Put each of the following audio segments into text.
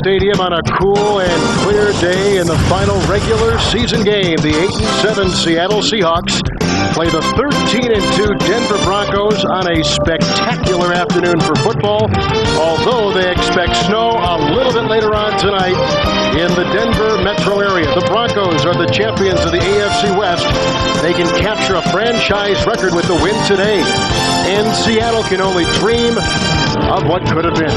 Stadium on a cool and clear day in the final regular season game. The 8-7 Seattle Seahawks play the 13-2 Denver Broncos on a spectacular afternoon for football, although they expect snow a little bit later on tonight in the Denver metro area. The Broncos are the champions of the AFC West. They can capture a franchise record with the win today, and Seattle can only dream of what could have been.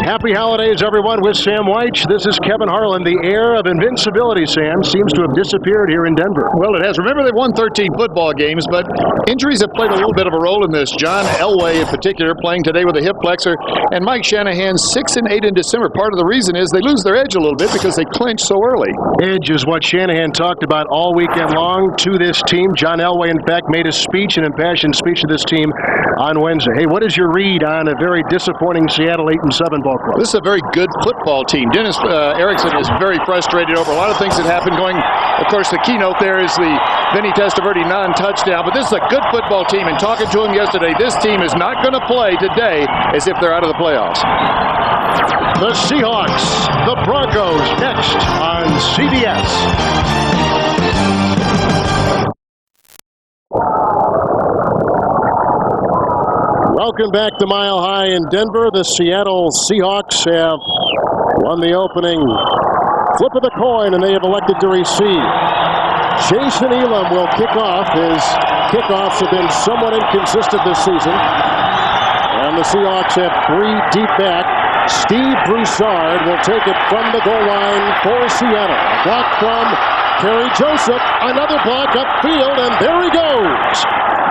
Happy holidays, everyone, with Sam Weich. This is Kevin Harlan. The air of invincibility, Sam, seems to have disappeared here in Denver. Well, it has. Remember, they won 13 football games, but injuries have played a little bit of a role in this. John Elway, in particular, playing today with a hip flexor, and Mike Shanahan 6-8 in December. Part of the reason is they lose their edge a little bit because they clinch so early. Edge is what Shanahan talked about all weekend long to this team. John Elway, in fact, made a speech, an impassioned speech to this team on Wednesday. Hey, what is your read on a very disappointing Seattle 8-7 ball club? This is a very good football team. Dennis Erickson is very frustrated over a lot of things that happened going. Of course, the keynote there is the Vinny Testaverde non-touchdown, but this is a good football team, and talking to him yesterday, this team is not going to play today as if they're out of the playoffs. The Seahawks, the Broncos, next on CBS. Welcome back to Mile High in Denver. The Seattle Seahawks have won the opening flip of the coin, and they have elected to receive. Jason Elam will kick off. His kickoffs have been somewhat inconsistent this season. And the Seahawks have three deep back. Steve Broussard will take it from the goal line for Seattle. A block from Kerry Joseph. Another block upfield, and there he goes.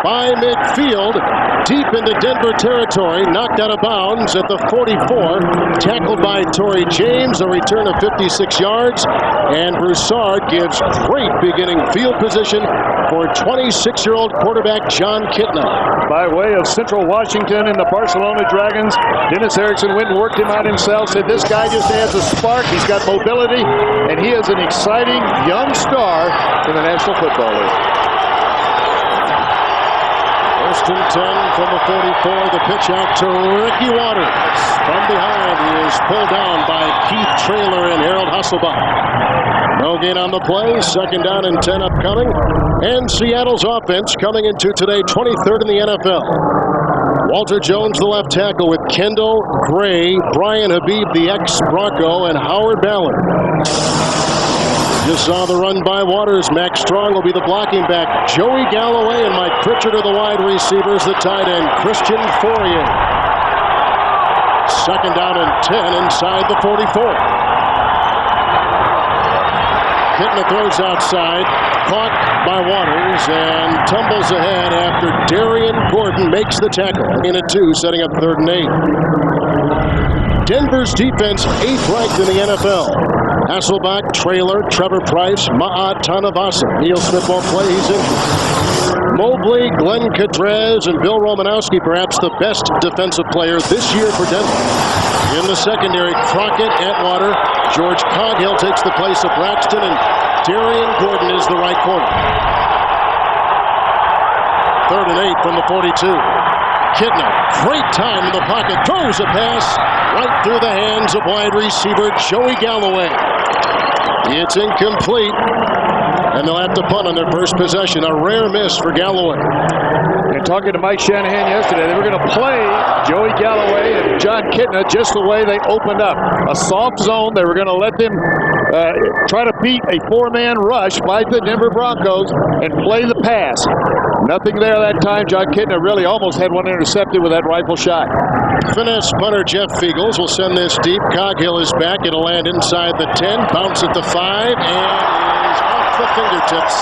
By midfield, deep into Denver territory, knocked out of bounds at the 44, tackled by Torrey James, a return of 56 yards, and Broussard gives great beginning field position for 26-year-old quarterback Jon Kitna. By way of Central Washington and the Barcelona Dragons, Dennis Erickson went and worked him out himself, said this guy just adds a spark, he's got mobility, and he is an exciting young star in the National Football League. First and 10 from the 44. The pitch out to Ricky Waters. From behind, he is pulled down by Keith Traylor and Harold Hasselbeck. No gain on the play. Second down and 10 upcoming. And Seattle's offense coming into today 23rd in the NFL. Walter Jones, the left tackle, with Kendall Gray, Brian Habib, the ex-Bronco, and Howard Ballard. Just saw the run by Waters. Max Strong will be the blocking back. Joey Galloway and Mike Pritchard are the wide receivers. The tight end, Christian Fourier. Second down and 10 inside the 44. Kitna throws outside. Caught by Waters and tumbles ahead after Darian Gordon makes the tackle. In at 2, setting up 3rd and 8. Denver's defense 8th ranked in the NFL. Hasselbeck, Traylor, Trevor Price, Ma'at Tanavasa. Neil Smith won't play, he's injured. Mobley, Glenn Cadrez, and Bill Romanowski, perhaps the best defensive player this year for Denver. In the secondary, Crockett, Atwater, George Coghill takes the place of Braxton, and Darian Gordon is the right corner. 3rd and 8 from the 42. Kitna, great time in the pocket, throws a pass right through the hands of wide receiver Joey Galloway. It's incomplete, and they'll have to punt on their first possession. A rare miss for Galloway. And talking to Mike Shanahan yesterday, they were going to play Joey Galloway and Jon Kitna just the way they opened up. A soft zone. They were going to let them try to beat a 4-man rush by the Denver Broncos and play the pass. Nothing there that time. Jon Kitna really almost had one intercepted with that rifle shot. Finesse punter Jeff Feagles will send this deep. Coghill is back. It'll land inside the 10, bounce at the 5, and is off the fingertips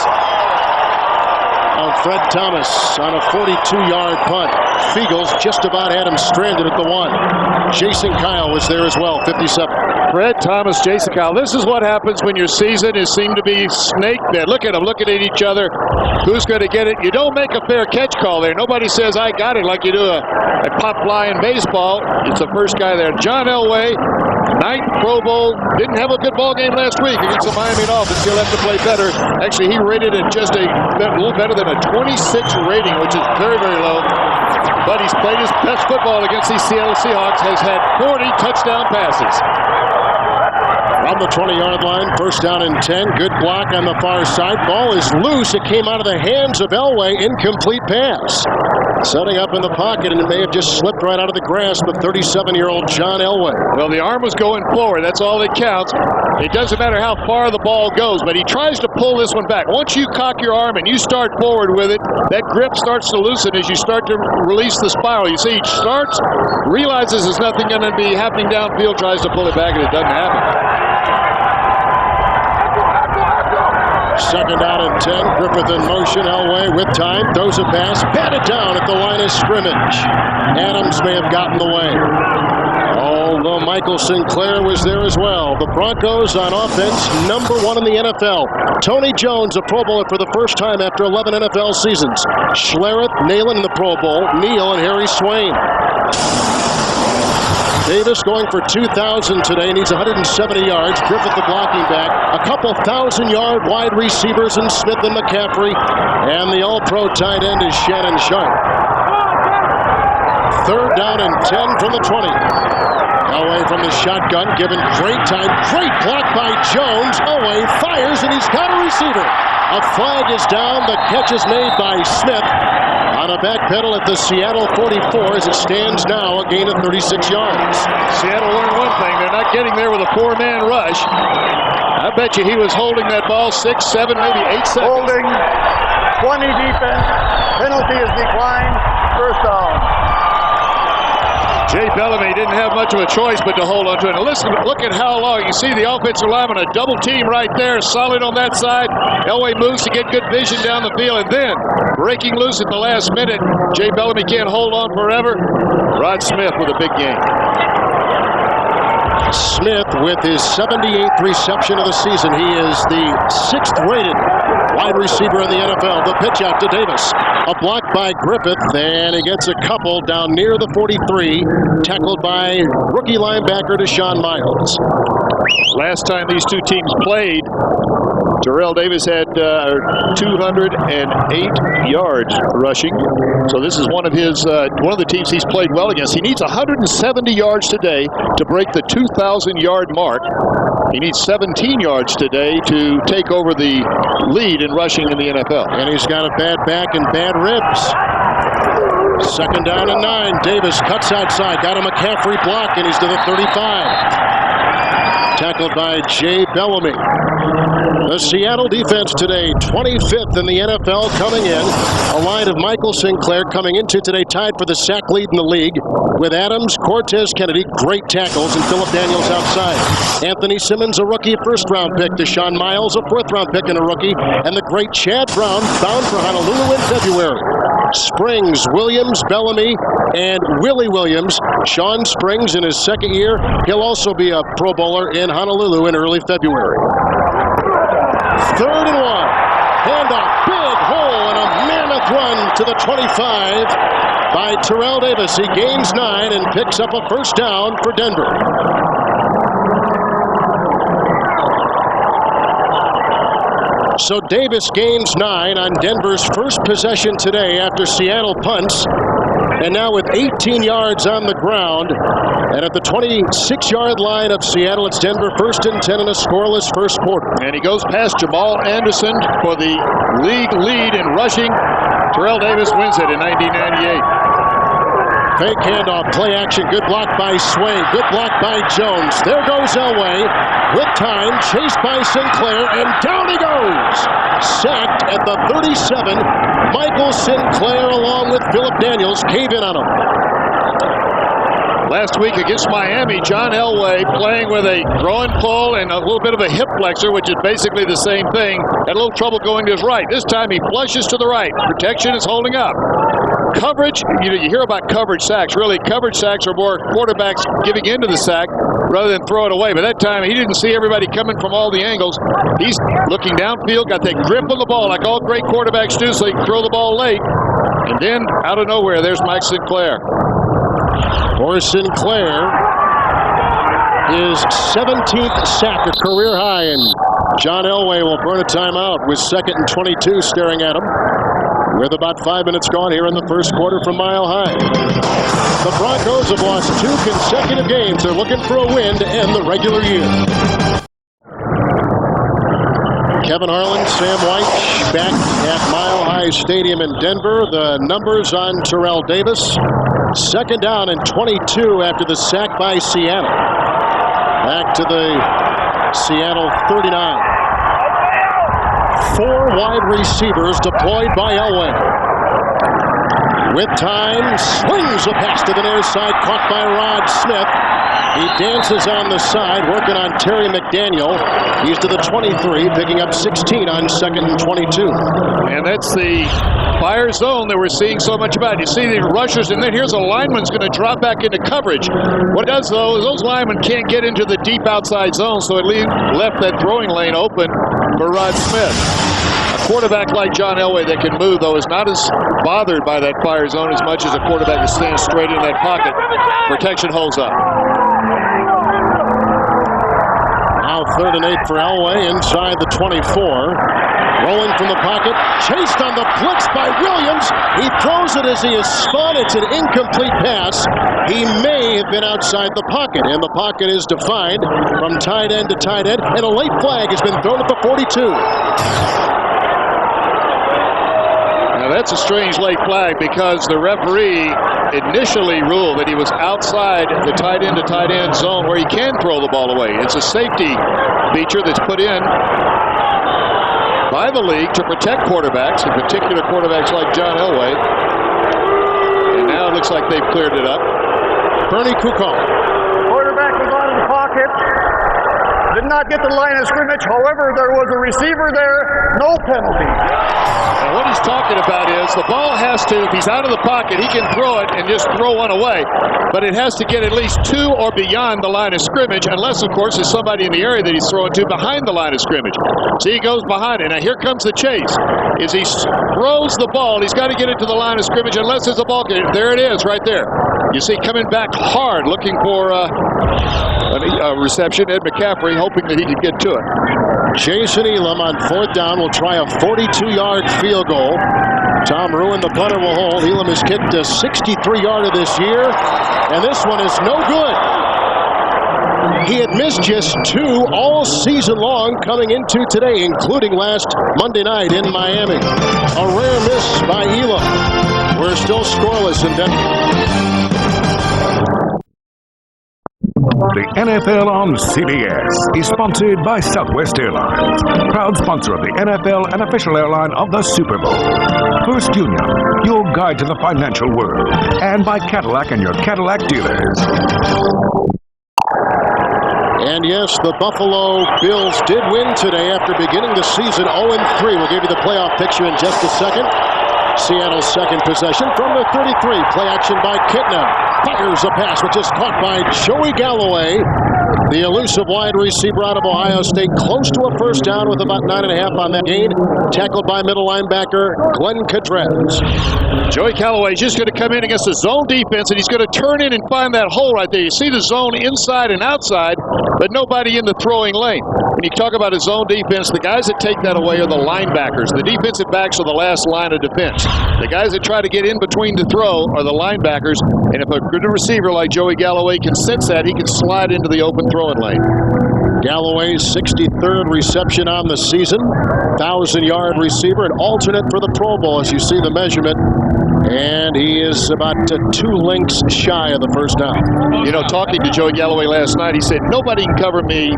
of Fred Thomas on a 42-yard punt. Feagles just about had him stranded at the 1. Jason Kyle was there as well, 57. Fred Thomas, Jason Kyle. This is what happens when your season is seemed to be snake bit. Look at them looking at each other. Who's going to get it? You don't make a fair catch call there. Nobody says, I got it, like you do a pop fly in baseball. It's the first guy there. John Elway ninth Pro Bowl. Didn't have a good ball game last week against the Miami Dolphins. He'll have to play better. Actually, he rated it just a little better than a 26 rating, which is very, very low. But he's played his best football against these Seattle Seahawks, has had 40 touchdown passes. On the 20-yard line, first down and 10. Good block on the far side. Ball is loose. It came out of the hands of Elway. Incomplete pass. Setting up in the pocket, and it may have just slipped right out of the grasp of 37-year-old John Elway. Well, the arm was going forward. That's all that counts. It doesn't matter how far the ball goes, but he tries to pull this one back. Once you cock your arm and you start forward with it, that grip starts to loosen as you start to release the spiral. You see, he starts, realizes there's nothing going to be happening downfield, tries to pull it back, and it doesn't happen. Second down and 10. Griffith in motion. Elway with time. Throws a pass. Batted down at the line of scrimmage. Adams may have gotten the way. Although Michael Sinclair was there as well. The Broncos on offense, #1 in the NFL. Tony Jones, a Pro Bowler for the first time after 11 NFL seasons. Schlereth, Nalen in the Pro Bowl. Neal and Harry Swain. Davis going for 2,000 today, needs 170 yards. Griffith the blocking back. A couple 1,000-yard wide receivers in Smith and McCaffrey. And the all-pro tight end is Shannon Sharp. Third down and 10 from the 20. Elway from the shotgun, given great time. Great block by Jones. Elway fires, and he's got a receiver. A flag is down. The catch is made by Smith on a back pedal at the Seattle 44 as it stands now, a gain of 36 yards. Seattle learned one thing. They're not getting there with a four-man rush. I bet you he was holding that ball 6, 7, maybe 8 seconds. Holding, 20 defense, penalty is declined, first down. Jay Bellamy didn't have much of a choice but to hold on to it. Now listen, look at how long. You see the offensive lineman, a double team right there, solid on that side. Elway moves to get good vision down the field, and then breaking loose at the last minute. Jay Bellamy can't hold on forever. Rod Smith with a big game. Smith with his 78th reception of the season. He is the 6th-rated wide receiver in the NFL. The pitch out to Davis. A block by Griffith, and he gets a couple down near the 43. Tackled by rookie linebacker Deshaun Miles. Last time these two teams played, Terrell Davis had 208 yards rushing. So this is one of the teams he's played well against. He needs 170 yards today to break the 2,000-yard mark. He needs 17 yards today to take over the lead in rushing in the NFL. And he's got a bad back and bad ribs. Second down and 9. Davis cuts outside. Got a McCaffrey block, and he's to the 35. Tackled by Jay Bellamy. The Seattle defense today, 25th in the NFL coming in. A line of Michael Sinclair coming into today tied for the sack lead in the league with Adams, Cortez Kennedy, great tackles, and Philip Daniels outside. Anthony Simmons, a rookie first-round pick. Deshaun Miles, a fourth-round pick and a rookie. And the great Chad Brown, bound for Honolulu in February. Springs, Williams, Bellamy, and Willie Williams. Sean Springs in his second year. He'll also be a Pro Bowler in Honolulu in early February. 3rd and 1. Handoff, big hole, and a mammoth run to the 25 by Terrell Davis. He gains 9 and picks up a first down for Denver. So Davis gains 9 on Denver's first possession today after Seattle punts. And now with 18 yards on the ground. And at the 26-yard line of Seattle, it's Denver 1st and 10 in a scoreless first quarter. And he goes past Jamal Anderson for the league lead in rushing. Terrell Davis wins it in 1998. Fake handoff, play action, good block by Swain, good block by Jones. There goes Elway with time, chased by Sinclair, and down he goes. Sacked at the 37. Michael Sinclair along with Philip Daniels cave in on him. Last week against Miami, John Elway playing with a throw and pull and a little bit of a hip flexor, which is basically the same thing. Had a little trouble going to his right. This time he flushes to the right. Protection is holding up. Coverage, you hear about coverage sacks. Really, coverage sacks are more quarterbacks giving into the sack rather than throw it away. But that time, he didn't see everybody coming from all the angles. He's looking downfield, got that grip on the ball like all great quarterbacks do, so he can throw the ball late. And then, out of nowhere, there's Mike Sinclair. Or Sinclair his 17th sack, a career high, and John Elway will burn a timeout with 2nd and 22 staring at him with about 5 minutes gone here in the first quarter from Mile High. The Broncos have lost 2 consecutive games. They're looking for a win to end the regular year. Kevin Harlan, Sam White back at Mile High Stadium in Denver. The numbers on Terrell Davis. 2nd down and 22 after the sack by Seattle. Back to the Seattle 39. 4 wide receivers deployed by Elway. With time, swings a pass to the near side, caught by Rod Smith. He dances on the side, working on Terry McDaniel. He's to the 23, picking up 16 on 2nd and 22. And that's the fire zone that we're seeing so much about. You see the rushers, and then here's a lineman's going to drop back into coverage. What it does, though, is those linemen can't get into the deep outside zone, so it left that throwing lane open for Rod Smith. A quarterback like John Elway that can move, though, is not as bothered by that fire zone as much as a quarterback that stands straight in that pocket. Protection holds up. Now 3rd and 8 for Elway inside the 24. Rolling from the pocket, chased on the blitz by Williams. He throws it as he is spun. It's an incomplete pass. He may have been outside the pocket, and the pocket is defined from tight end to tight end, and a late flag has been thrown at the 42. Now that's a strange late flag because the referee initially ruled that he was outside the tight end to tight end zone where he can throw the ball away. It's a safety feature that's put in by the league to protect quarterbacks, in particular quarterbacks like John Elway. And now it looks like they've cleared it up. Bernie Kukoc. Quarterback was out of the pocket. Did not get the line of scrimmage. However, there was a receiver there. No penalty. And what he's talking about is the ball has to, if he's out of the pocket, he can throw it and just throw one away. But it has to get at least 2 or beyond the line of scrimmage, unless, of course, there's somebody in the area that he's throwing to behind the line of scrimmage. See, he goes behind it. Now, here comes the chase. As he throws the ball, he's got to get it to the line of scrimmage, unless there's a ball. There it is, right there. You see, coming back hard, looking for a reception. Ed McCaffrey hoping that he could get to it. Jason Elam on 4th down will try a 42-yard field goal. Tom Ruin, the punter, will hold. Elam has kicked a 63-yarder this year, and this one is no good. He had missed just 2 all season long coming into today, including last Monday night in Miami. A rare miss by Elam. We're still scoreless in Denver. The NFL on CBS is sponsored by Southwest Airlines, proud sponsor of the NFL and official airline of the Super Bowl. First Union, your guide to the financial world, and by Cadillac and your Cadillac dealers. And yes, the Buffalo Bills did win today after beginning the season 0-3. We'll give you the playoff picture in just a second. Seattle's 2nd possession from the 33. Play action by Kitna. Fires a pass, which is caught by Joey Galloway. The elusive wide receiver out of Ohio State, close to a first down with about 9.5 on that gain. Tackled by middle linebacker Glenn Cadrez. Joey Galloway's just going to come in against the zone defense, and he's going to turn in and find that hole right there. You see the zone inside and outside, but nobody in the throwing lane. When you talk about a zone defense, the guys that take that away are the linebackers. The defensive backs are the last line of defense. The guys that try to get in between the throw are the linebackers, and if a good receiver like Joey Galloway can sense that, he can slide into the open throwing lane. Galloway's 63rd reception on the season. 1,000-yard receiver, an alternate for the Pro Bowl as you see the measurement. And he is about 2 lengths shy of the first down. You know, talking to Joey Galloway last night, he said, nobody can cover me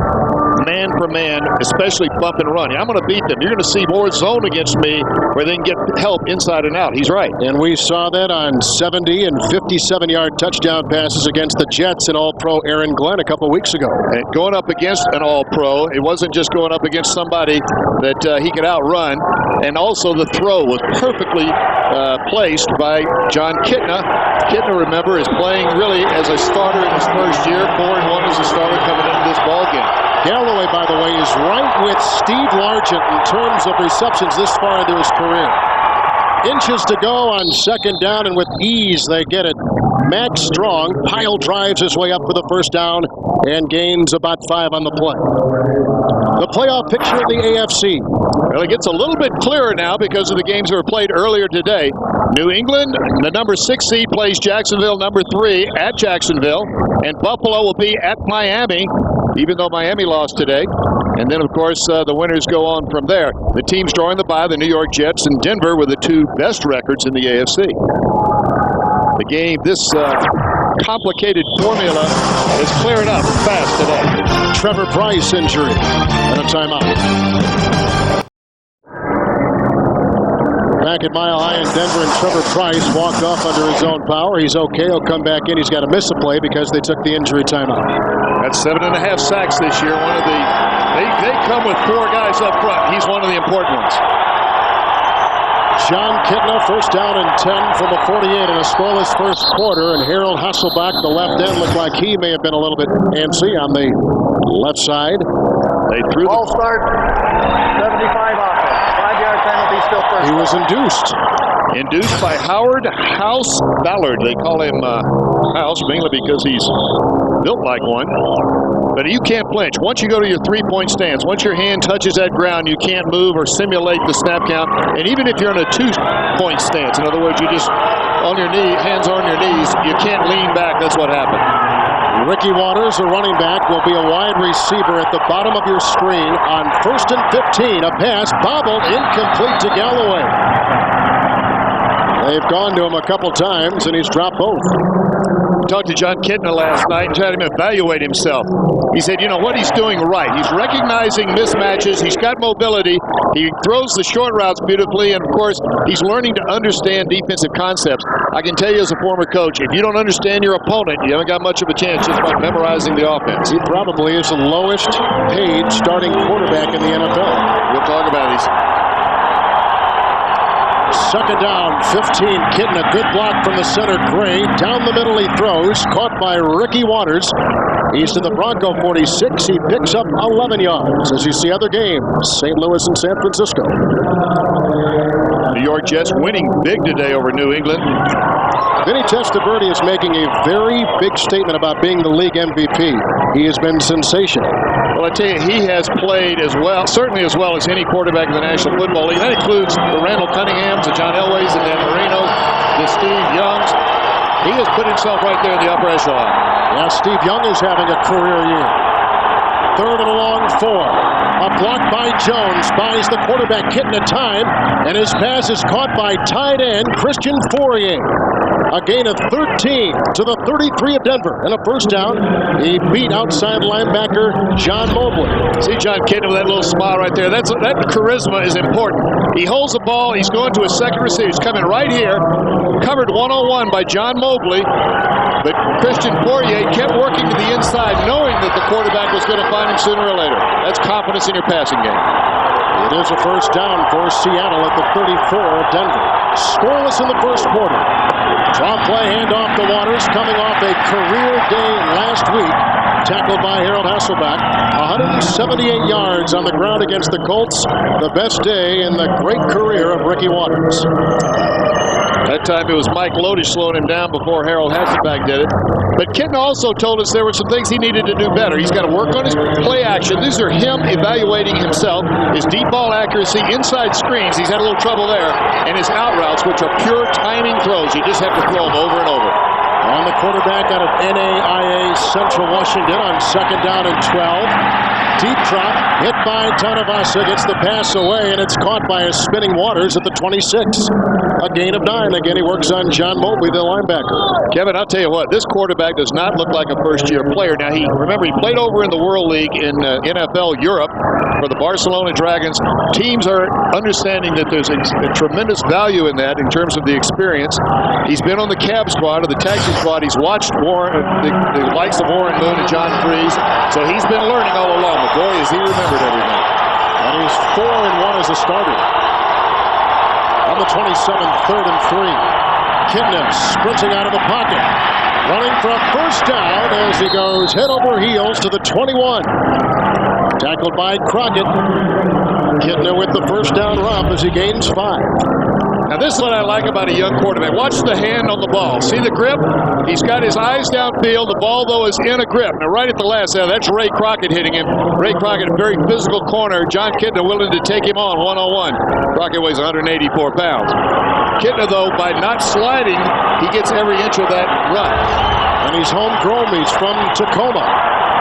man for man, especially bump and run. I'm going to beat them. You're going to see more zone against me where they can get help inside and out. He's right. And we saw that on 70 and 57-yard touchdown passes against the Jets and All-Pro Aaron Glenn a couple weeks ago. And going up against an All-Pro, it wasn't just going up against somebody that he could outrun. And also the throw was perfectly placed by John Kitna. Kitna, remember, is playing really as a starter in his first year. 4-1 as a starter coming into this ball game. Galloway, by the way, is right with Steve Largent in terms of receptions this far into his career. Inches to go on second down, and with ease they get it. Max Strong pile drives his way up for the first down and gains about 5 on the play. The playoff picture in the AFC. Well, it gets a little bit clearer now because of the games that were played earlier today. New England, the number 6 seed, plays Jacksonville, number 3, at Jacksonville. And Buffalo will be at Miami, even though Miami lost today. And then, of course, the winners go on from there. The teams drawing the bye, the New York Jets and Denver, were the 2 best records in the AFC. The game, this complicated formula is clearing up fast today. Trevor Bryce injury and a timeout. Back at Mile High in Denver, and Trevor Bryce walked off under his own power. He's okay. He'll come back in. He's got to miss a play because they took the injury timeout. That's 7.5 sacks this year. One of the they come with 4 guys up front. He's one of the important ones. John Kitna, first down and 10 from the 48 in a scoreless first quarter, and Harold Hasselbach, the left end, looked like he may have been a little bit antsy on the left side. They threw the Ball start, 75 offense. 5-yard penalty, still first. He was induced. Induced by Howard House Ballard. They call him House mainly because he's built like one. But you can't flinch. Once you go to your 3-point stance, once your hand touches that ground, you can't move or simulate the snap count. And even if you're in a 2-point stance, in other words, you just on your knee, hands on your knees, you can't lean back. That's what happened. Ricky Waters, a running back, will be a wide receiver at the bottom of your screen on 1st and 15. A pass bobbled, incomplete to Galloway. They've gone to him a couple times, and he's dropped both. Talked to John Kitna last night and had him evaluate himself. He said, you know what he's doing right. He's recognizing mismatches. He's got mobility. He throws the short routes beautifully, and of course, he's learning to understand defensive concepts. I can tell you as a former coach, if you don't understand your opponent, you haven't got much of a chance just by memorizing the offense. He probably is the lowest paid starting quarterback in the NFL. We'll talk about these. Second down, 15. Kitna, good block from the center. Gray down the middle he throws, caught by Ricky Waters. He's to the Bronco 46. He picks up 11 yards. As you see other games, St. Louis and San Francisco. New York Jets winning big today over New England. Vinny Testaverde is making a very big statement about being the league MVP. He has been sensational. Well, I tell you, he has played as well, certainly as well as any quarterback in the National Football League. That includes the Randall Cunninghams, the John Elways, and Dan Marino, the Steve Youngs. He has put himself right there in the upper echelon. Yeah, Steve Young is having a career year. 3rd and a long 4. A block by Jones buys the quarterback Kitna time, and his pass is caught by tight end Christian Fourier. A gain of 13 to the 33 of Denver, and a first down. He beat outside linebacker John Mobley. See John Kitna with that little smile right there. That charisma is important. He holds the ball. He's going to his second receiver. He's coming right here. Covered one-on-one by John Mobley. But Christian Fourier kept working to the inside, knowing that the quarterback was going to find him sooner or later. That's confidence in your passing game. It is a first down for Seattle at the 34 of Denver. Scoreless in the first quarter. Drop play, handoff to Waters, coming off a career game last week. Tackled by Harold Hasselbach. 178 yards on the ground against the Colts. The best day in the great career of Ricky Waters. That time it was Mike Lodish slowing him down before Harold Hasselbach did it. But Kitna also told us there were some things he needed to do better. He's got to work on his play action. These are him evaluating himself. His deep ball accuracy, inside screens, he's had a little trouble there. And his out routes, which are pure timing throws. You just have to throw them over and over. On the quarterback out of NAIA Central Washington on second down and 12. Deep drop, hit by Tanavasa, gets the pass away, and it's caught by a spinning Waters at the 26. A gain of 9. Again, he works on John Mobley, the linebacker. Kevin, I'll tell you what, this quarterback does not look like a first-year player. Now, remember, he played over in the World League in NFL Europe for the Barcelona Dragons. Teams are understanding that there's a tremendous value in that in terms of the experience. He's been on the Cab squad or the taxi squad. He's watched the likes of Warren Moon and John Freese. So he's been learning all along. But boy, has he remembered everything. And he's 4-1 as a starter. On the 27, 3rd and 3. Kitna sprinting out of the pocket. Running for a first down as he goes head over heels to the 21. Tackled by Crockett. Kitna with the first down romp as he gains 5. Now this is what I like about a young quarterback. Watch the hand on the ball. See the grip? He's got his eyes downfield. The ball, though, is in a grip. Now right at the last, that's Ray Crockett hitting him. Ray Crockett, a very physical corner. John Kitna willing to take him on one-on-one. Crockett weighs 184 pounds. Kitna, though, by not sliding, he gets every inch of that run. And he's homegrown. He's from Tacoma.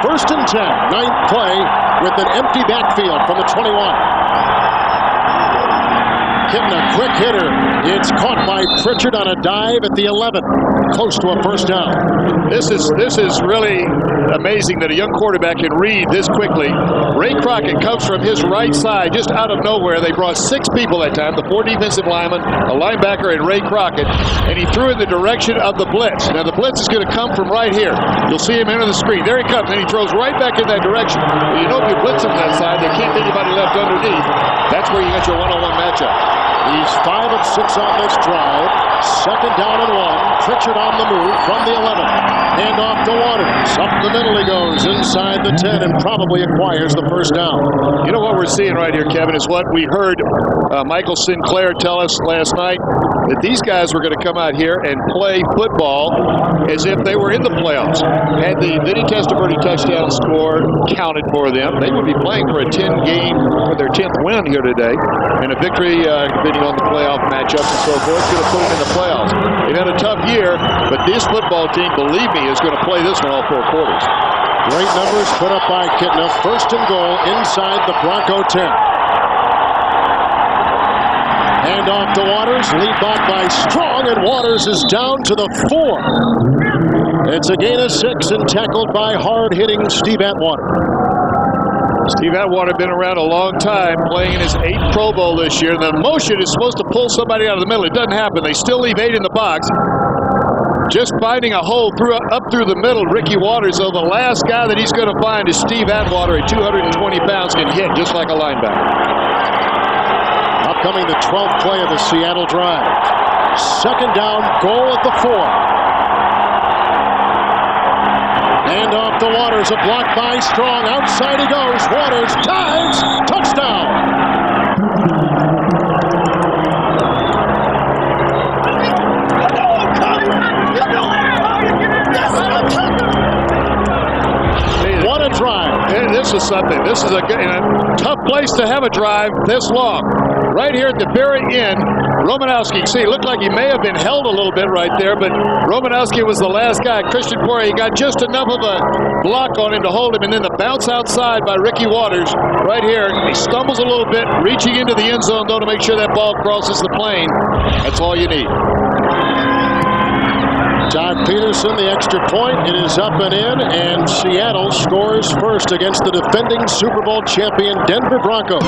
1st and 10, 9th play with an empty backfield from the 21. Kitna, quick hitter. It's caught by Pritchard on a dive at the 11. Close to a first down. This is really amazing that a young quarterback can read this quickly. Ray Crockett comes from his right side just out of nowhere. They brought 6 people that time, the 4 defensive linemen, a linebacker, and Ray Crockett, and he threw in the direction of the blitz. Now the blitz is going to come from right here. You'll see him enter the screen. There he comes, and he throws right back in that direction. Well, you know, if you blitz him that side, they can't get anybody left underneath. That's where you get your one-on-one matchup. He's 5 of 6 on this drive. 2nd down and 1. Pritchard on the move from the 11. Hand off to Waters. Up the middle he goes inside the 10 and probably acquires the first down. You know what we're seeing right here, Kevin, is what we heard Michael Sinclair tell us last night, that these guys were going to come out here and play football as if they were in the playoffs. Had the Vinny Testaverde touchdown score counted for them, they would be playing for a 10-game, for their 10th win here today, and a victory depending on the playoff matchups and so forth, going to put them in the playoffs. They've had a tough year, but this football team, believe me, is going to play this one all 4 quarters. Great numbers put up by Kitna. 1st and goal inside the Bronco 10. Hand off to Waters. Lead block by Strong, and Waters is down to the 4. It's a gain of 6 and tackled by hard-hitting Steve Atwater. Steve Atwater been around a long time, playing in his 8th Pro Bowl this year. The motion is supposed to pull somebody out of the middle. It doesn't happen. They still leave 8 in the box. Just finding a hole up through the middle, Ricky Waters, though the last guy that he's going to find is Steve Atwater at 220 pounds, can hit just like a linebacker. Upcoming the 12th play of the Seattle drive. 2nd down, goal at the 4. Hand off to Waters, a block by Strong. Outside he goes. Waters dives. Touchdown. What a drive. This is something. This is a tough place to have a drive this long. Right here at the very end, Romanowski, see, it looked like he may have been held a little bit right there, but Romanowski was the last guy. Christian Poirier got just enough of a block on him to hold him, and then the bounce outside by Ricky Waters right here. He stumbles a little bit, reaching into the end zone, though, to make sure that ball crosses the plane. That's all you need. Todd Peterson, the extra point. It is up and in, and Seattle scores first against the defending Super Bowl champion Denver Broncos.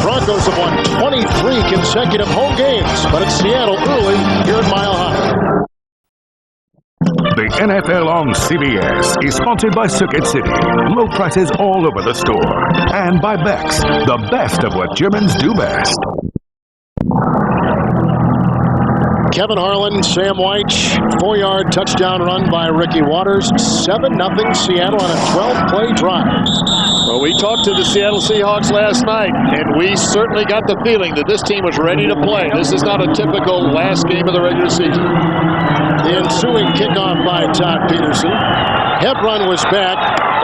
Broncos have won 23 consecutive home games, but it's Seattle early here at Mile High. The NFL on CBS is sponsored by Circuit City. Low prices all over the store. And by Beck's, the best of what Germans do best. Kevin Harlan, Sam Weich, 4-yard touchdown run by Ricky Waters. 7-0 Seattle on a 12-play drive. Well, we talked to the Seattle Seahawks last night, and we certainly got the feeling that this team was ready to play. This is not a typical last game of the regular season. The ensuing kickoff by Todd Peterson. Hebron was back,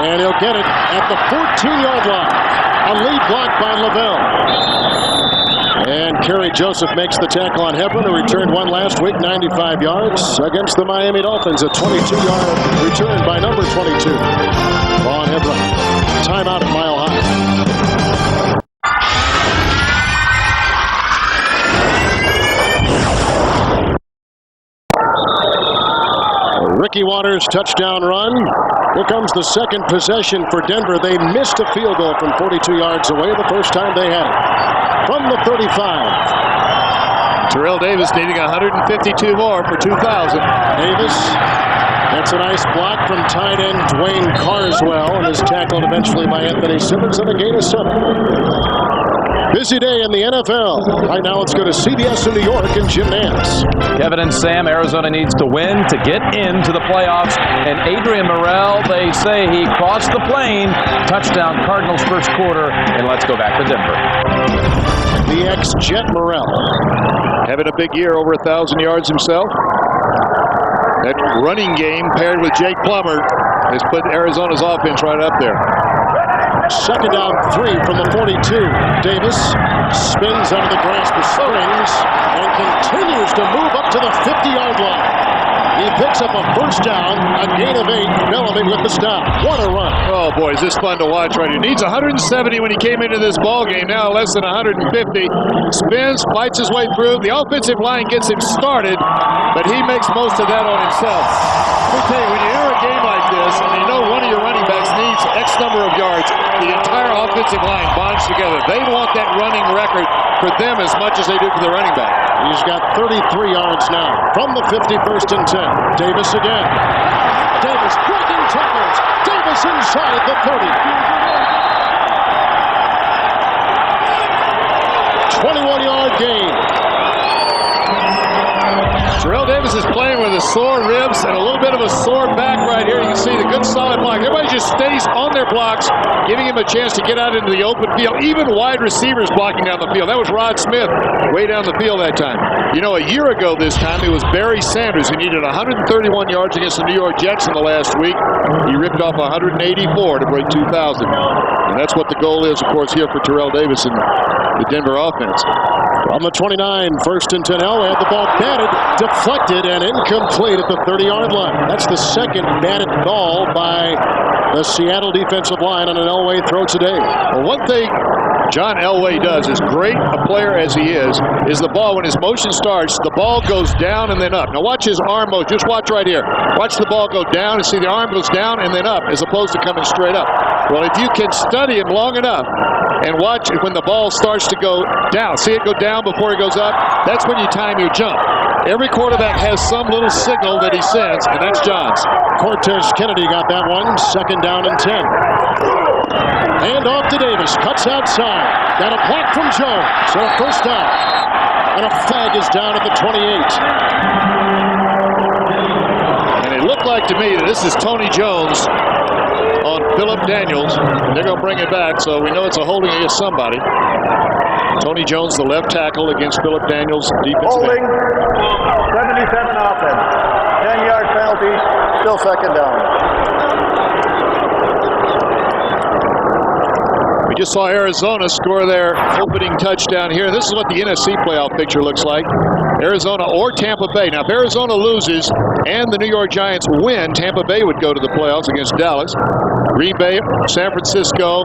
and he'll get it at the 14-yard line. A lead block by Lavelle. And Kerry Joseph makes the tackle on Hebron, who returned one last week, 95 yards, against the Miami Dolphins. A 22-yard return by number 22 on Hebron. Timeout at Mile High. Ricky Waters touchdown run. Here comes the second possession for Denver. They missed a field goal from 42 yards away the first time they had it. From the 35. Terrell Davis needing 152 more for 2,000. Davis. That's a nice block from tight end Dwayne Carswell, and is tackled eventually by Anthony Simmons and a gain of 7. Busy day in the NFL. Right now, let's go to CBS in New York and Jim Nance. Kevin and Sam, Arizona needs to win to get into the playoffs. And Adrian Morrell, they say he crossed the plane. Touchdown Cardinals first quarter. And let's go back to Denver. the ex-Jet Morrell. Having a big year, over 1,000 yards himself. That running game paired with Jake Plummer has put Arizona's offense right up there. Second down 3 from the 42. Davis spins under the grasp of strings and continues to move up to the 50-yard line. He picks up a first down, a gain of 8. Bellamy with the stop. What a run. Oh, boy, is this fun to watch right here. Needs 170 when he came into this ball game. Now less than 150. Spins, fights his way through. The offensive line gets him started, but he makes most of that on himself. Let me tell you, when you enter a game like this, and you know one of your running backs needs X number of yards, the entire offensive line bonds together. They want that running record for them as much as they do for the running back. He's got 33 yards now from the 51st and 10. Davis again. Davis breaking tackles. Davis inside the 30. 21-yard gain. Terrell Davis is playing with a sore ribs and a little bit of a sore back right here. You can see the good solid block. Everybody just stays on their blocks, giving him a chance to get out into the open field. Even wide receivers blocking down the field. That was Rod Smith way down the field that time. You know, a year ago this time, it was Barry Sanders who needed 131 yards against the New York Jets in the last week. He ripped off 184 to break 2,000. And that's what the goal is, of course, here for Terrell Davis and the Denver offense. From the 29, first and 10. Elway had the ball batted, deflected, and incomplete at the 30-yard line. That's the second batted ball by the Seattle defensive line on an Elway throw today. Well, one thing John Elway does, as great a player as he is the ball, when his motion starts, the ball goes down and then up. Now watch his arm motion. Just watch right here. Watch the ball go down and see the arm goes down and then up as opposed to coming straight up. Well, if you can study him long enough and watch when the ball starts to go down, see it go down before it goes up, that's when you time your jump. Every quarterback has some little signal that he sends, and that's John's. Cortez Kennedy got that one. Second down and 10. Hand off to Davis. Cuts outside. Got a block from Jones. So first down. And a flag is down at the 28. And it looked like to me that this is Tony Jones on Phillip Daniels. They're going to bring it back, so we know it's a holding against somebody. Tony Jones, the left tackle, against Phillip Daniels, defensive Holding. end. 77 offense. 10-yard penalty. Still second down. We just saw Arizona score their opening touchdown here. This is what the NFC playoff picture looks like. Arizona or Tampa Bay. Now, if Arizona loses and the New York Giants win, Tampa Bay would go to the playoffs against Dallas. Green Bay, San Francisco.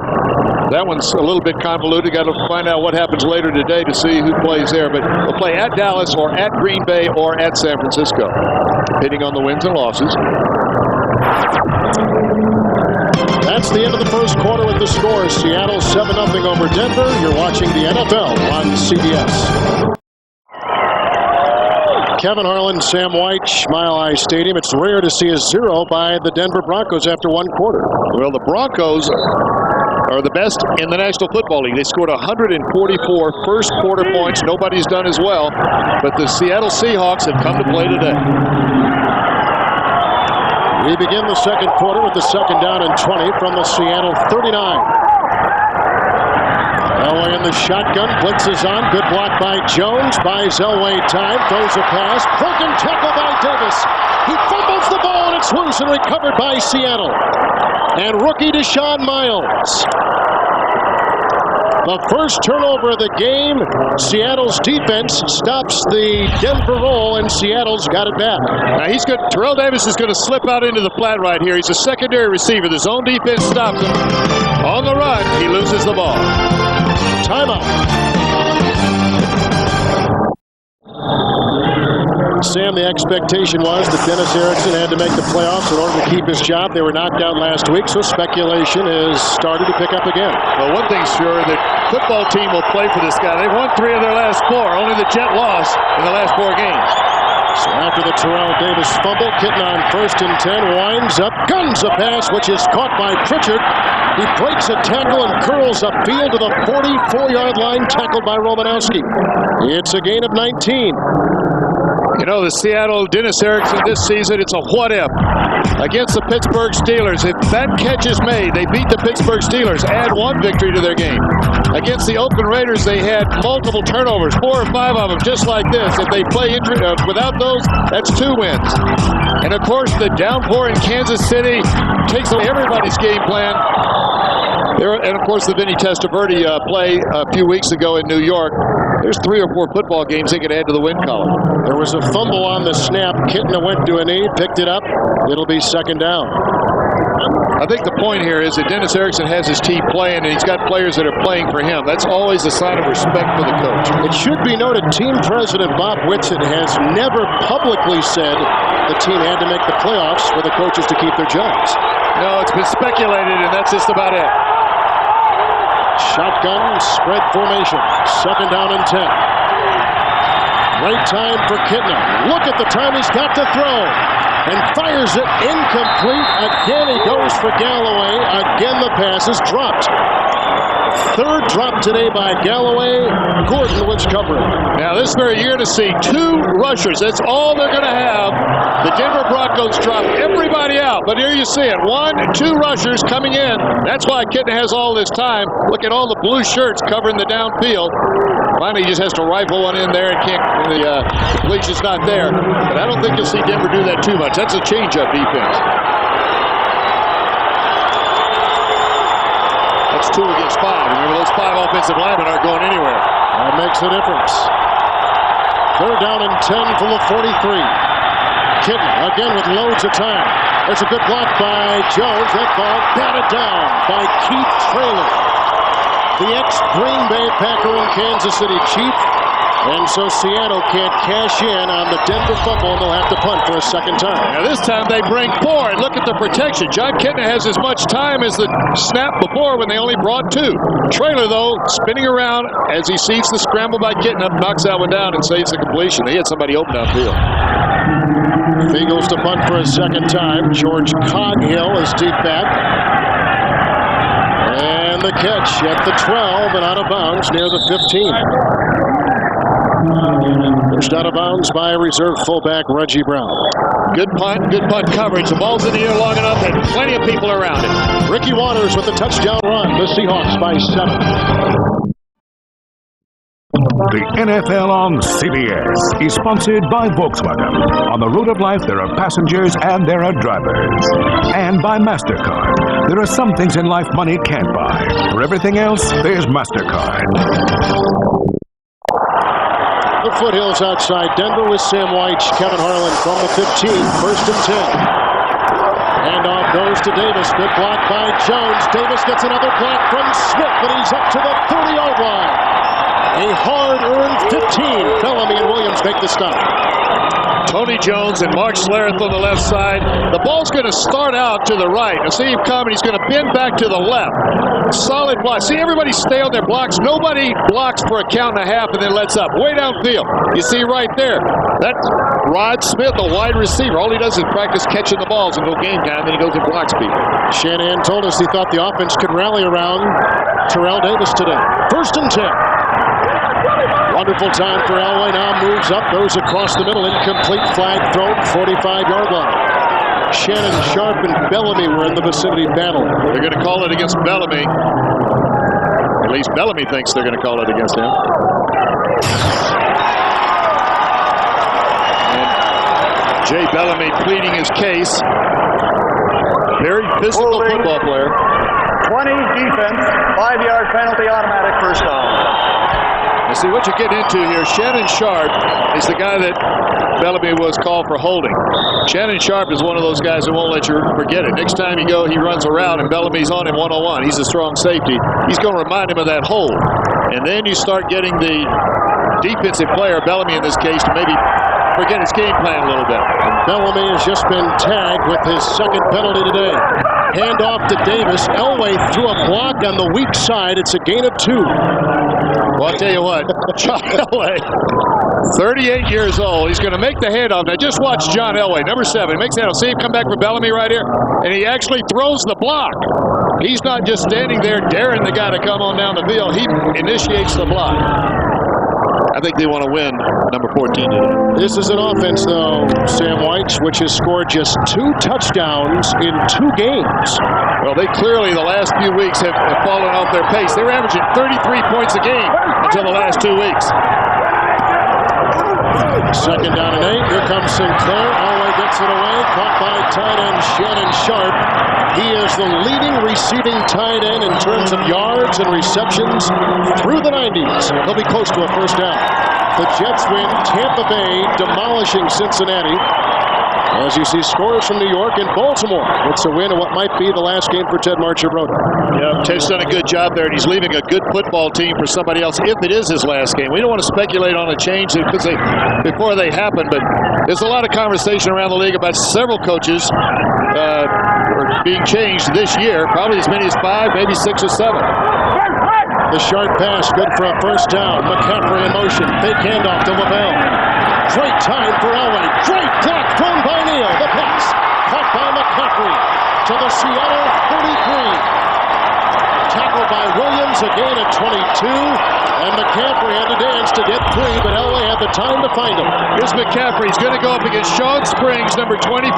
That one's a little bit convoluted. Got to find out what happens later today to see who plays there. But they'll play at Dallas or at Green Bay or at San Francisco, depending on the wins and losses. That's the end of the first quarter with the score. Seattle 7-0 over Denver. You're watching the NFL on CBS. Kevin Harlan, Sam White, Mile High Stadium. It's rare to see a 0 by the Denver Broncos after one quarter. Well, the Broncos are the best in the National Football League. They scored 144 first quarter points. Nobody's done as well. But the Seattle Seahawks have come to play today. We begin the second quarter with the second down and 20 from the Seattle 39. Elway in the shotgun, blitzes on, good block by Jones, buys Elway time, throws a pass, broken tackle by Davis. He fumbles the ball and it's loose and recovered by Seattle. And rookie Deshaun Miles. The first turnover of the game. Seattle's defense stops the Denver roll, and Seattle's got it back. Now he's good. Terrell Davis is going to slip out into the flat right here. He's a secondary receiver. The zone defense stops him. On the run, he loses the ball. Timeout. Sam, the expectation was that Dennis Erickson had to make the playoffs in order to keep his job. They were knocked out last week, so speculation has started to pick up again. Well, one thing's sure, the football team will play for this guy. They've won 3 of their last 4. Only the Jet lost in the last 4 games. So after the Terrell Davis fumble, Kitten on first and 10, winds up, guns a pass, which is caught by Pritchard. He breaks a tackle and curls upfield to the 44-yard line, tackled by Romanowski. It's a gain of 19. You know, the Seattle Dennis Erickson this season, it's a what if. Against the Pittsburgh Steelers, if that catch is made, they beat the Pittsburgh Steelers, add one victory to their game. Against the Oakland Raiders, they had multiple turnovers, 4 or 5 of them, just like this. If they play without those, that's 2 wins. And of course, the downpour in Kansas City takes away everybody's game plan. And of course, the Vinny Testaverde play a few weeks ago in New York. There's 3 or 4 football games they could add to the win column. There was a fumble on the snap. Kitna went to a knee, picked it up. It'll be 2nd down. I think the point here is that Dennis Erickson has his team playing, and he's got players that are playing for him. That's always a sign of respect for the coach. It should be noted, team president Bob Whitsitt has never publicly said the team had to make the playoffs for the coaches to keep their jobs. No, it's been speculated, and that's just about it. Shotgun spread formation. 2nd down and 10. Great time for Kitna. Look at the time he's got to throw. And fires it incomplete. Again he goes for Galloway. Again the pass is dropped. 3rd drop today by Galloway. Gordon was covering. Now this very year to see 2 rushers. That's all they're going to have. The Denver Broncos drop everybody out. But here you see it. 1 and 2 rushers coming in. That's why Kitna has all this time. Look at all the blue shirts covering the downfield. Finally, he just has to rifle one in there and can't. The completion's not there. But I don't think you'll see Denver do that too much. That's a change-up defense. That's 2 against 5. Remember, those 5 offensive linemen aren't going anywhere. That makes a difference. 3rd down and 10 from the 43. Kitna again with loads of time. There's a good block by Jones. That ball batted down by Keith Traylor, the ex-Green Bay Packer and Kansas City Chief. And so Seattle can't cash in on the Denver fumble, and they'll have to punt for a 2nd time. Now this time they bring 4, and look at the protection. John Kitna has as much time as the snap before when they only brought 2. Traylor, though, spinning around as he sees the scramble by Kitna, knocks that one down and saves the completion. He had somebody open downfield. Eagles to punt for a 2nd time. George Coghill is deep back. And the catch at the 12 and out of bounds near the 15. Pushed out of bounds by reserve fullback Reggie Brown. Good punt coverage. The ball's in the air long enough and plenty of people around it. Ricky Waters with the touchdown run. The Seahawks by 7. The NFL on CBS is sponsored by Volkswagen. On the road of life, there are passengers and there are drivers. And by MasterCard. There are some things in life money can't buy. For everything else, there's MasterCard. The foothills outside Denver with Sam White, Kevin Harlan from the 15, 1st and 10. Handoff goes to Davis. Good block by Jones. Davis gets another block from Smith, and he's up to the 30-yard line. A hard-earned 15. Bellamy and Williams make the stop. Tony Jones and Mark Schlereth on the left side. The ball's going to start out to the right. Now see him come, and he's going to bend back to the left. Solid block. See everybody stay on their blocks. Nobody blocks for a count and a half and then lets up. Way downfield. You see right there. That's Rod Smith, the wide receiver. All he does is practice catching the balls until game time, then he goes and blocks people. Shanahan told us he thought the offense could rally around Terrell Davis today. 1st and 10. Wonderful time for Elway. Now moves up, goes across the middle. Incomplete, flag thrown, 45-yard line. Shannon Sharp and Bellamy were in the vicinity battle. They're going to call it against Bellamy. At least Bellamy thinks they're going to call it against him. And Jay Bellamy pleading his case. Very physical football player. 20 defense, 5-yard penalty, automatic 1st down. Now see what you get into here. Shannon Sharp is the guy that Bellamy was called for holding. Shannon Sharp is one of those guys that won't let you forget it. Next time you go, he runs around and Bellamy's on him one-on-one. He's a strong safety. He's going to remind him of that hold. And then you start getting the defensive player, Bellamy in this case, to maybe forget his game plan a little bit. And Bellamy has just been tagged with his 2nd penalty today. Handoff to Davis. Elway threw a block on the weak side. It's a gain of 2. Well, I'll tell you what, John Elway, 38 years old. He's going to make the handoff. Now, just watch John Elway, number 7. He makes the handoff. See him come back for Bellamy right here? And he actually throws the block. He's not just standing there daring the guy to come on down the field. He initiates the block. I think they want to win number 14 today. This is an offense, though, Sam White, which has scored just 2 touchdowns in 2 games. Well, they clearly, the last few weeks, have fallen off their pace. They were averaging 33 points a game until the last 2 weeks. Second down and 8. Here comes Sinclair. Elway gets it away. Caught by tight end Shannon Sharp. He is the leading receiving tight end in terms of yards and receptions through the 90s. He'll be close to a first down. The Jets win. Tampa Bay demolishing Cincinnati. As you see scores from New York and Baltimore. It's a win in what might be the last game for Ted Marchibroda. Yeah, Ted's done a good job there, and he's leaving a good football team for somebody else if it is his last game. We don't want to speculate on a change before they happen, but there's a lot of conversation around the league about several coaches being changed this year, probably as many as 5, maybe 6 or 7. The sharp pass, good for a first down. McCaffrey in motion. Fake handoff to Lavelle. Great time for Elway. Great block thrown by Neal. The pass caught by McCaffrey to the Seattle 33. Tackled by Williams, a gain of 22. And McCaffrey had to dance to get 3, but Elway had the time to find him. Here's McCaffrey. He's going to go up against Sean Springs, number 24.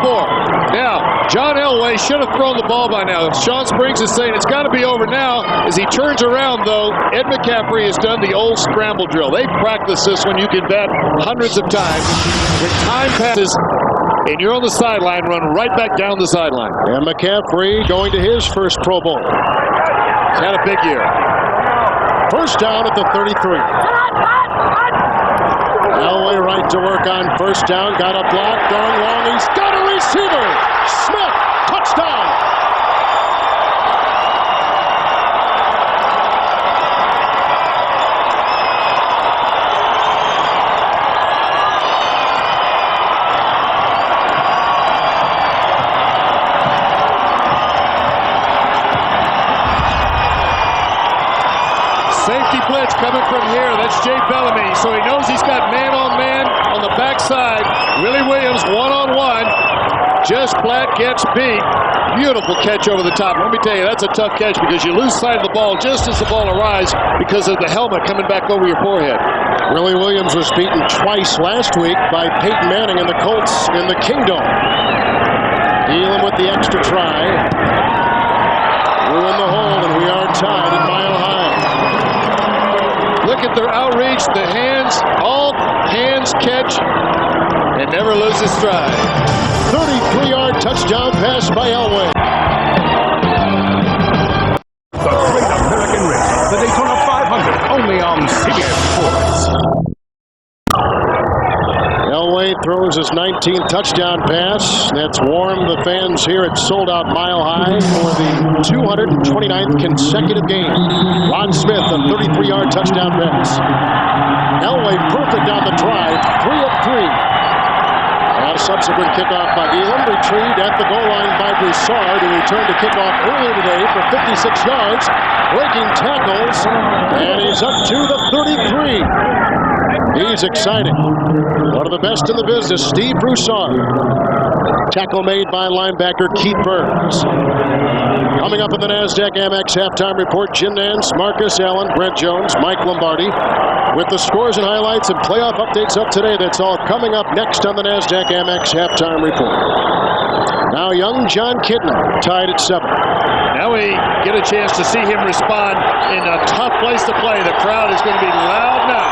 Now, John Elway should have thrown the ball by now. Sean Springs is saying it's got to be over now. As he turns around, though, Ed McCaffrey has done the old scramble drill. They've practiced this one, you can bet, hundreds of times. When time passes and you're on the sideline, run right back down the sideline. And McCaffrey going to his first Pro Bowl. He's had a big year. First down at the 33. Elway right to work on first down. Got a block. Going long. He's got a receiver. Smith. Touchdown. Safety blitz coming from here. That's Jay Bellamy. So he knows he's got man-on-man on the backside. Willie Williams one-on-one. Just flat gets beat. Beautiful catch over the top. Let me tell you, that's a tough catch because you lose sight of the ball just as the ball arrives because of the helmet coming back over your forehead. Willie Williams was beaten twice last week by Peyton Manning and the Colts in the Kingdom. Dealing with the extra try. We're in the hole, and we are tied at Mile High. Look at their outreach, the hands, all hands catch, and never loses stride. 33-yard touchdown pass by Elway. The Great American Race, the Daytona 500, only on CBS Sports. Elway throws his 19th touchdown pass. That's warmed the fans here at Sold Out Mile High for the 229th consecutive game. Ron Smith, a 33-yard touchdown pass. Elway perfect on the drive, 3 of 3. A subsequent kickoff by Elam, retrieved at the goal line by Broussard, who returned to kickoff earlier today for 56 yards, breaking tackles, and he's up to the 33. He's exciting. One of the best in the business, Steve Broussard. Tackle made by linebacker Keith Burns. Coming up in the NASDAQ Amex halftime report, Jim Nance, Marcus Allen, Brent Jones, Mike Lombardi. With the scores and highlights and playoff updates up today, that's all coming up next on the NASDAQ Amex halftime report. Now young John Kitna tied at 7. Now we get a chance to see him respond in a tough place to play. The crowd is going to be loud now.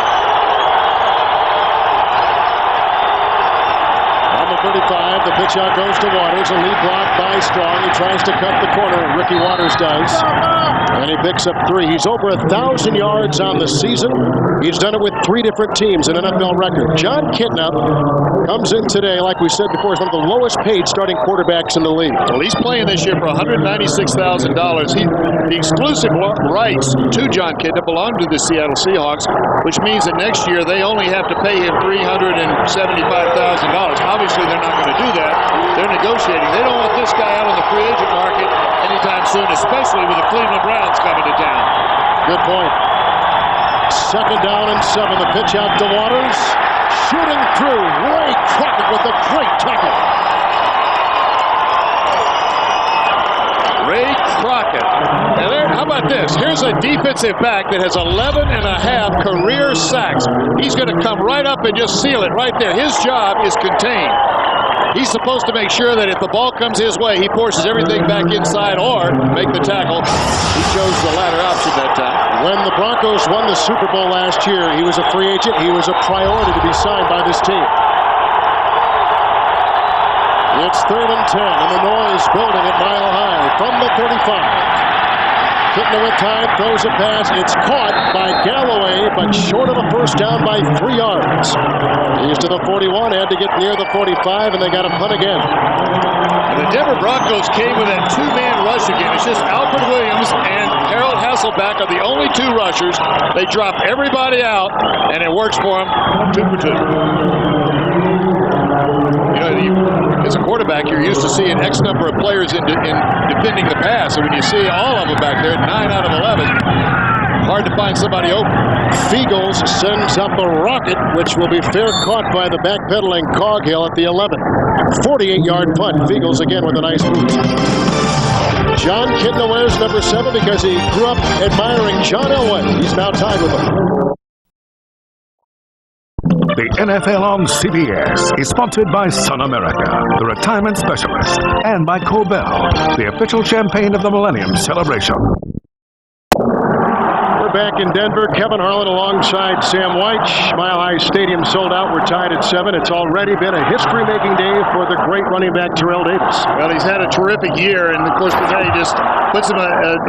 35, the pitch out goes to Waters, a lead block by Strong. He tries to cut the corner, Ricky Waters does, and he picks up 3. He's over 1,000 yards on the season. He's done it with 3 different teams, an NFL record. John Kitna comes in today, like we said before, is one of the lowest paid starting quarterbacks in the league. Well, he's playing this year for $196,000. The exclusive rights to John Kitna belong to the Seattle Seahawks, which means that next year they only have to pay him $375,000. Obviously, they're not going to do that. They're negotiating. They don't want this guy out on the free agent market anytime soon, especially with the Cleveland Browns coming to town. Good point. Second down and 7. The pitch out to Waters. Shooting through. Ray Crockett with a great tackle. Ray Crockett. Now how about about this? Here's a defensive back that has 11.5 career sacks. He's going to come right up and just seal it right there. His job is contained. He's supposed to make sure that if the ball comes his way, he forces everything back inside or make the tackle. He chose the latter option that time. When the Broncos won the Super Bowl last year, he was a free agent. He was a priority to be signed by this team. It's 3rd and 10, and the noise building at Mile High from the 35. Kitna with time, throws a pass. It's caught by Galloway, but short of a first down by 3 yards. He's to the 41, had to get near the 45, and they got a punt again. The Denver Broncos came with that 2-man rush again. It's just Alfred Williams and Harold Hasselbeck are the only 2 rushers. They drop everybody out, and it works for them 2 for 2. You know, as a quarterback, you're used to seeing X number of players in defending the pass. And when you see all of them back there, 9 out of 11, hard to find somebody open. Fiegels sends up a rocket, which will be fair caught by the backpedaling Coghill at the 11. 48-yard punt. Fiegels again with a nice boot. John Kitna wears number 7 because he grew up admiring John Elway. He's now tied with him. The NFL on CBS is sponsored by Sun America, the retirement specialist, and by Cobell, the official champagne of the Millennium Celebration. We're back in Denver. Kevin Harlan alongside Sam White. Mile High Stadium sold out. We're tied at 7. It's already been a history-making day for the great running back Terrell Davis. Well, he's had a terrific year, and of course today just puts him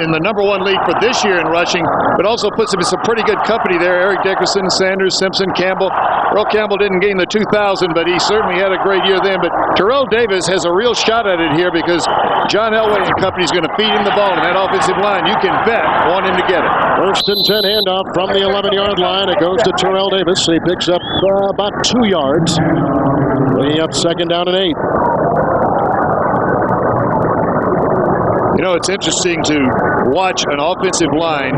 in the #1 league for this year in rushing, but also puts him in some pretty good company there. Eric Dickerson, Sanders, Simpson, Campbell. Earl Campbell didn't gain the 2,000, but he certainly had a great year then. But Terrell Davis has a real shot at it here because John Elway and company is going to feed him the ball in that offensive line. You can bet on him to get it. 1st and 10 handoff from the 11-yard line. It goes to Terrell Davis. He picks up about 2 yards. Bringing up 2nd down and 8. You know, it's interesting to watch an offensive line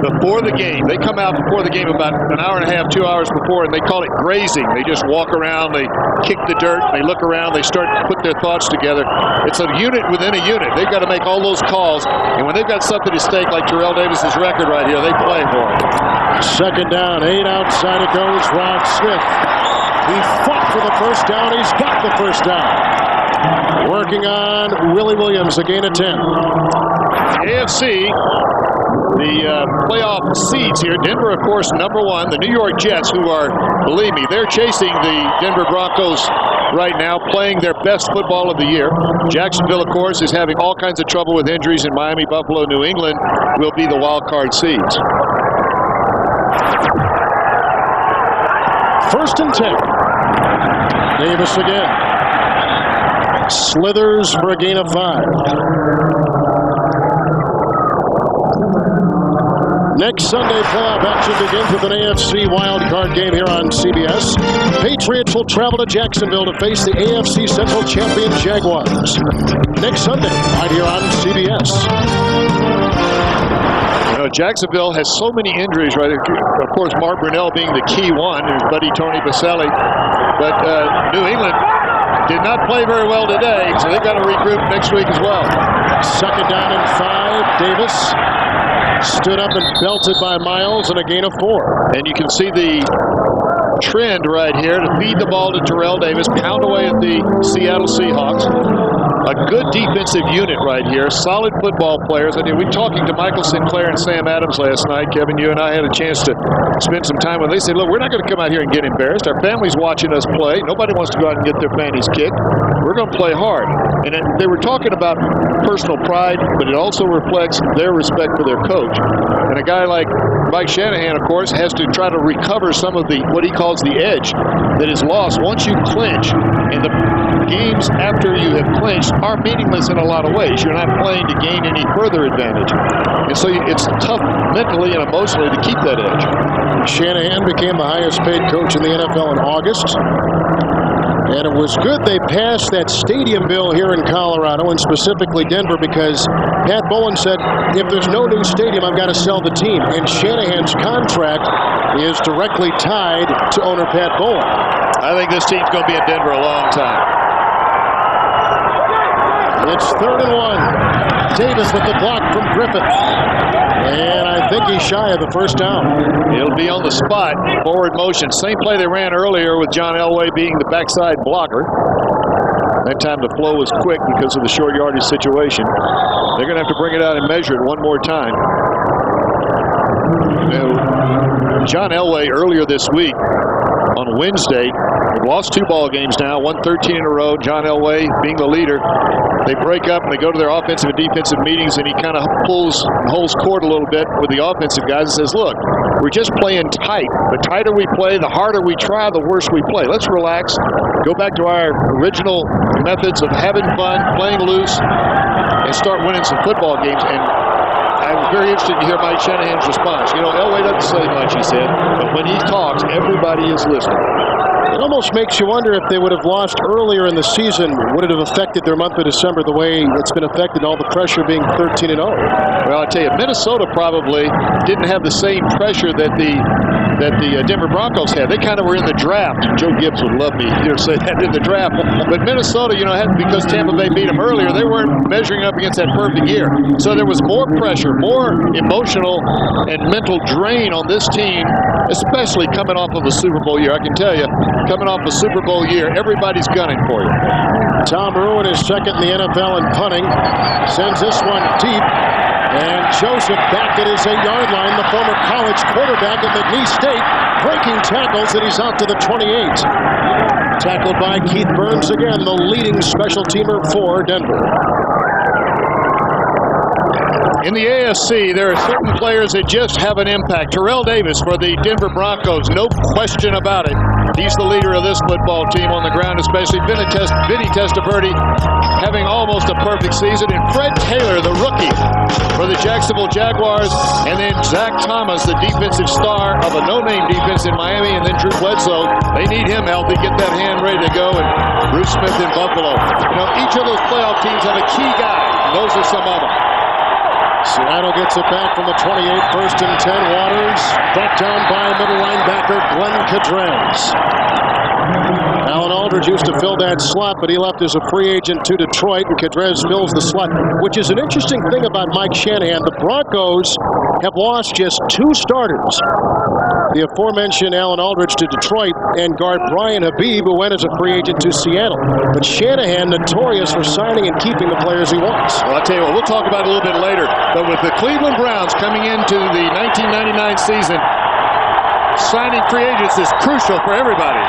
before the game. They come out before the game about an hour and a half, 2 hours before, and they call it grazing. They just walk around, they kick the dirt, they look around, they start to put their thoughts together. It's a unit within a unit. They've got to make all those calls, and when they've got something at stake like Terrell Davis's record right here, they play for it. 2nd down, 8 outside it goes. Rod Smith. He fought for the first down. He's got the first down. Working on Willie Williams, a gain of 10. The AFC, the playoff seeds here. Denver, of course, #1. The New York Jets, who are, believe me, they're chasing the Denver Broncos right now, playing their best football of the year. Jacksonville, of course, is having all kinds of trouble with injuries, and Miami, Buffalo, New England will be the wild card seeds. 1st and 10. Davis again. Slithers for a gain of 5. Next Sunday, playoff action begins with an AFC wildcard game here on CBS. Patriots will travel to Jacksonville to face the AFC Central champion Jaguars. Next Sunday, right here on CBS. You know, Jacksonville has so many injuries, right? Of course, Mark Brunell being the key one, his buddy Tony Baselli. But New England did not play very well today, so they've got to regroup next week as well. 2nd down and 5. Davis stood up and belted by Miles, and a gain of 4. And you can see the trend right here to feed the ball to Terrell Davis, pound away at the Seattle Seahawks. A good defensive unit right here. Solid football players. I mean, we were talking to Michael Sinclair and Sam Adams last night. Kevin, you and I had a chance to spend some time with them. They said, look, we're not going to come out here and get embarrassed. Our family's watching us play. Nobody wants to go out and get their fannies kicked. We're going to play hard. And they were talking about personal pride, but it also reflects their respect for their coach. And a guy like Mike Shanahan, of course, has to try to recover some of the, what he calls the edge that is lost once you clinch. And the games after you have clinched are meaningless in a lot of ways. You're not playing to gain any further advantage. And so it's tough mentally and emotionally to keep that edge. Shanahan became the highest paid coach in the NFL in August. And it was good they passed that stadium bill here in Colorado, and specifically Denver, because Pat Bowen said, if there's no new stadium, I've got to sell the team. And Shanahan's contract is directly tied to owner Pat Bowen. I think this team's going to be in Denver a long time. It's 3rd and 1. Davis with the block from Griffith. And I think he's shy of the first down. He'll be on the spot. Forward motion. Same play they ran earlier with John Elway being the backside blocker. That time the flow was quick because of the short yardage situation. They're going to have to bring it out and measure it one more time. John Elway earlier this week on Wednesday, they've lost 2 ball games now, won 13 in a row. John Elway being the leader. They break up and they go to their offensive and defensive meetings, and he kind of holds court a little bit with the offensive guys and says, look, we're just playing tight. The tighter we play, the harder we try, the worse we play. Let's relax, go back to our original methods of having fun, playing loose, and start winning some football games. And I'm very interested to hear Mike Shanahan's response. You know, Elway doesn't say much, he said, but when he talks, everybody is listening. It almost makes you wonder if they would have lost earlier in the season, would it have affected their month of December the way it's been affected, all the pressure being 13-0? Well, I tell you, Minnesota probably didn't have the same pressure that the Denver Broncos had. They kind of were in the draft. Joe Gibbs would love me here to say that, in the draft. But Minnesota, you know, because Tampa Bay beat them earlier, they weren't measuring up against that perfect year. So there was more pressure, more emotional and mental drain on this team, especially coming off of the Super Bowl year. I can tell you, coming off a Super Bowl year, everybody's gunning for you. Tom Ruin is second in the NFL in punting. Sends this one deep. And Joseph back at his 8-yard line, the former college quarterback at McNeese State, breaking tackles, and he's out to the 28. Tackled by Keith Burns again, the leading special teamer for Denver. In the AFC, there are certain players that just have an impact. Terrell Davis for the Denver Broncos, no question about it. He's the leader of this football team on the ground, especially Vinny Testaverde having almost a perfect season. And Fred Taylor, the rookie for the Jacksonville Jaguars. And then Zach Thomas, the defensive star of a no-name defense in Miami. And then Drew Bledsoe. They need him healthy, get that hand ready to go. And Bruce Smith in Buffalo. You know, each of those playoff teams have a key guy. Those are some of them. Seattle gets it back from the 28, 1st and 10. Waters brought down by middle linebacker Glenn Cadrez. Alan Aldridge used to fill that slot, but he left as a free agent to Detroit, and Cadrez fills the slot, which is an interesting thing about Mike Shanahan. The Broncos have lost just 2 starters. The aforementioned Alan Aldridge to Detroit and guard Brian Habib, who went as a free agent to Seattle. But Shanahan notorious for signing and keeping the players he wants. Well, I'll tell you what, we'll talk about it a little bit later. But with the Cleveland Browns coming into the 1999 season, signing free agents is crucial for everybody.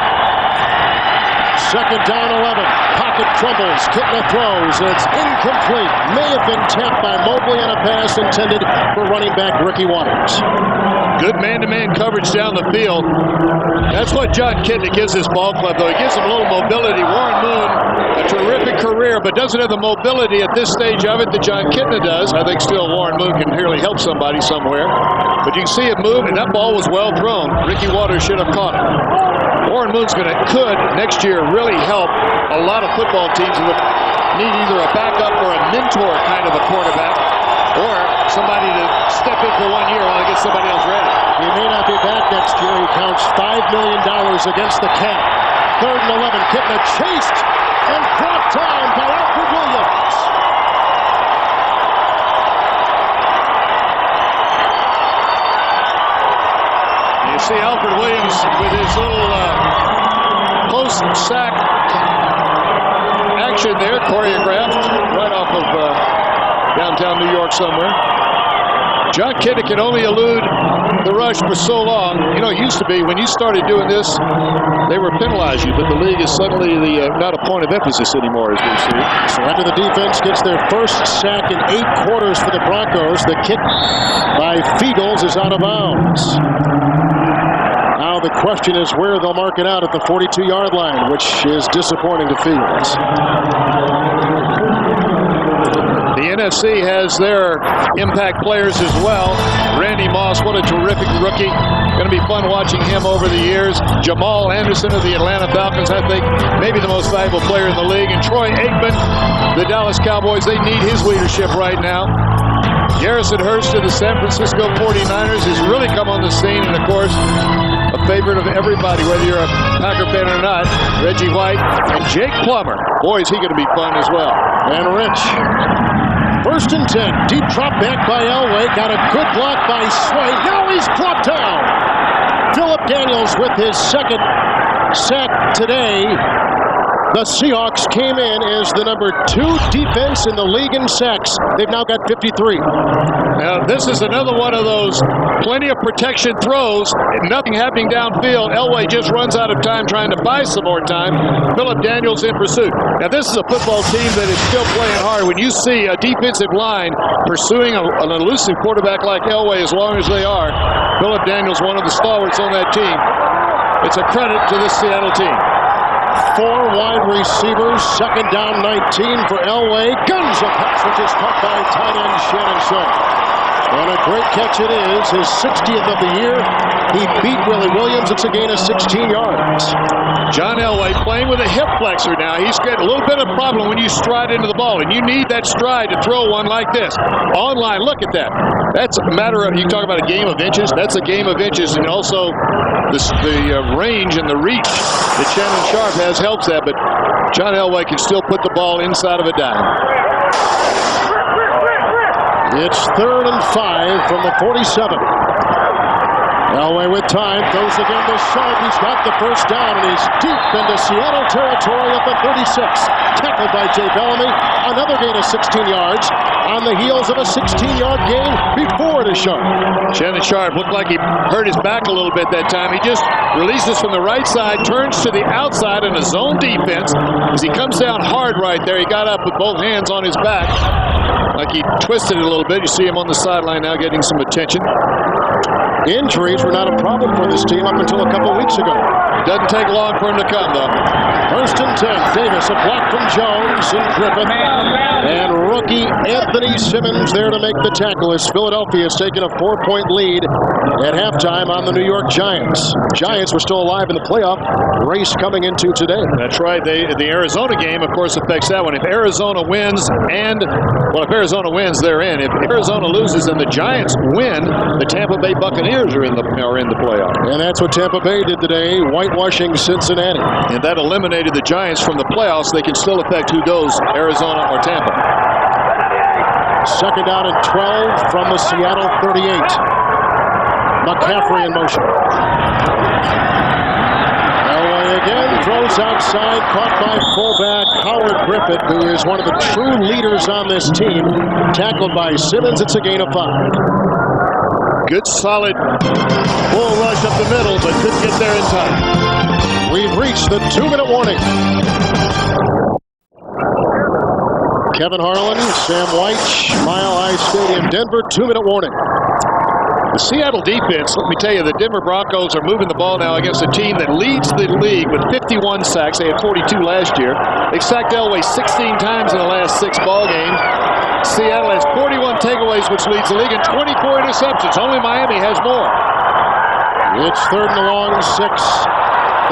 2nd down 11. Pocket crumbles. Kitna throws. It's incomplete. May have been tapped by Mobley on a pass intended for running back Ricky Waters. Good man-to-man coverage down the field. That's what John Kitna gives his ball club, though. He gives them a little mobility. Warren Moon, a terrific career, but doesn't have the mobility at this stage of it that John Kitna does. I think still Warren Moon can really help somebody somewhere. But you can see it move, and that ball was well thrown. Ricky Waters should have caught it. Warren Moon's could next year really help a lot of football teams that need either a backup or a mentor kind of a quarterback, or somebody to step in for 1 year while he gets somebody else ready. He may not be back next year. He counts $5 million against the cap. 3rd and 11. Kitna chased and brought down by Alfred Williams. You see Alfred Williams with his little post-sack action there, choreographed right off of downtown New York somewhere. John Kitna can only elude the rush for so long. You know, it used to be when you started doing this, they were penalizing you, but the league is suddenly not a point of emphasis anymore, as we see. So after the defense gets their first sack in 8 quarters for the Broncos, the kick by Fiegels is out of bounds. Now the question is where they'll mark it out at the 42-yard line, which is disappointing to Fields. The NFC has their impact players as well. Randy Moss, what a terrific rookie. Going to be fun watching him over the years. Jamal Anderson of the Atlanta Falcons, I think maybe the most valuable player in the league. And Troy Aikman, the Dallas Cowboys, they need his leadership right now. Garrison Hurst of the San Francisco 49ers has really come on the scene, and of course, a favorite of everybody, whether you're a Packer fan or not, Reggie White and Jake Plummer. Boy, is he going to be fun as well. And Rich First and 10. Deep drop back by Elway. Got a good block by Swain. Now he's brought down. Philip Daniels with his second sack today. The Seahawks came in as the number 2 defense in the league in sacks. They've now got 53. Now, this is another one of those plenty of protection throws. Nothing happening downfield. Elway just runs out of time trying to buy some more time. Philip Daniels in pursuit. Now, this is a football team that is still playing hard. When you see a defensive line pursuing an elusive quarterback like Elway as long as they are, Philip Daniels, one of the stalwarts on that team. It's a credit to this Seattle team. 4 wide receivers, second down 19 for Elway. Guns a pass which is caught by tight end Shannon Sharp. And a great catch it is, his 60th of the year. He beat Willie Williams. It's a gain of 16 yards. John Elway playing with a hip flexor now. He's got a little bit of problem when you stride into the ball, and you need that stride to throw one like this. Online, look at that. That's a matter of, you talk about a game of inches, that's a game of inches, and also the range and the reach that Shannon Sharp has helps that, but John Elway can still put the ball inside of a dime. It's 3rd and 5 from the 47. Elway with time, throws again to Sharp. He's got the first down, and he's deep into Seattle territory at the 36. Tackled by Jay Bellamy. Another gain of 16 yards on the heels of a 16-yard gain before to Sharp. Shannon Sharp looked like he hurt his back a little bit that time. He just releases from the right side, turns to the outside in a zone defense. As he comes down hard right there, he got up with both hands on his back. Like he twisted it a little bit. You see him on the sideline now getting some attention. Injuries were not a problem for this team up until a couple weeks ago. Doesn't take long for him to come, though. First and 10. Davis, a block from Jones and Griffith. And rookie Anthony Simmons there to make the tackle as Philadelphia has taken a 4-point lead at halftime on the New York Giants. Giants were still alive in the playoff race coming into today. That's right. The Arizona game, of course, affects that one. If Arizona wins if Arizona wins, they're in. If Arizona loses and the Giants win, the Tampa Bay Buccaneers are in the playoff. And that's what Tampa Bay did today, whitewashing Cincinnati. And that eliminated the Giants from the playoffs. They can still affect who goes, Arizona or Tampa. Second down and 12 from the Seattle 38. McCaffrey in motion. Elway again throws outside, caught by fullback Howard Griffith, who is one of the true leaders on this team. Tackled by Simmons. It's a gain of 5. Good solid bull rush up the middle, but couldn't get there in time. We've reached the 2-minute warning. Kevin Harlan, Sam White, Mile High Stadium, Denver, 2-minute warning. The Seattle defense, let me tell you, the Denver Broncos are moving the ball now against a team that leads the league with 51 sacks. They had 42 last year. They've sacked Elway 16 times in the last 6 ball games. Seattle has 41 takeaways, which leads the league, and 24 interceptions. Only Miami has more. It's 3rd and long, 6.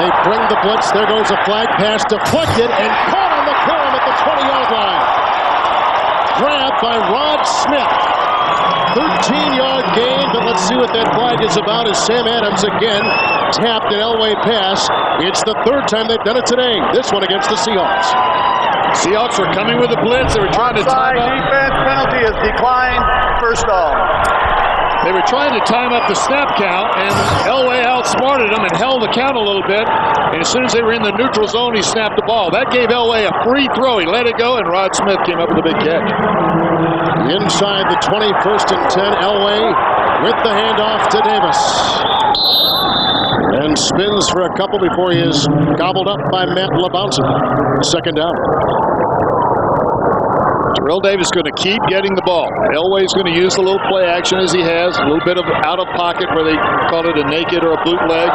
They bring the blitz. There goes a flag pass deflected and caught on the carom at the 20-yard line. Grabbed by Rod Smith. 13-yard gain, but let's see what that flag is about as Sam Adams again tapped an Elway pass. It's the 3rd time they've done it today. This one against the Seahawks. Seahawks were coming with the blitz. They were trying to time up. Defense penalty has declined. First down. They were trying to time up the snap count, and Elway outsmarted them and held the count a little bit. And as soon as they were in the neutral zone, he snapped the ball. That gave Elway a free throw. He let it go, and Rod Smith came up with a big catch. Inside the 20, 1st and 10, Elway with the handoff to Davis. And spins for a couple before he is gobbled up by Matt LaBounson. Second down. Terrell Davis going to keep getting the ball. Elway's going to use a little play action as he has. A little bit of out of pocket where they call it a naked or a bootleg.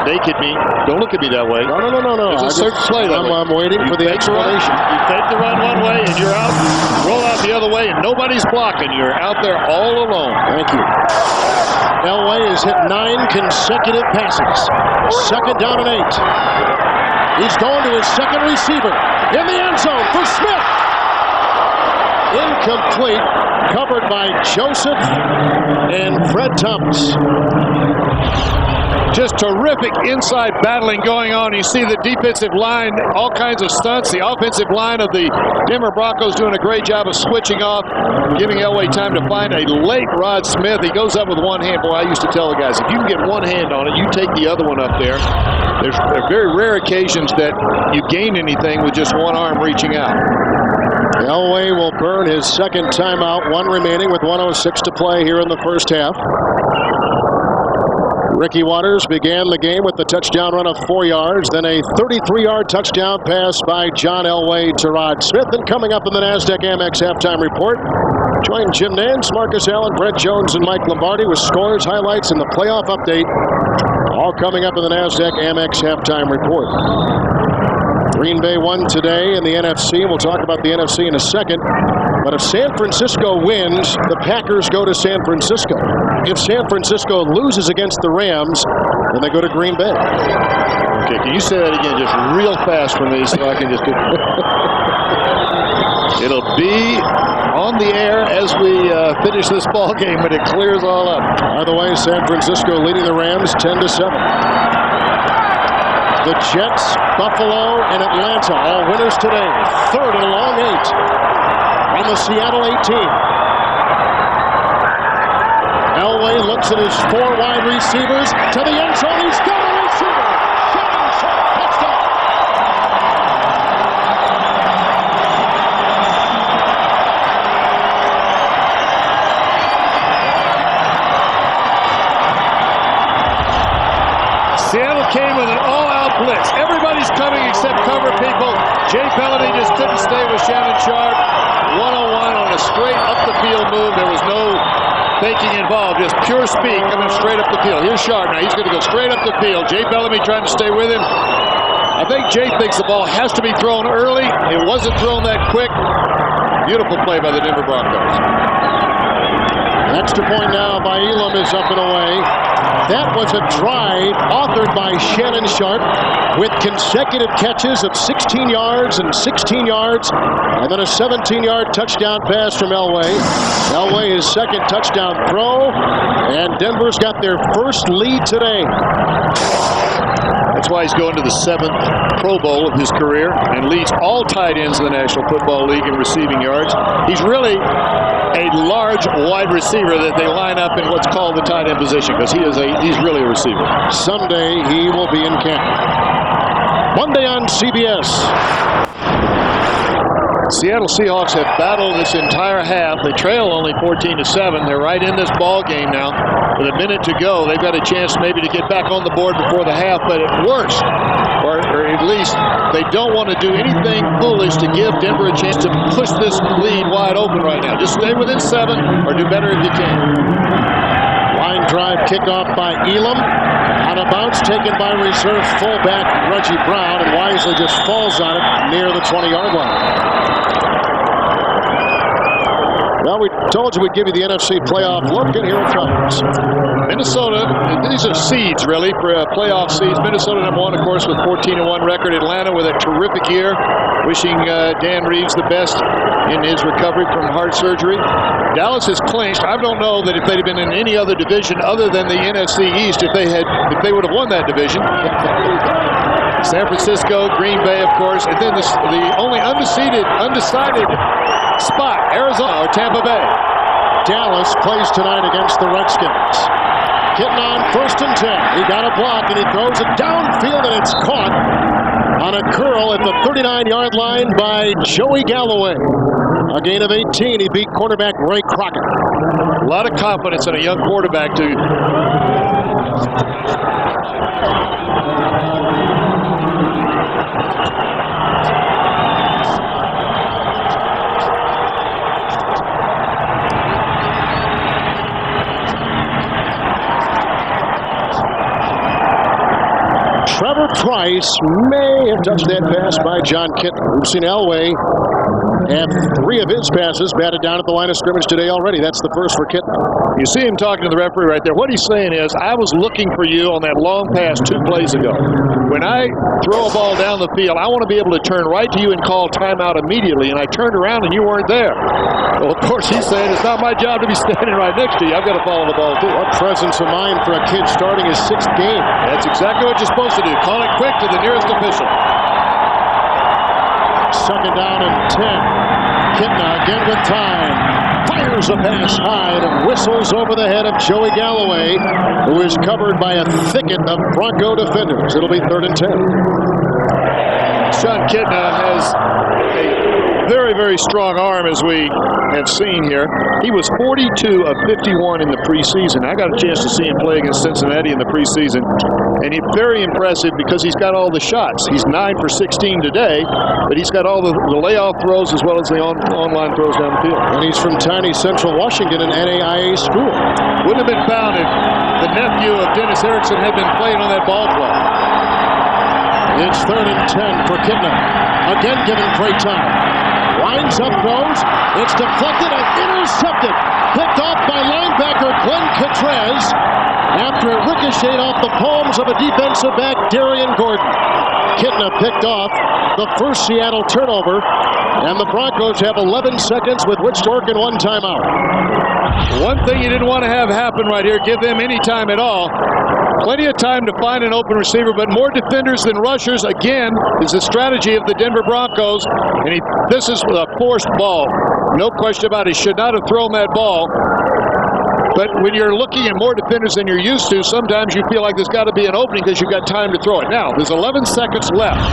Naked me. Don't look at me that way. No. There's a certain play that way. I'm waiting for the explanation. You fake the run one way and you're out. Roll out the other way and nobody's blocking. You're out there all alone. Thank you. Elway has hit 9 consecutive passes. Second down and 8. He's going to his second receiver in the end zone for Smith. Incomplete. Covered by Joseph and Fred Thomas. Just terrific inside battling going on. You see the defensive line, all kinds of stunts. The offensive line of the Denver Broncos doing a great job of switching off, giving Elway time to find a late Rod Smith. He goes up with one hand. Boy, I used to tell the guys, if you can get one hand on it, you take the other one up there. There are very rare occasions that you gain anything with just one arm reaching out. Elway will burn his second timeout, one remaining with 1:06 to play here in the first half. Ricky Watters began the game with the touchdown run of 4 yards, then a 33-yard touchdown pass by John Elway to Rod Smith. And coming up in the NASDAQ Amex halftime report, join Jim Nance, Marcus Allen, Brett Jones, and Mike Lombardi with scores, highlights, and the playoff update. All coming up in the NASDAQ Amex halftime report. Green Bay won today in the NFC. We'll talk about the NFC in a second. But if San Francisco wins, the Packers go to San Francisco. If San Francisco loses against the Rams, then they go to Green Bay. Okay, can you say that again just real fast for me so I can just... It'll be on the air as we finish this ball game, but it clears all up. By the way, San Francisco leading the Rams 10-7. The Jets, Buffalo, and Atlanta, all winners today. Third and a long 8 on the Seattle 18. Elway looks at his 4 wide receivers to the end zone. He's got a receiver. Shannon Sharp, touchdown. Seattle came with an all-out blitz. Everybody's coming except cover people. Jay Bellamy just couldn't stay with Shannon Sharp. 101 on a straight up-the-field move. There was no thinking involved, just pure speed coming straight up the field. Here's Sharp now. He's going to go straight up the field. Jay Bellamy trying to stay with him. I think Jay thinks the ball has to be thrown early. It wasn't thrown that quick. Beautiful play by the Denver Broncos. Extra point now by Elam is up and away. That was a drive authored by Shannon Sharp with consecutive catches of 16 yards and 16 yards, and then a 17-yard touchdown pass from Elway. Elway his second touchdown throw, and Denver's got their first lead today. That's why he's going to the 7th Pro Bowl of his career and leads all tight ends in the National Football League in receiving yards. He's really a large wide receiver that they line up in what's called the tight end position because he's really a receiver. Someday he will be in camp. Monday on CBS. Seattle Seahawks have battled this entire half. They trail only 14-7. They're right in this ball game now. With a minute to go, they've got a chance maybe to get back on the board before the half, but at worst, or at least they don't want to do anything foolish to give Denver a chance to push this lead wide open right now. Just stay within 7 or do better if you can. Line drive kickoff by Elam. On a bounce taken by reserve fullback Reggie Brown, and wisely just falls on it near the 20-yard line. Well, we told you we'd give you the NFC playoff look, and here it comes. Minnesota, these are seeds, really, for playoff seeds. Minnesota #1, of course, with 14-1 record. Atlanta with a terrific year. Wishing Dan Reeves the best in his recovery from heart surgery. Dallas has clinched. I don't know that if they'd have been in any other division other than the NFC East, if they would have won that division. San Francisco, Green Bay, of course, and then the only undecided spot, Arizona or Tampa Bay. Dallas plays tonight against the Redskins. Getting on 1st and 10. He got a block and he throws it downfield and it's caught on a curl at the 39-yard line by Joey Galloway. A gain of 18. He beat quarterback Ray Crockett. A lot of confidence in a young quarterback to Trevor Price may have touched that pass by John Kitna. We've seen Elway And 3 of his passes batted down at the line of scrimmage today already. That's the first for Kitna. You see him talking to the referee right there. What he's saying is, I was looking for you on that long pass 2 plays ago. When I throw a ball down the field, I want to be able to turn right to you and call timeout immediately. And I turned around and you weren't there. Well, of course, he's saying it's not my job to be standing right next to you. I've got to follow the ball too. What presence of mind for a kid starting his 6th game. That's exactly what you're supposed to do. Call it quick to the nearest official. 2nd down and 10. Kitna again with time. Fires a pass high and whistles over the head of Joey Galloway, who is covered by a thicket of Bronco defenders. It'll be 3rd and 10. John Kitna has a very, very strong arm, as we have seen here. He was 42 of 51 in the preseason. I got a chance to see him play against Cincinnati in the preseason, and he's very impressive because he's got all the shots. He's 9 for 16 today, but he's got all the layoff throws as well as the online throws down the field. And he's from tiny Central Washington, an NAIA school. Wouldn't have been found if the nephew of Dennis Erickson had been playing on that ball club. It's 3rd and 10 for Kitna. Again given great time. Winds up, throws. It's deflected and intercepted. Picked off by linebacker Glenn Catrez after it ricocheted off the palms of a defensive back, Darian Gordon. Kitna picked off the first Seattle turnover, and the Broncos have 11 seconds with which to work in 1 timeout. One thing you didn't want to have happen right here, give them any time at all. Plenty of time to find an open receiver, but more defenders than rushers, again, is the strategy of the Denver Broncos. And this is a forced ball. No question about it. He should not have thrown that ball. But when you're looking at more defenders than you're used to, sometimes you feel like there's got to be an opening because you've got time to throw it. Now, there's 11 seconds left.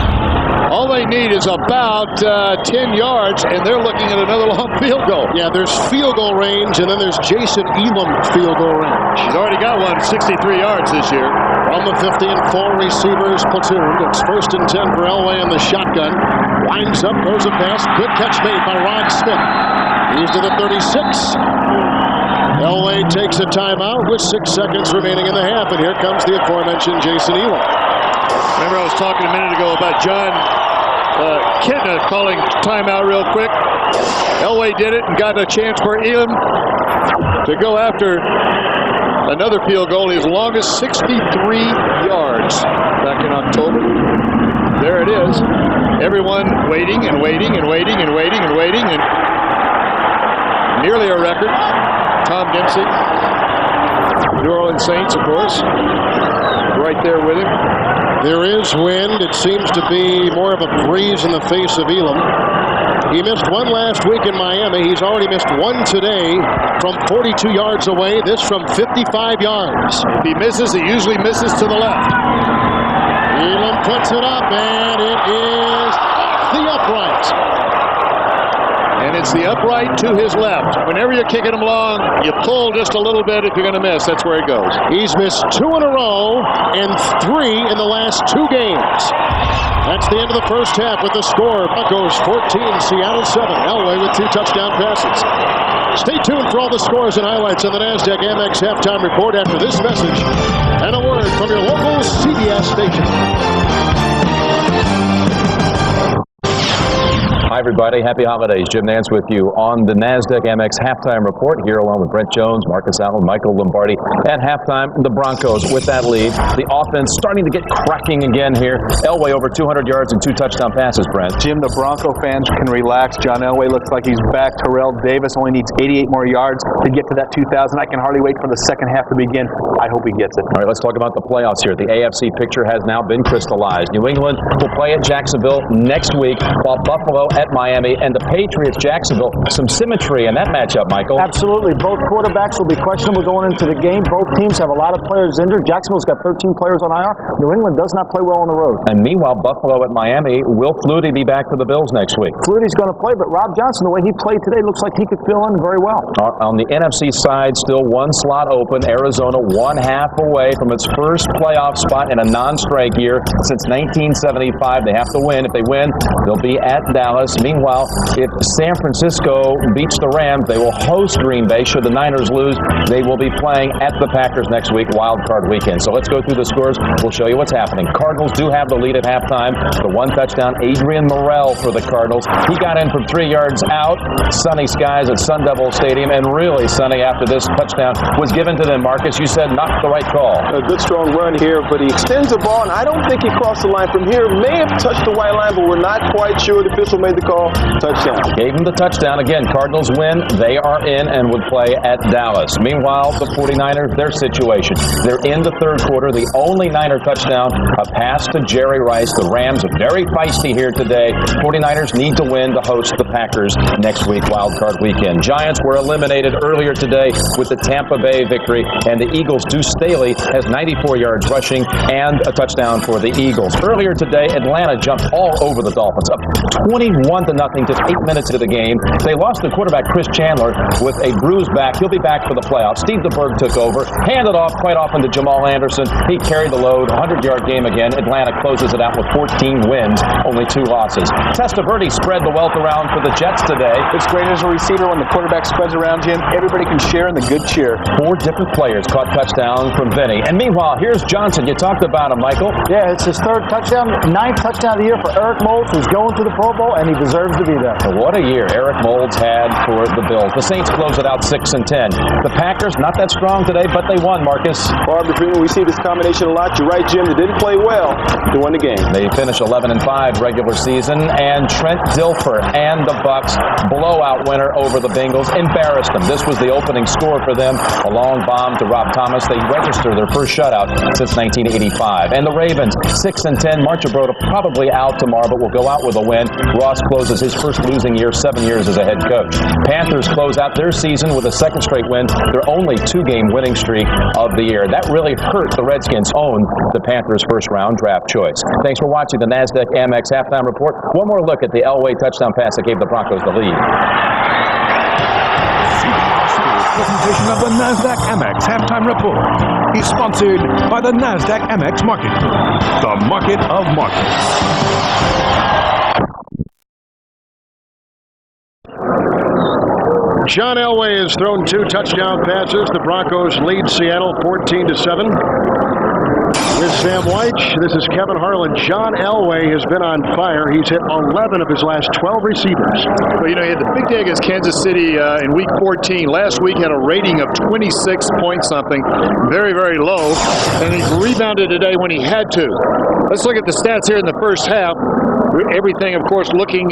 All they need is about 10 yards, and they're looking at another long field goal. Yeah, there's field goal range, and then there's Jason Elam field goal range. He's already got one, 63 yards this year. From the 50 and 4 receivers platoon. It's 1st and 10 for Elway in the shotgun. Winds up, throws a pass. Good catch made by Rod Smith. He's to the 36. Elway takes a timeout with 6 seconds remaining in the half, and here comes the aforementioned Jason Elam. Remember, I was talking a minute ago about John Kitna calling timeout real quick. Elway did it and got a chance for Elam to go after another field goal, his longest 63 yards back in October. There it is. Everyone waiting and waiting and waiting and waiting and waiting, and nearly a record. Tom Dempsey, New Orleans Saints, of course, right there with him. There is wind. It seems to be more of a breeze in the face of Elam. He missed one last week in Miami. He's already missed one today from 42 yards away. This from 55 yards. If he misses, he usually misses to the left. Elam puts it up, and it is off the upright. And it's the upright to his left. Whenever you're kicking him long, you pull just a little bit. If you're going to miss, that's where it goes. He's missed 2 in a row and 3 in the last 2 games. That's the end of the first half with the score. Broncos 14, Seattle 7. Elway with 2 touchdown passes. Stay tuned for all the scores and highlights on the NASDAQ Amex halftime report after this message and a word from your local CBS station. Hi, everybody. Happy holidays. Jim Nance with you on the NASDAQ Amex halftime report here along with Brent Jones, Marcus Allen, Michael Lombardi. At halftime, the Broncos with that lead. The offense starting to get cracking again here. Elway over 200 yards and 2 touchdown passes, Brent. Jim, the Bronco fans can relax. John Elway looks like he's back. Terrell Davis only needs 88 more yards to get to that 2,000. I can hardly wait for the second half to begin. I hope he gets it. All right, let's talk about the playoffs here. The AFC picture has now been crystallized. New England will play at Jacksonville next week, while Buffalo at Miami, and the Patriots, Jacksonville. Some symmetry in that matchup, Michael. Absolutely. Both quarterbacks will be questionable going into the game. Both teams have a lot of players injured. Jacksonville's got 13 players on IR. New England does not play well on the road. And meanwhile, Buffalo at Miami. Will Flutie be back for the Bills next week? Flutie's going to play, but Rob Johnson, the way he played today, looks like he could fill in very well. On the NFC side, still 1 slot open. Arizona 1 half away from its first playoff spot in a non-strike year since 1975. They have to win. If they win, they'll be at Dallas. Dallas. Meanwhile, if San Francisco beats the Rams, they will host Green Bay. Should the Niners lose, they will be playing at the Packers next week, wild card weekend. So let's go through the scores. We'll show you what's happening. Cardinals do have the lead at halftime. The one touchdown, Adrian Morrell for the Cardinals. He got in from 3 yards out. Sunny skies at Sun Devil Stadium, and really sunny after this touchdown was given to them. Marcus, you said not the right call. A good strong run here, but he extends the ball, and I don't think he crossed the line from here. May have touched the white line, but we're not quite sure. The official made the call. Touchdown. Gave him the touchdown. Again, Cardinals win. They are in and would play at Dallas. Meanwhile, the 49ers, their situation. They're in the third quarter. The only Niner touchdown, a pass to Jerry Rice. The Rams are very feisty here today. 49ers need to win to host the Packers next week, wild card weekend. Giants were eliminated earlier today with the Tampa Bay victory, and the Eagles' Deuce Staley has 94 yards rushing and a touchdown for the Eagles. Earlier today, Atlanta jumped all over the Dolphins, up 21-0 just 8 minutes into the game. They lost the quarterback, Chris Chandler, with a bruised back. He'll be back for the playoffs. Steve DeBerg took over, handed off quite often to Jamal Anderson. He carried the load, 100-yard game again. Atlanta closes it out with 14 wins, only 2 losses. Testaverde spread the wealth around for the Jets today. It's great as a receiver when the quarterback spreads around him. Everybody can share in the good cheer. 4 different players caught touchdowns from Vinny. And meanwhile, here's Johnson. You talked about him, Michael. Yeah, it's his 3rd touchdown, 9th touchdown of the year for Eric Moulds, who's going to the Pro Bowl, and he deserves to be there. What a year Eric Moulds had for the Bills. The Saints close it out 6-10. The Packers, not that strong today, but they won, Marcus. Far between. We see this combination a lot. You're right, Jim. They didn't play well. They won the game. They finish 11-5 regular season, and Trent Dilfer and the Bucks blowout winner over the Bengals embarrassed them. This was the opening score for them. A long bomb to Rob Thomas. They register their first shutout since 1985. And the Ravens 6-10. Marchibroda probably out tomorrow, but will go out with a win. Ross closes his first losing year, 7 years as a head coach. Panthers close out their season with a 2nd straight win. Their only 2-game winning streak of the year. That really hurt the Redskins own the Panthers' first-round draft choice. Thanks for watching the NASDAQ Amex Halftime Report. One more look at the Elway touchdown pass that gave the Broncos the lead. Presentation of the NASDAQ Amex Halftime Report is sponsored by the NASDAQ Amex Market Group, the market of markets. John Elway has thrown 2 touchdown passes. The Broncos lead Seattle 14-7. With Sam Weich, this is Kevin Harlan. John Elway has been on fire. He's hit 11 of his last 12 receivers. Well, you know, he had the big day against Kansas City in Week 14. Last week had a rating of 26 point something, very, very low, and he rebounded today when he had to. Let's look at the stats here in the first half. Everything, of course, looking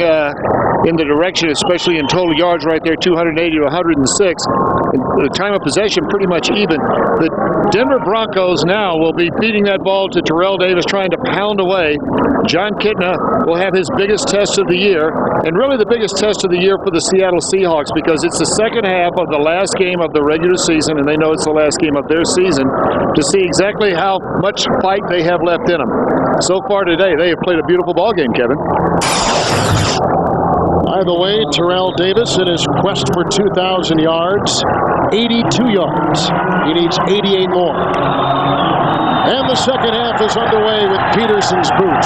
in the direction, especially in total yards right there, 280 to 106. The time of possession pretty much even. The Denver Broncos now will be feeding that ball to Terrell Davis, trying to pound away. John Kitna will have his biggest test of the year, and really the biggest test of the year for the Seattle Seahawks, because it's the second half of the last game of the regular season, and they know it's the last game of their season, to see exactly how much fight they have left in them. So far today, they have played a beautiful ball game, Kevin. By the way, Terrell Davis in his quest for 2,000 yards, 82 yards. He needs 88 more. And the second half is underway with Peterson's boot.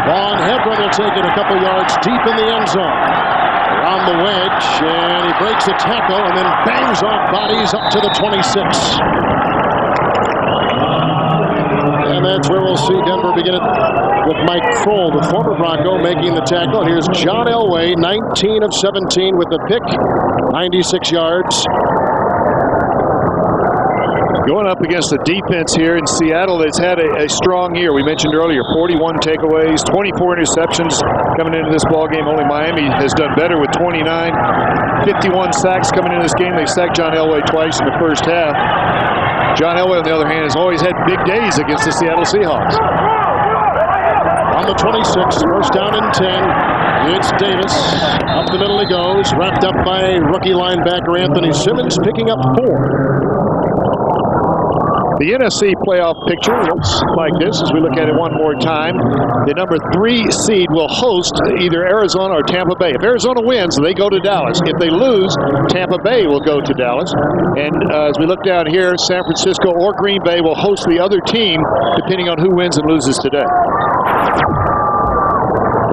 Vaughn Hebron will take it a couple yards deep in the end zone. Around the wedge, and he breaks a tackle and then bangs off bodies up to the 26. And that's where we'll see Denver begin it with Mike Kroll, the former Bronco, making the tackle. Here's John Elway, 19 of 17 with the pick, 96 yards. Going up against the defense here in Seattle that's had a strong year. We mentioned earlier, 41 takeaways, 24 interceptions coming into this ball game. Only Miami has done better with 29. 51 sacks coming into this game. They sacked John Elway twice in the first half. John Elway, on the other hand, has always had big days against the Seattle Seahawks. On the 26, first down and 10. It's Davis. Up the middle he goes, wrapped up by rookie linebacker Anthony Simmons, picking up 4. The NFC playoff picture looks like this as we look at it one more time. The number 3 seed will host either Arizona or Tampa Bay. If Arizona wins, they go to Dallas. If they lose, Tampa Bay will go to Dallas. And as we look down here, San Francisco or Green Bay will host the other team, depending on who wins and loses today.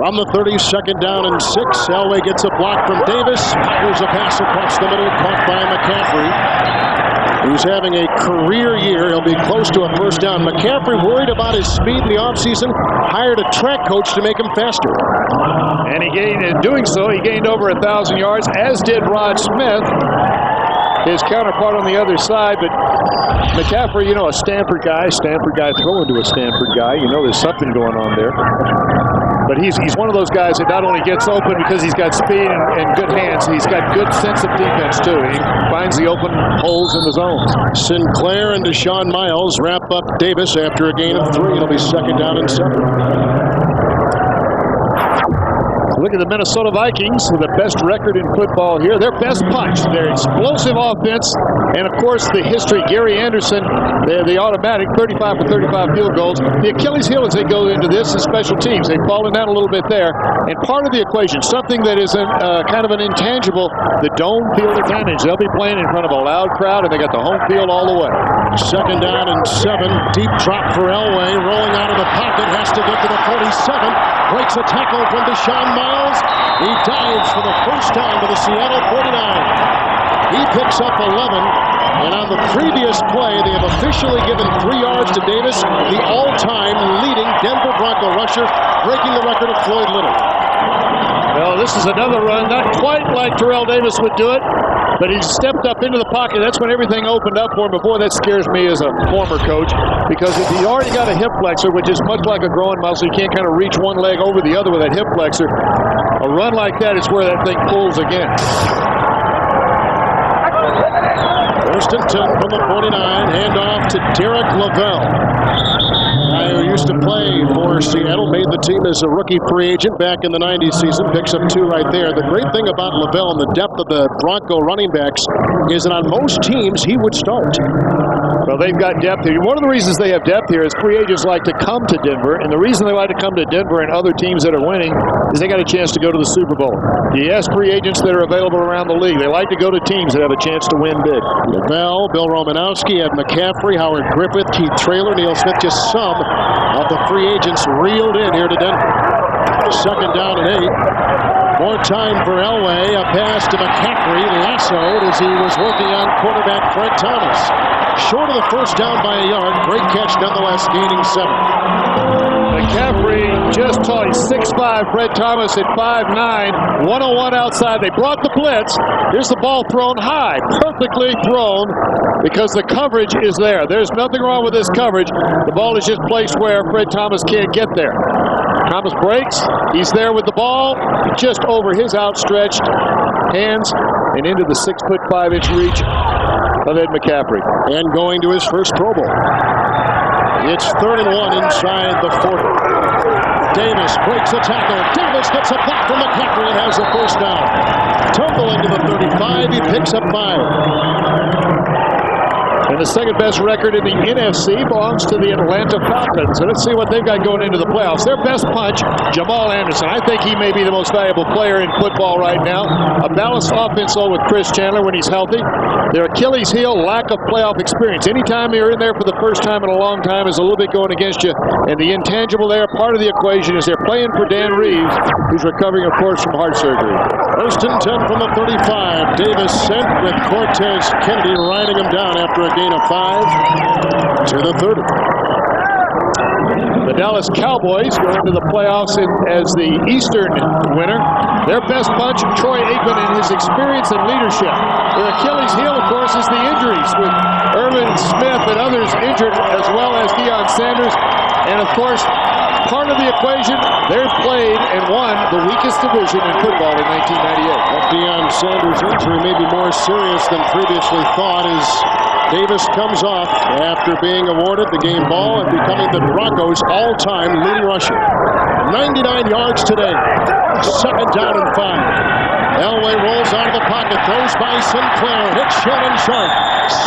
from the 30, second down and 6. Elway gets a block from Davis. Here's a pass across the middle, caught by McCaffrey, who's having a career year. He'll be close to a first down. McCaffrey, worried about his speed in the offseason, hired a track coach to make him faster. And he gained, in doing so, he gained over 1,000 yards, as did Rod Smith, his counterpart on the other side. But McCaffrey, you know, a Stanford guy throwing to a Stanford guy. You know there's something going on there. But he's one of those guys that not only gets open because he's got speed and good hands, he's got good sense of defense too. He finds the open holes in the zones. Sinclair and Deshaun Miles wrap up Davis after a gain of 3. It'll be second down and 7. Look at the Minnesota Vikings with the best record in football here. Their best punch, their explosive offense, and of course the history. Gary Anderson, the automatic 35 for 35 field goals. The Achilles heel as they go into this is special teams. They've fallen down a little bit there. And part of the equation, something that is kind of an intangible, the dome field advantage. They'll be playing in front of a loud crowd, and they got the home field all the way. Second down and 7. Deep drop for Elway. Rolling out of the pocket. Has to get to the 47. Breaks a tackle from Deshaun Miles. He dives for the first time to the Seattle 49. He picks up 11. And on the previous play, they have officially given 3 yards to Davis, the all-time leading Denver Bronco rusher, breaking the record of Floyd Little. Well, this is another run, not quite like Terrell Davis would do it, but he stepped up into the pocket. That's when everything opened up for him. Before, that scares me as a former coach, because if he already got a hip flexor, which is much like a growing muscle, you can't kind of reach one leg over the other with that hip flexor. A run like that is where that thing pulls again. First and 10 from the 49. Handoff to Derek Lavelle. Guy who used to play for Seattle, made the team as a rookie free agent back in the 90s season. Picks up 2 right there. The great thing about Lavelle and the depth of the Bronco running backs is that on most teams he would start. Well, they've got depth here. One of the reasons they have depth here is free agents like to come to Denver, and the reason they like to come to Denver and other teams that are winning is they got a chance to go to the Super Bowl. You ask free agents that are available around the league, they like to go to teams that have a chance to win big. Lavelle, Bill Romanowski, Ed McCaffrey, Howard Griffith, Keith Traylor, Neil Smith, just some of the free agents reeled in here to Denver. Second down and 8. More time for Elway. A pass to McCaffrey, lassoed as he was working on quarterback Fred Thomas. Short of the first down by a yard. Great catch nonetheless, gaining 7. McCaffrey just tall. He's 6'5". Fred Thomas at 5'9". 101 outside. They brought the blitz. Here's the ball thrown high. Perfectly thrown because the coverage is there. There's nothing wrong with this coverage. The ball is just placed where Fred Thomas can't get there. Thomas breaks. He's there with the ball just over his outstretched hands and into the 6'5" reach of Ed McCaffrey. And going to his first Pro Bowl. It's 3rd and 1 inside the 40. Davis breaks a tackle. Davis gets a block from McCaffrey and has the first down. Tumbling to the 35. He picks up 5. And the second best record in the NFC belongs to the Atlanta Falcons. So let's see what they've got going into the playoffs. Their best punch, Jamal Anderson. I think he may be the most valuable player in football right now. A balanced offense, though, with Chris Chandler when he's healthy. Their Achilles heel, lack of playoff experience. Anytime you're in there for the first time in a long time is a little bit going against you. And the intangible there, part of the equation is they're playing for Dan Reeves, who's recovering, of course, from heart surgery. First and 10 from the 35. Davis sent with Cortez Kennedy riding him down after a gain of 5 to the 30. The Dallas Cowboys go into the playoffs as the Eastern winner. Their best punch, Troy Aikman, and his experience and leadership. Their Achilles heel, of course, is the injuries with Irvin Smith and others injured, as well as Deion Sanders. And, of course, part of the equation, they've played and won the weakest division in football in 1998. That Deion Sanders injury may be more serious than previously thought as Davis comes off after being awarded the game ball and becoming the Broncos' all-time leading rusher. 99 yards today. Second down and 5. Elway rolls out of the pocket, throws by Sinclair, hits Shannon Sharp,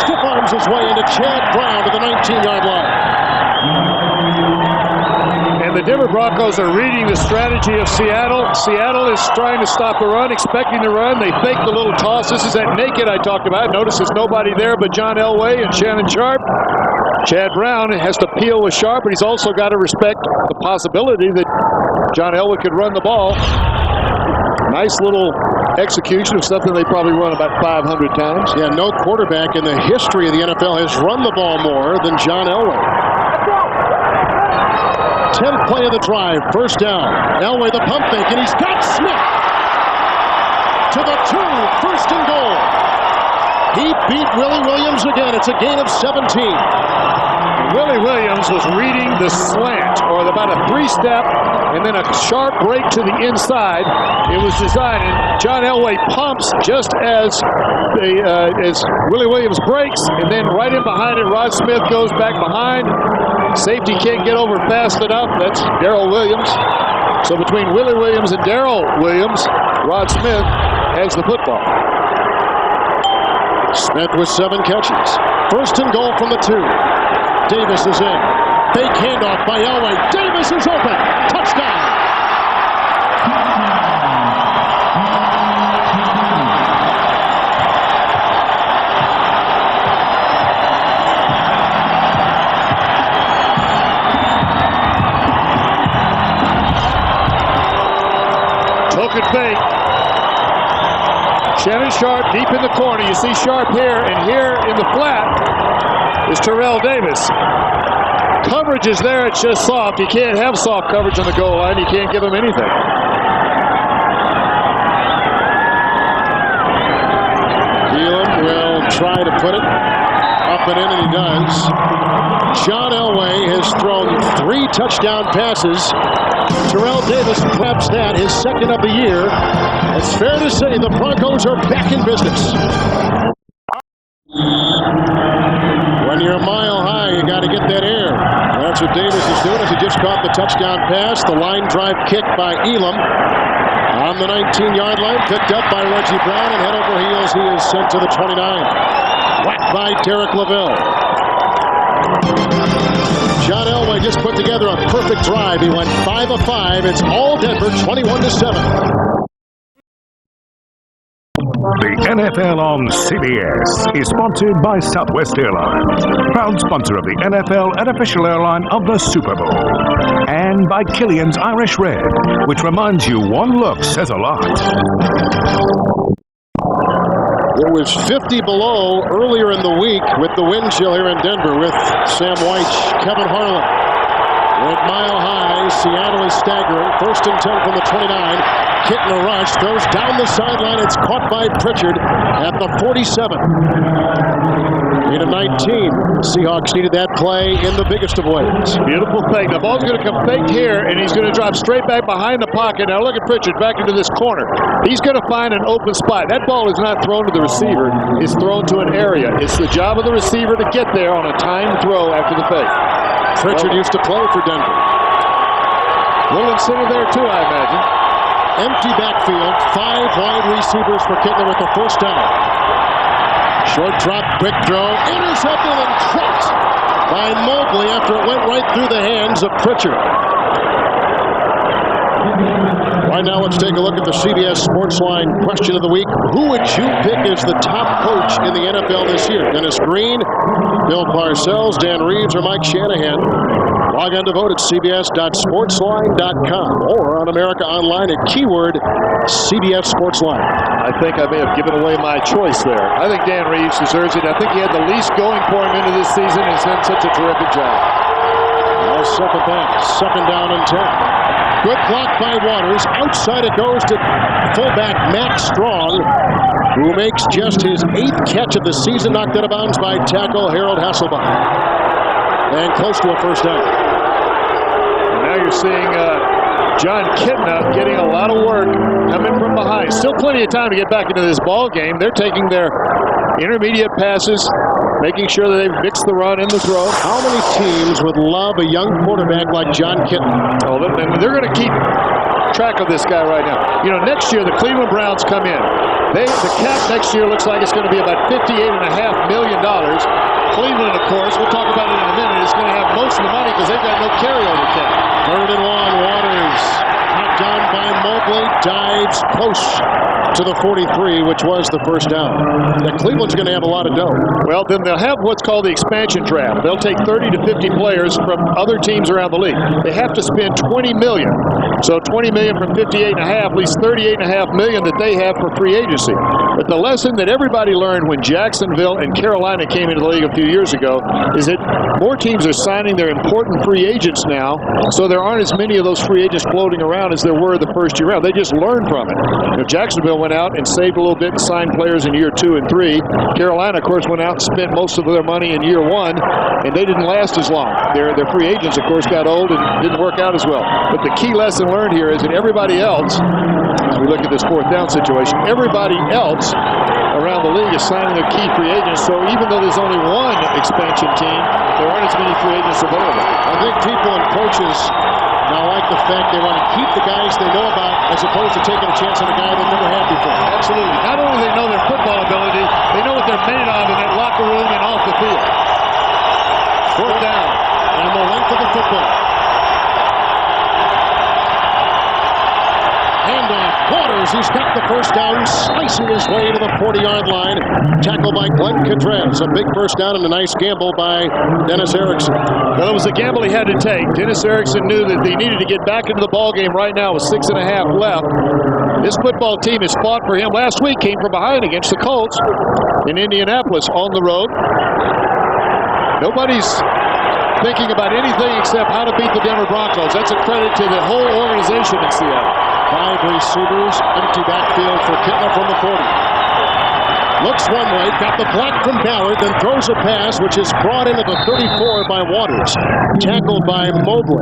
stiff arms his way into Chad Brown to the 19-yard line. And the Denver Broncos are reading the strategy of Seattle. Seattle is trying to stop the run, expecting the run. They fake the little toss. This is that naked I talked about. Notice there's nobody there but John Elway and Shannon Sharp. Chad Brown has to peel with Sharp, but he's also got to respect the possibility that John Elway could run the ball. Nice little execution of something they probably run about 500 times. Yeah, no quarterback in the history of the NFL has run the ball more than John Elway. 10th play of the drive, first down. Elway the pump fake, and he's got Smith to the 2, first and goal. He beat Willie Williams again. It's a gain of 17. Willie Williams was reading the slant, or about a 3-step, and then a sharp break to the inside. It was designed, and John Elway pumps just as Willie Williams breaks, and then right in behind it, Rod Smith goes back behind. Safety can't get over fast enough. That's Darrell Williams. So between Willie Williams and Darrell Williams, Rod Smith has the football. Smith with 7 catches. First and goal from the 2. Davis is in. Fake handoff by Elway. Davis is open. Touchdown. Took and fake. Shannon Sharp deep in the corner. You see Sharp here, and here in the flat is Terrell Davis. Coverage is there, it's just soft. You can't have soft coverage on the goal line. You can't give him anything. Elam will try to put it up and in, and he does. John Elway has thrown 3 touchdown passes. Terrell Davis grabs that, his second of the year. It's fair to say the Broncos are back in business. When you're a mile high, you got to get that air. That's what Davis is doing as he just caught the touchdown pass. The line drive kick by Elam on the 19-yard line, picked up by Reggie Brown, and head over heels he is sent to the 29. Whacked by Derek LaVille. John Elway just put together a perfect drive. He went 5 of 5. It's all Denver, 21-7. The NFL on CBS is sponsored by Southwest Airlines, proud sponsor of the NFL and official airline of the Super Bowl. And by Killian's Irish Red, which reminds you one look says a lot. It was 50 below earlier in the week with the wind chill here in Denver with Sam White, Kevin Harlan. We're at Mile High. Seattle is staggering. First and 10 from the 29. Kitten a rush. Throws down the sideline. It's caught by Pritchard at the 47. In a 19. Seahawks needed that play in the biggest of ways. Beautiful fake. The ball's going to come fake here, and he's going to drop straight back behind the pocket. Now look at Pritchard back into this corner. He's going to find an open spot. That ball is not thrown to the receiver. It's thrown to an area. It's the job of the receiver to get there on a timed throw after the fake. Pritchard used to play for Denver. Willen Center there too, I imagine. Empty backfield. 5 wide receivers for Kittler with the first down. Short drop, quick throw. Intercepted and dropped by Mobley after it went right through the hands of Pritchard. Right now, let's take a look at the CBS Sportsline question of the week. Who would you pick as the top coach in the NFL this year? Dennis Green, Bill Parcells, Dan Reeves, or Mike Shanahan? Log on to vote at cbs.sportsline.com or on America Online at keyword CBS Sportsline. I think I may have given away my choice there. I think Dan Reeves deserves it. I think he had the least going for him into this season and has done such a terrific job. I'll second that. Second down and 10. Good block by Waters. Outside it goes to fullback Max Strong, who makes just his 8th catch of the season, knocked out of bounds by tackle Harold Hasselbeck. And close to a first down. And now you're seeing John Kitna getting a lot of work coming from behind. Still plenty of time to get back into this ball game. They're taking their intermediate passes, making sure that they mix the run and the throw. How many teams would love a young quarterback like John Kitna? Oh, they're going to keep track of this guy right now. You know, next year the Cleveland Browns come in. The cap next year looks like it's going to be about $58.5 million. Cleveland, of course, we'll talk about it in a minute, is going to have most of the money because they've got no carryover cap. 3rd and 1, Waters. Knocked down by Mobley, dives close to the 43, which was the first down. Now, Cleveland's going to have a lot of dough. Well, then they'll have what's called the expansion draft. They'll take 30 to 50 players from other teams around the league. They have to spend $20 million So $20 million from $58.5 leaves $38.5 million that they have for free agency. But the lesson that everybody learned when Jacksonville and Carolina came into the league a few years ago is that more teams are signing their important free agents now, so there aren't as many of those free agents floating around as there were the first year round. They just learned from it. Jacksonville went out and saved a little bit and signed players in year 2 and 3. Carolina, of course, went out and spent most of their money in year 1, and they didn't last as long. Their free agents, of course, got old and didn't work out as well. But the key lesson learned here is that everybody else, as we look at this 4th down situation, everybody else around the league is signing their key free agents. So even though there's only one expansion team, there aren't as many free agents available. I think people and coaches now like the fact they want to keep the guys they know about as opposed to taking a chance on a guy they've never had before. Absolutely. Not only do they know their football ability, they know what they're made of in that locker room and off the field. 4th down. And the length of the football. Handoff. Waters, he's got the first down, slicing his way to the 40-yard line. Tackled by Glenn Cadrez. A big first down and a nice gamble by Dennis Erickson. Well, it was a gamble he had to take. Dennis Erickson knew that they needed to get back into the ball game right now with 6.5 left. This football team has fought for him. Last week came from behind against the Colts in Indianapolis on the road. Nobody's thinking about anything except how to beat the Denver Broncos. That's a credit to the whole organization in Seattle. 5 receivers, empty backfield for Kittner from the 40. Looks one way, got the block from Ballard, then throws a pass, which is brought into the 34 by Waters. Tackled by Mobley.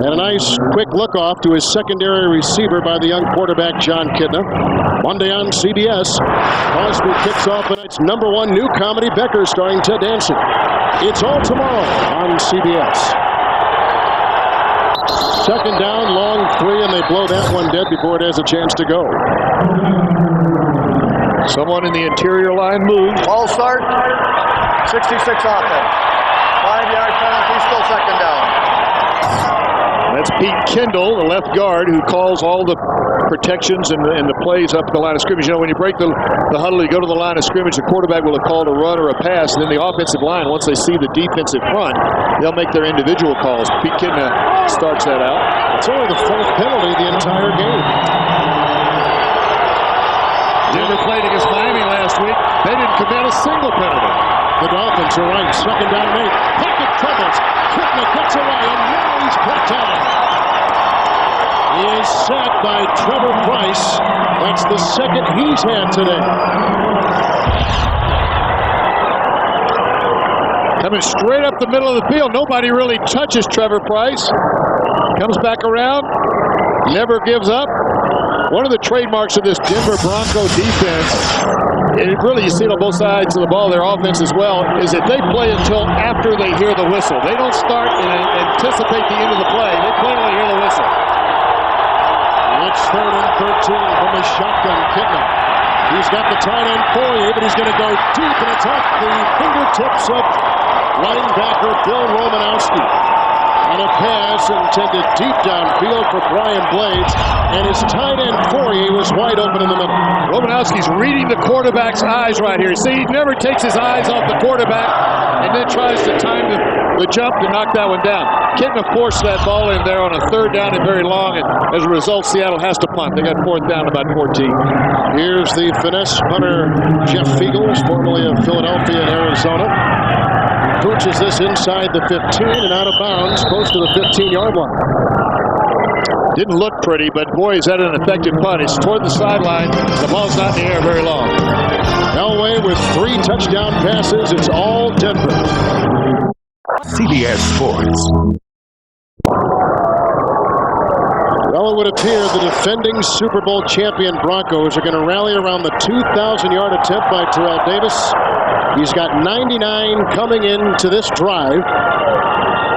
And a nice quick look off to his secondary receiver by the young quarterback, John Kittner. Monday on CBS, Crosby kicks off tonight's #1 new comedy, Becker, starring Ted Danson. It's all tomorrow on CBS. 2nd down, long 3, and they blow that one dead before it has a chance to go. Someone in the interior line moves. Ball start, 66 offense. 5-yard penalty, still 2nd down. That's Pete Kendall, the left guard, who calls all the protections and the plays up the line of scrimmage. You know, when you break the huddle, you go to the line of scrimmage, the quarterback will have called a run or a pass, and then the offensive line, once they see the defensive front, they'll make their individual calls. Pete Kendall starts that out. It's only the 4th penalty the entire game. Denver played against Miami last week. They didn't commit a single penalty. The Dolphins are right. 2nd down and 8. Pocket troubles. Kittner gets away, and now he's brought down. He is sacked by Trevor Price. That's the 2nd he's had today. Coming straight up the middle of the field. Nobody really touches Trevor Price. Comes back around. Never gives up. One of the trademarks of this Denver Bronco defense, and really you see it on both sides of the ball, their offense as well, is that they play until after they hear the whistle. They don't start and anticipate the end of the play. They play until they hear the whistle. It's 3rd and 13 from the shotgun. Kittner. He's got the tight end for you, but he's going to go deep, and it's off the fingertips of linebacker Bill Romanowski. On a pass intended deep downfield for Brian Blades, and his tight end Fourier was wide open in the middle. Romanowski's reading the quarterback's eyes right here. See, he never takes his eyes off the quarterback and then tries to time the jump to knock that one down. Kittner forced that ball in there on a 3rd down and very long, and as a result, Seattle has to punt. They got 4th down about 14. Here's the finesse punter, Jeff Fiegels, formerly of Philadelphia and Arizona. Pooches this inside the 15 and out of bounds, close to the 15-yard line. Didn't look pretty, but boy, is that an effective punt. It's toward the sideline. The ball's not in the air very long. Elway with 3 touchdown passes. It's all Denver. CBS Sports. Well, it would appear the defending Super Bowl champion Broncos are going to rally around the 2,000-yard attempt by Terrell Davis. He's got 99 coming into this drive.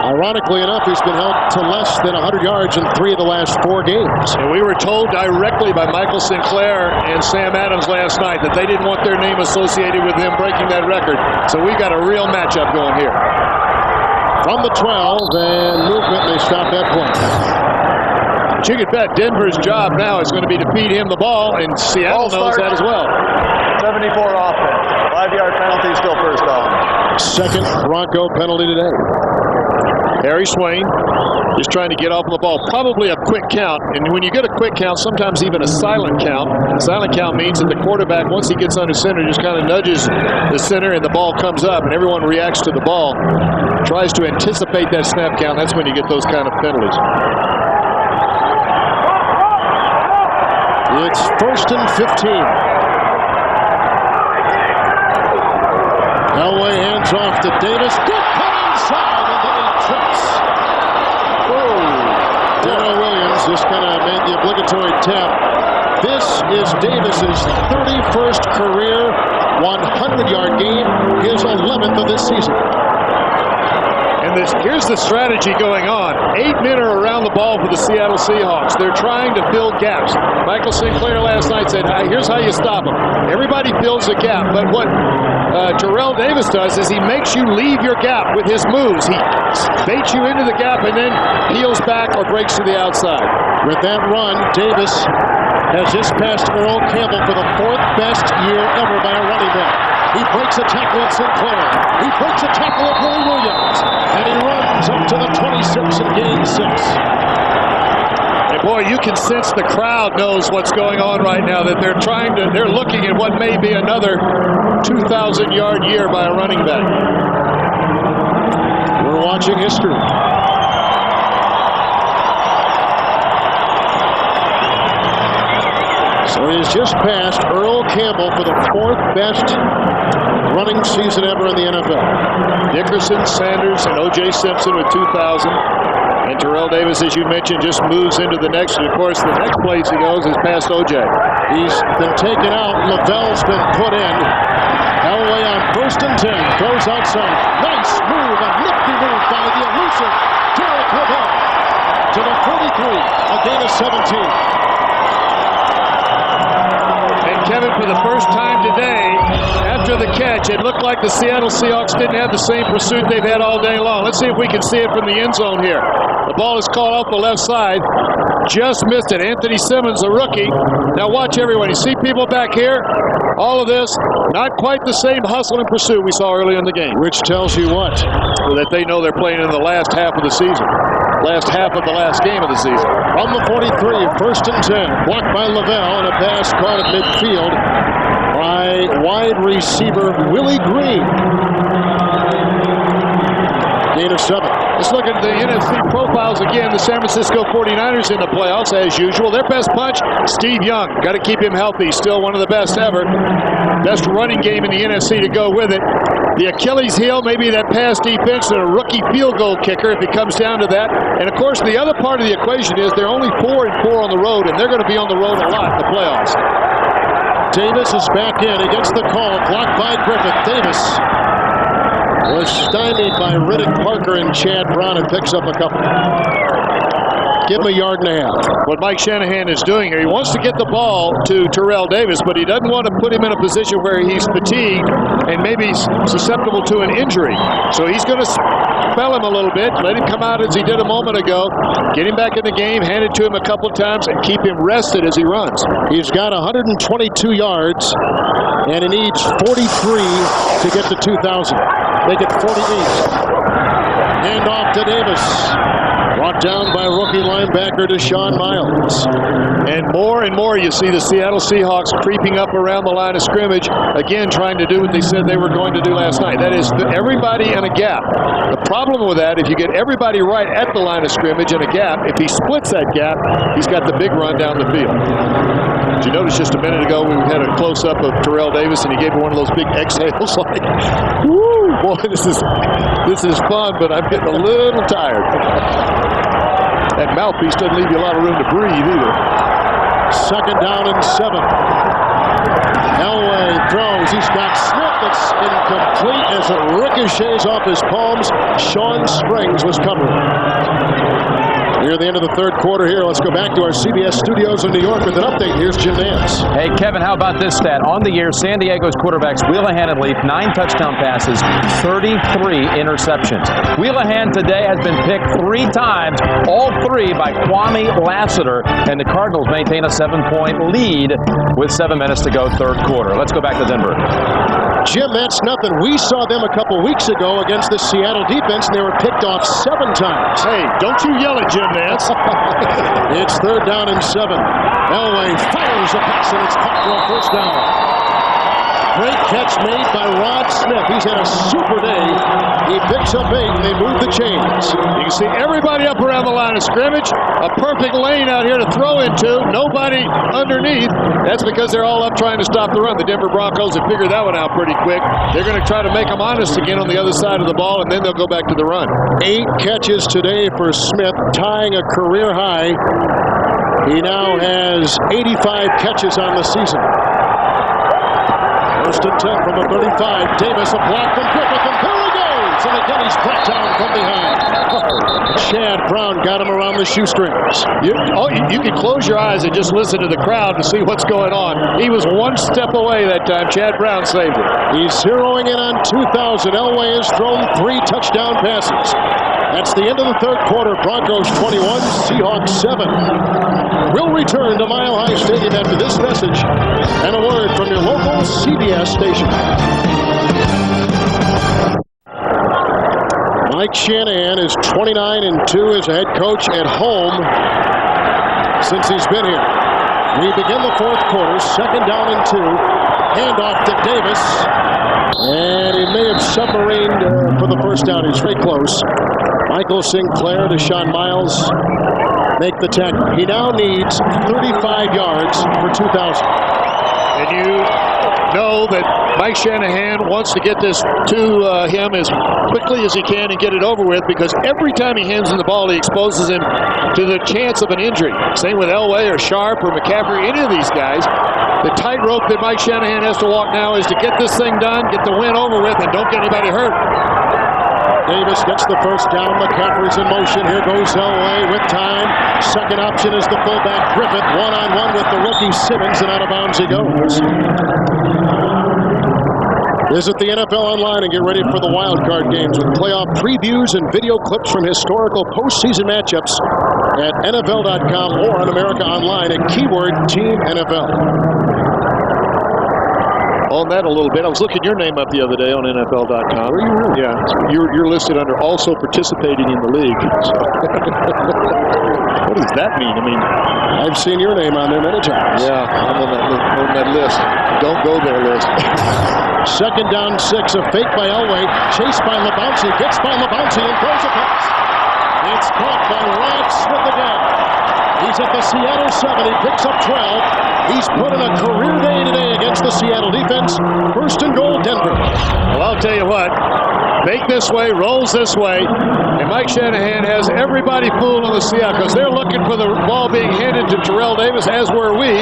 Ironically enough, he's been held to less than 100 yards in 3 of the last 4 games. And we were told directly by Michael Sinclair and Sam Adams last night that they didn't want their name associated with them breaking that record. So we got a real matchup going here. From the 12, and movement, they stop that point. But you can bet Denver's job now is going to be to feed him the ball, and Seattle knows that as well. 74 offense. 5-yard penalty, still 1st down. 2nd Bronco penalty today. Harry Swain just trying to get off the ball. Probably a quick count. And when you get a quick count, sometimes even a silent count. Silent count means that the quarterback, once he gets under center, just kind of nudges the center and the ball comes up and everyone reacts to the ball. Tries to anticipate that snap count. That's when you get those kind of penalties. It's 1st and 15. Elway hands off to Davis. Good cut inside, and then he trips. Oh, Dano Williams just kind of made the obligatory tap. This is Davis's 31st career 100-yard game, his 11th of this season. And here's the strategy going on. 8 men are around the ball for the Seattle Seahawks. They're trying to fill gaps. Michael Sinclair last night said, here's how you stop them. Everybody fills a gap, but what Terrell Davis does is he makes you leave your gap with his moves. He baits you into the gap and then peels back or breaks to the outside. With that run, Davis has just passed Earl Campbell for the 4th best year ever by a running back. He breaks a tackle at Sinclair. He breaks a tackle at Willie Williams. And he runs up to the 26 and gains 6. And boy, you can sense the crowd knows what's going on right now, that they're looking at what may be another 2,000-yard year by a running back. We're watching history. So he's just passed Earl Campbell for the 4th best running season ever in the NFL. Dickerson, Sanders, and O.J. Simpson with 2,000. And Terrell Davis, as you mentioned, just moves into the next. And of course, the next place he goes is past O.J. He's been taken out. Lavelle's been put in. Elway on 1st and 10. Throws outside. Nice move. A nifty move by the elusive Derek Lavelle to the 43. A gain of 17. Kevin, for the first time today, after the catch, it looked like the Seattle Seahawks didn't have the same pursuit they've had all day long. Let's see if we can see it from the end zone here. The ball is caught off the left side. Just missed it. Anthony Simmons, a rookie. Now watch everyone. You see people back here? All of this, not quite the same hustle and pursuit we saw earlier in the game. Which tells you what? That they know they're playing in the last half of the season. Last half of the last game of the season. From the 43, 1st and 10. Blocked by Lavelle and a pass caught at midfield by wide receiver Willie Green. Gain of 7. Let's look at the NFC profiles again. The San Francisco 49ers in the playoffs, as usual. Their best punch, Steve Young. Got to keep him healthy. Still one of the best ever. Best running game in the NFC to go with it. The Achilles heel, maybe that pass defense and a rookie field goal kicker if it comes down to that. And, of course, the other part of the equation is they're only 4-4 on the road, and they're going to be on the road a lot in the playoffs. Davis is back in against the call. Blocked by Griffith. Davis was stymied by Riddick Parker and Chad Brown and picks up a couple. Give him a yard and a half. What Mike Shanahan is doing here, he wants to get the ball to Terrell Davis, but he doesn't want to put him in a position where he's fatigued and maybe susceptible to an injury. So he's going to spell him a little bit, let him come out as he did a moment ago, get him back in the game, hand it to him a couple of times, and keep him rested as he runs. He's got 122 yards, and he needs 43 to get to 2,000. Make it 48. Hand off to Davis. Brought down by rookie linebacker Deshaun Miles. And more you see the Seattle Seahawks creeping up around the line of scrimmage, again trying to do what they said they were going to do last night. That is, everybody in a gap. The problem with that, if you get everybody right at the line of scrimmage in a gap, if he splits that gap, he's got the big run down the field. Did you notice just a minute ago we had a close-up of Terrell Davis and he gave him one of those big exhales like, woo, boy, this is fun, but I'm getting a little tired. That mouthpiece doesn't leave you a lot of room to breathe either. 2nd down and 7. Elway throws. He's got Smith. It's incomplete as it ricochets off his palms. Sean Springs was covering. Near the end of the 3rd quarter here. Let's go back to our CBS studios in New York with an update. Here's Jim Nance. Hey, Kevin, how about this stat? On the year, San Diego's quarterbacks Wheelahan and Leaf, 9 touchdown passes, 33 interceptions. Wheelahan today has been picked 3 times, all 3 by Kwame Lassiter, and the Cardinals maintain a 7-point lead with 7 minutes to go, 3rd quarter. Let's go back to Denver. Jim, that's nothing. We saw them a couple weeks ago against the Seattle defense, and they were picked off 7 times. Hey, don't you yell at Jim Nance. It's 3rd down and 7. Elway fires a pass, and it's caught for a first down. Great catch made by Rod Smith. He's had a super day. He picks up 8, and they move the chains. You can see everybody up around the line of scrimmage. A perfect lane out here to throw into. Nobody underneath. That's because they're all up trying to stop the run. The Denver Broncos have figured that one out pretty quick. They're going to try to make them honest again on the other side of the ball, and then they'll go back to the run. 8 catches today for Smith, tying a career high. He now has 85 catches on the season. 1st and 10 from the 35. Davis, a block from Griffith, and there he goes! And again, he's brought down from behind. Chad Brown got him around the shoestrings. You can close your eyes and just listen to the crowd to see what's going on. He was 1 step away that time. Chad Brown saved it. He's zeroing in on 2,000. Elway has thrown 3 touchdown passes. That's the end of the 3rd quarter. Broncos 21, Seahawks 7. We'll return to Mile High Stadium after this message and a word from your local CBS station. Mike Shanahan is 29-2 as a head coach at home since he's been here. We begin the 4th quarter, 2nd down and 2. Handoff to Davis. And he may have submarined for the first down. He's very close. Michael Sinclair to Sean Miles make the tackle. He now needs 35 yards for 2,000. And you know that Mike Shanahan wants to get this to him as quickly as he can and get it over with, because every time he hands him the ball, he exposes him to the chance of an injury. Same with Elway or Sharp or McCaffrey, any of these guys. The tightrope that Mike Shanahan has to walk now is to get this thing done, get the win over with, and don't get anybody hurt. Davis gets the first down. McCaffrey's in motion. Here goes Elway with time. Second option is the fullback Griffith. 1-on-1 with the rookie Simmons, and out of bounds he goes. Visit the NFL Online and get ready for the wild card games with playoff previews and video clips from historical postseason matchups at NFL.com or on America Online at keyword Team NFL. On that a little bit, I was looking your name up the other day on NFL.com. Were you really? Yeah, you're listed under also participating in the league. So. What does that mean? I mean, I've seen your name on there many times. Yeah, I'm on that list. Don't go there list. 2nd down 6, a fake by Elway, chased by LeBouncy, gets by LeBouncy and throws a pass. It's caught by Rod Smith again. He's at the Seattle 7. He picks up 12. He's put in a career day today against the Seattle defense. 1st and goal, Denver. Well, I'll tell you what. Fake this way, rolls this way, and Mike Shanahan has everybody fooled on the Seahawks. They're looking for the ball being handed to Terrell Davis, as were we,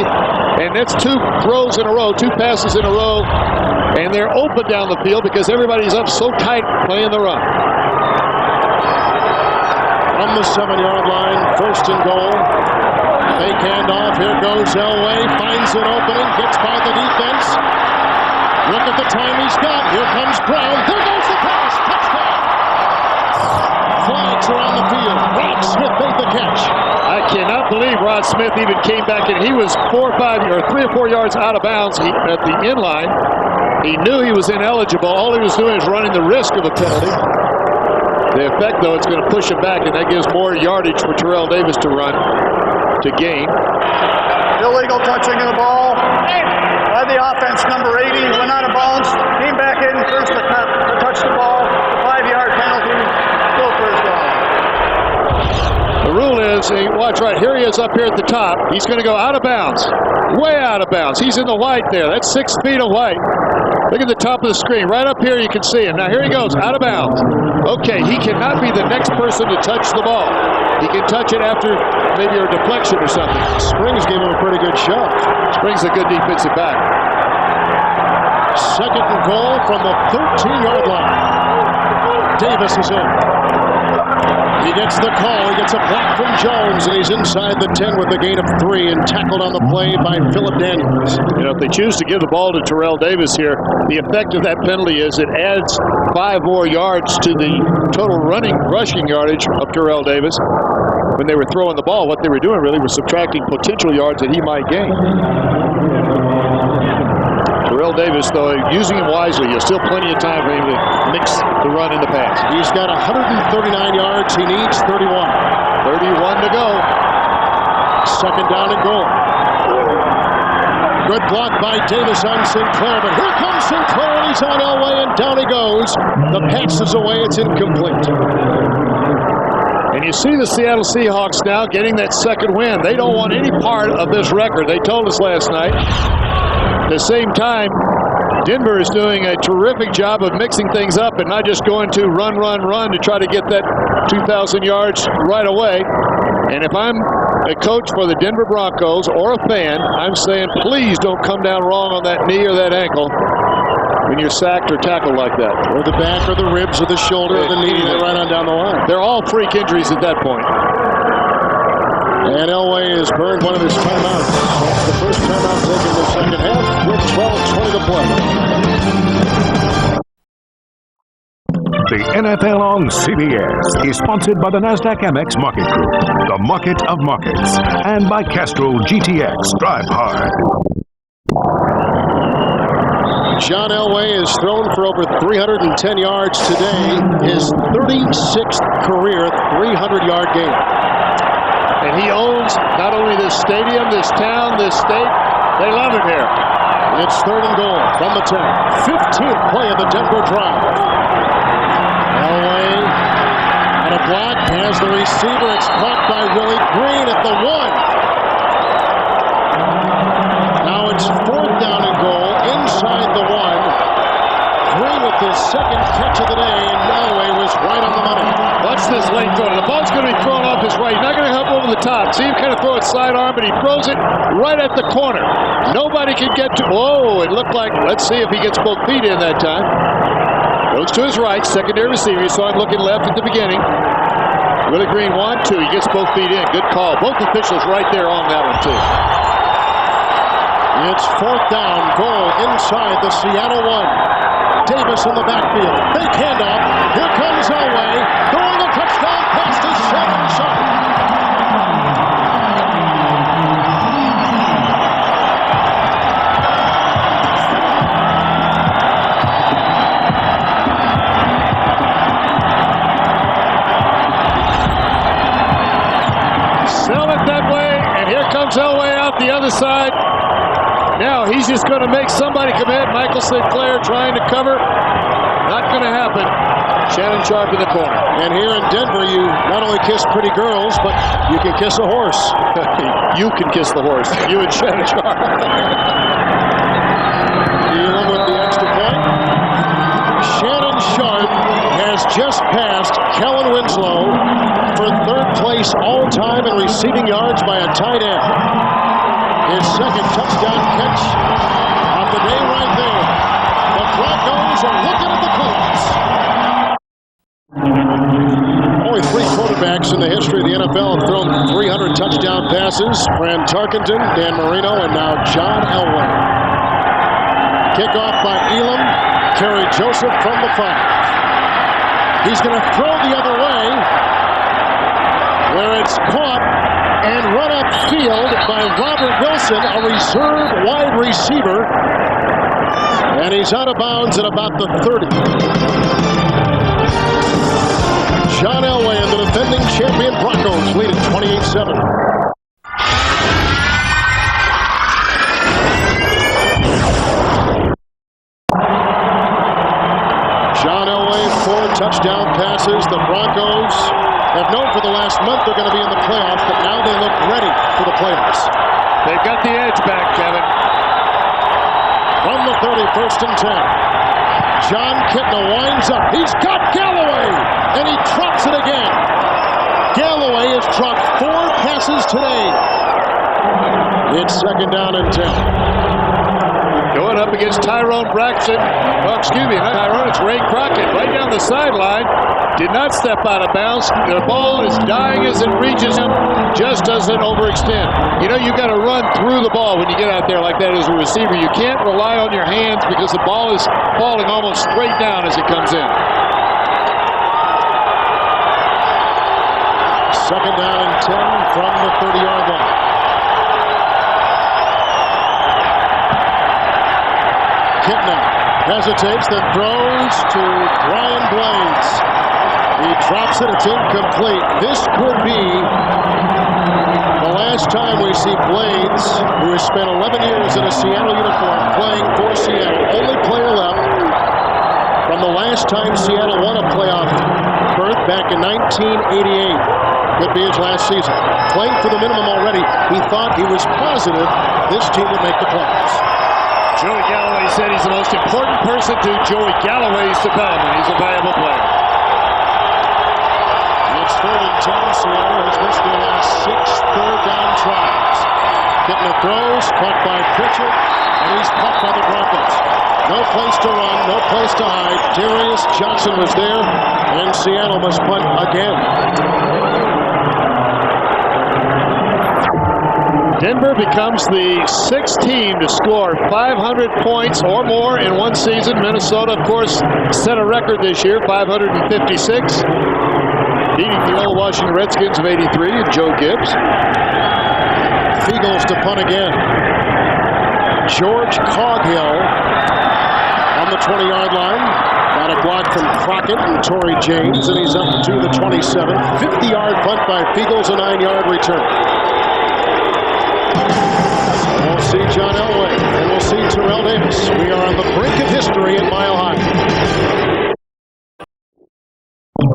and that's 2 throws in a row, 2 passes in a row, and they're open down the field because everybody's up so tight playing the run. From the 7-yard line, 1st and goal. Fake handoff. Here goes Elway. Finds an opening. Gets by the defense. Look at the time he's got. Here comes Brown. There goes the pass. Touchdown. Flags are on the field. Rod Smith made the catch. I cannot believe Rod Smith even came back in. He was 3 or 4 yards out of bounds at the end line. He knew he was ineligible. All he was doing is running the risk of a penalty. The effect, though, it's going to push him back, and that gives more yardage for Terrell Davis to run, to gain. Illegal touching of the ball by the offense, number 80. Went out of bounds, came back in, first to touch the ball. 5-yard penalty, still first down. The rule is, watch right, here he is up here at the top. He's going to go out of bounds, way out of bounds. He's in the white there. That's 6 feet of white. Look at the top of the screen. Right up here you can see him. Now here he goes, out of bounds. Okay, he cannot be the next person to touch the ball. He can touch it after maybe a deflection or something. Springs gave him a pretty good shot. Springs a good defensive back. 2nd and goal from the 13-yard line. Davis is in. He gets the call. He gets a block from Jones, and he's inside the 10 with a gain of 3 and tackled on the play by Phillip Daniels. You know, if they choose to give the ball to Terrell Davis here, the effect of that penalty is it adds 5 more yards to the total rushing yardage of Terrell Davis. When they were throwing the ball, what they were doing really was subtracting potential yards that he might gain. Terrell Davis, though, using him wisely, there's still plenty of time for him to mix the run and the pass. He's got 139 yards. He needs 31. 31 to go. Second down and goal. Good block by Davis on Sinclair, but here comes Sinclair, and he's on Elway, and down he goes. The pass is away. It's incomplete. And you see the Seattle Seahawks now getting that second win. They don't want any part of this record. They told us last night. At the same time, Denver is doing a terrific job of mixing things up and not just going to run to try to get that 2,000 yards right away. And if I'm a coach for the Denver Broncos or a fan, I'm saying please don't come down wrong on that knee or that ankle when you're sacked or tackled like that. Or the back or the ribs or the shoulder or the knee. They're right on down the line. They're all freak injuries at that point. And Elway has burned one of his timeouts. That's the first timeout taken in the second half with 12:20 to play. The NFL on CBS is sponsored by the NASDAQ Amex Market Group, the market of markets, and by Castrol GTX Drive Hard. John Elway has thrown for over 310 yards today, his 36th career 300-yard game. And he owns not only this stadium, this town, this state. They love him here. And it's third and goal from the 10. 15th play of the Denver drive. Elway on a block, has the receiver. It's caught by Willie Green at the 1. Now it's fourth down and goal inside the 1. Green with his second catch of the day, and Elway was right on the money. Watch this late throw. The ball's going to be thrown off his right. He's not going to help over the top. See him kind of throw it sidearm, but he throws it right at the corner. Nobody can get to. Whoa! It looked like. Let's see if he gets both feet in that time. Goes to his right, secondary receiver. You saw him looking left at the beginning. Willie Green 1-2. He gets both feet in. Good call. Both officials right there on that one too. It's fourth down, goal inside the Seattle 1. Davis in the backfield. Big handoff. Here comes Elway. Throwing a touchdown pass to Shannon Sharp. Sell it that way, and here comes Elway out the other side. Now he's just going to make somebody commit. Michael Sinclair trying to cover. Not going to happen. Shannon Sharp in the corner. And here in Denver, you not only kiss pretty girls, but you can kiss a horse. You can kiss the horse. You and Shannon Sharp. Elam with the extra point. Shannon Sharp has just passed Kellen Winslow for third place all-time in receiving yards by a tight end. His second touchdown catch of the day right there. The Broncos are looking at the clouds. Only three quarterbacks in the history of the NFL have thrown 300 touchdown passes. Fran Tarkenton, Dan Marino, and now John Elway. Kickoff by Elam. Kerry Joseph from the 5. He's going to throw the other way, where it's caught and run upfield by Robert Wilson, a reserve wide receiver. And he's out of bounds at about the 30. John Elway and the defending champion Broncos lead at 28-7. John Elway, 4 touchdown passes. The Broncos have known for the last month they're going to be in the playoffs, but now they look ready for the playoffs. They've got the edge back, Kevin. From the 30, first and 10. John Kitna winds up. He's got Galloway, and he drops it again. Galloway has dropped 4 passes today. It's second down and 10. Going up against Tyrone Braxton. Oh, excuse me, not Tyrone, it's Ray Crockett right down the sideline. Did not step out of bounds. The ball is dying as it reaches him, just doesn't overextend. You know, you've got to run through the ball when you get out there like that as a receiver. You can't rely on your hands because the ball is falling almost straight down as it comes in. Second down and 10 from the 30-yard line. Kitna hesitates, then throws to Brian Blades. He drops it. It's incomplete. This could be the last time we see Blades, who has spent 11 years in a Seattle uniform, playing for Seattle. Only player left from the last time Seattle won a playoff berth back in 1988. Could be his last season. Playing for the minimum already, he thought he was positive this team would make the playoffs. Joey Galloway said he's the most important person to Joey Galloway's development. He's a valuable player. It's 3rd and 10. Seattle has missed their last 6 third-down tries. Kitna throws, caught by Pritchard, and he's caught by the Broncos. No place to run, no place to hide. Darius Johnson was there, and Seattle must punt again. Denver becomes the 6th team to score 500 points or more in one season. Minnesota, of course, set a record this year, 556. Beating the old Washington Redskins of '83 and Joe Gibbs. Fiegels to punt again. George Coghill on the 20-yard line. Got a block from Crockett and Torrey James, and he's up to the 27. 50-yard punt by Fiegels, a 9-yard return. We'll see John Elway, and we'll see Terrell Davis. We are on the brink of history at Mile High.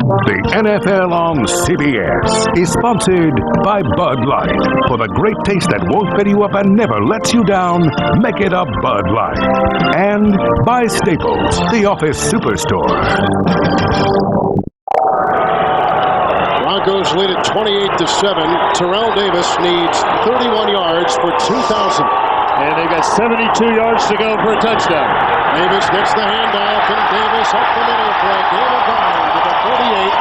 The NFL on CBS is sponsored by Bud Light. For the great taste that won't fill you up and never lets you down, make it a Bud Light. And by Staples, the office superstore. Broncos lead at 28-7. Terrell Davis needs 31 yards for 2,000. And they've got 72 yards to go for a touchdown. Davis gets the handoff, and Davis up the middle for a gain of 9 to the 48.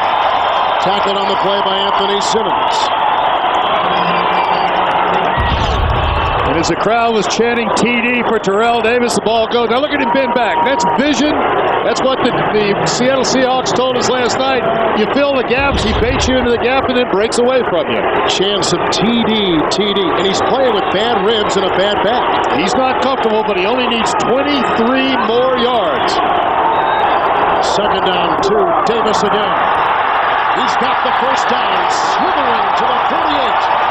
Tackled on the play by Anthony Simmons. And as the crowd was chanting TD for Terrell Davis, the ball goes. Now look at him bend back. That's vision. That's what the Seattle Seahawks told us last night. You fill the gaps, he baits you into the gap, and then breaks away from you. Chance of TD. And he's playing with bad ribs and a bad back. He's not comfortable, but he only needs 23 more yards. 2nd down, 2. Davis again. He's got the first down, slithering to the 48.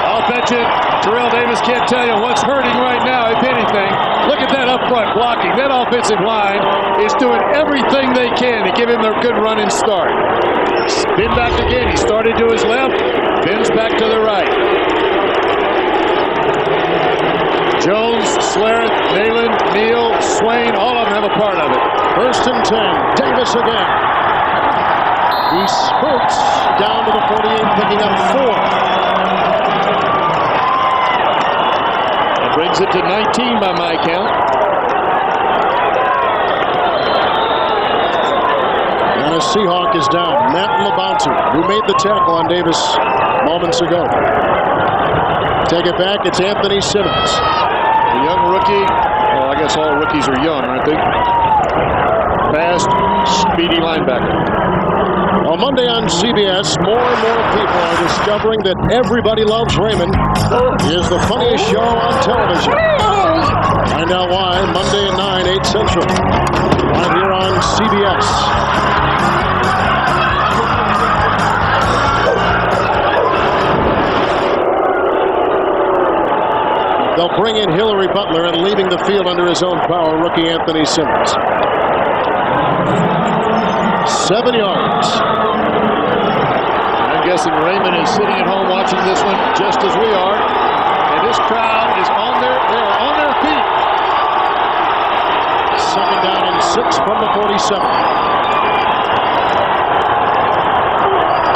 I'll bet you Terrell Davis can't tell you what's hurting right now, if anything. Look at that up front blocking. That offensive line is doing everything they can to give him a good running start. Spin back again. He started to his left, bends back to the right. Jones, Slareth, Nalen, Neal, Swain, all of them have a part of it. 1st and 10. Davis again. He spurts down to the 48, picking up 4. Brings it to 19 by my count. And a Seahawk is down. Matt Labantu, who made the tackle on Davis moments ago. Take it back. It's Anthony Simmons. The young rookie. Well, I guess all rookies are young, aren't they? Fast, speedy linebacker. On Monday on CBS, more and more people are discovering that Everybody Loves Raymond is the funniest show on television. Find out why Monday at 9, 8 Central, right here on CBS. They'll bring in Hillary Butler, and leaving the field under his own power, rookie Anthony Simmons. 7 yards. I'm guessing Raymond is sitting at home watching this one just as we are. And this crowd is they're on their feet. 2nd down and 6 from the 47.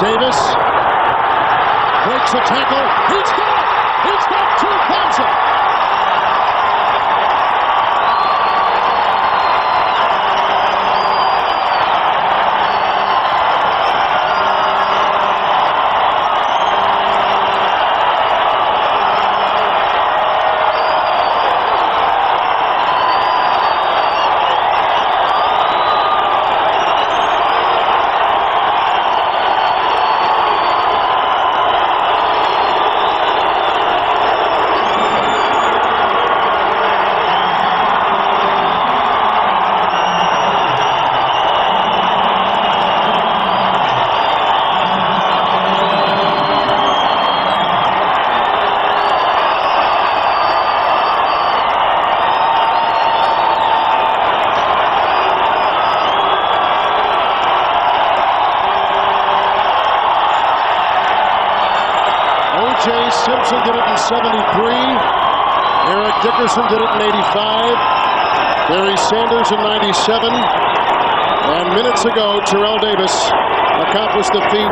Davis breaks a tackle. He's got 2,000. in 73. Eric Dickerson did it in 85. Barry Sanders in 97. And minutes ago, Terrell Davis accomplished the feat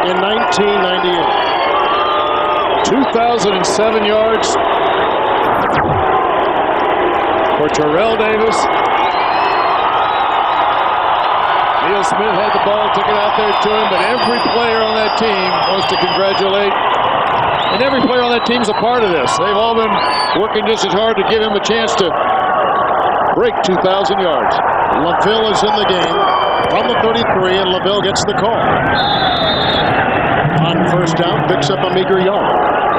in 1998. 2,007 yards for Terrell Davis. Neil Smith had the ball, took it out there to him, but every player on that team wants to congratulate. And every player on that team is a part of this. They've all been working just as hard to give him a chance to break 2,000 yards. LaVille is in the game from the 33, and LaVille gets the call. On first down, picks up a meager yard.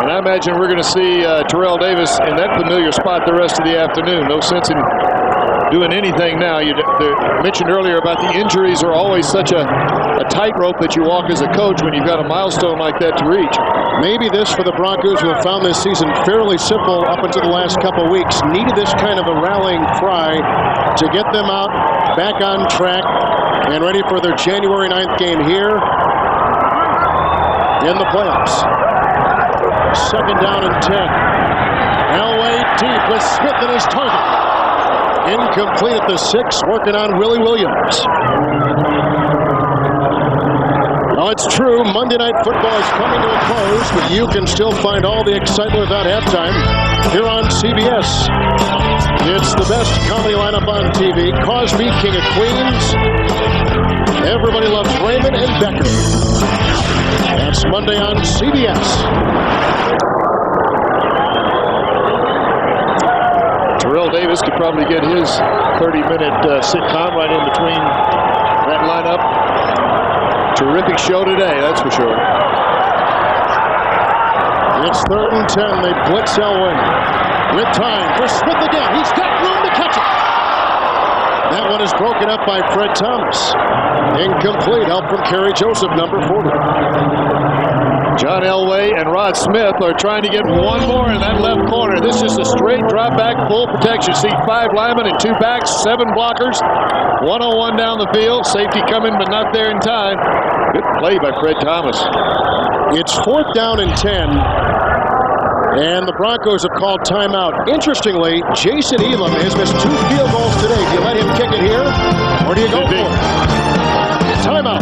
And I imagine we're going to see Terrell Davis in that familiar spot the rest of the afternoon. No sense in doing anything now. You mentioned earlier about the injuries are always such a tightrope that you walk as a coach when you've got a milestone like that to reach. Maybe this, for the Broncos, who have found this season fairly simple up until the last couple weeks, needed this kind of a rallying cry to get them out, back on track, and ready for their January 9th game here in the playoffs. Second down and 10. Elway deep with Smith in his target. Incomplete at the 6, working on Willie Williams. Now it's true, Monday Night Football is coming to a close, but you can still find all the excitement without halftime here on CBS. It's the best comedy lineup on TV. Cosby, King of Queens. Everybody loves Raymond and Becker. That's Monday on CBS. Terrell Davis could probably get his 30-minute sitcom right in between that lineup. Terrific show today, that's for sure. It's 3rd and 10. They blitz Elway. With time for Smith again. He's got room to catch it. That one is broken up by Fred Thomas. Incomplete. Help from Kerry Joseph, number 40. John Elway and Rod Smith are trying to get one more in that left corner. This is a straight drop back, full protection. See 5 linemen and 2 backs, 7 blockers. 1-on-1 down the field. Safety coming, but not there in time. Good play by Fred Thomas. It's 4th down and 10. And the Broncos have called timeout. Interestingly, Jason Elam has missed 2 field goals today. Do you let him kick it here, or do you go for it? Timeout.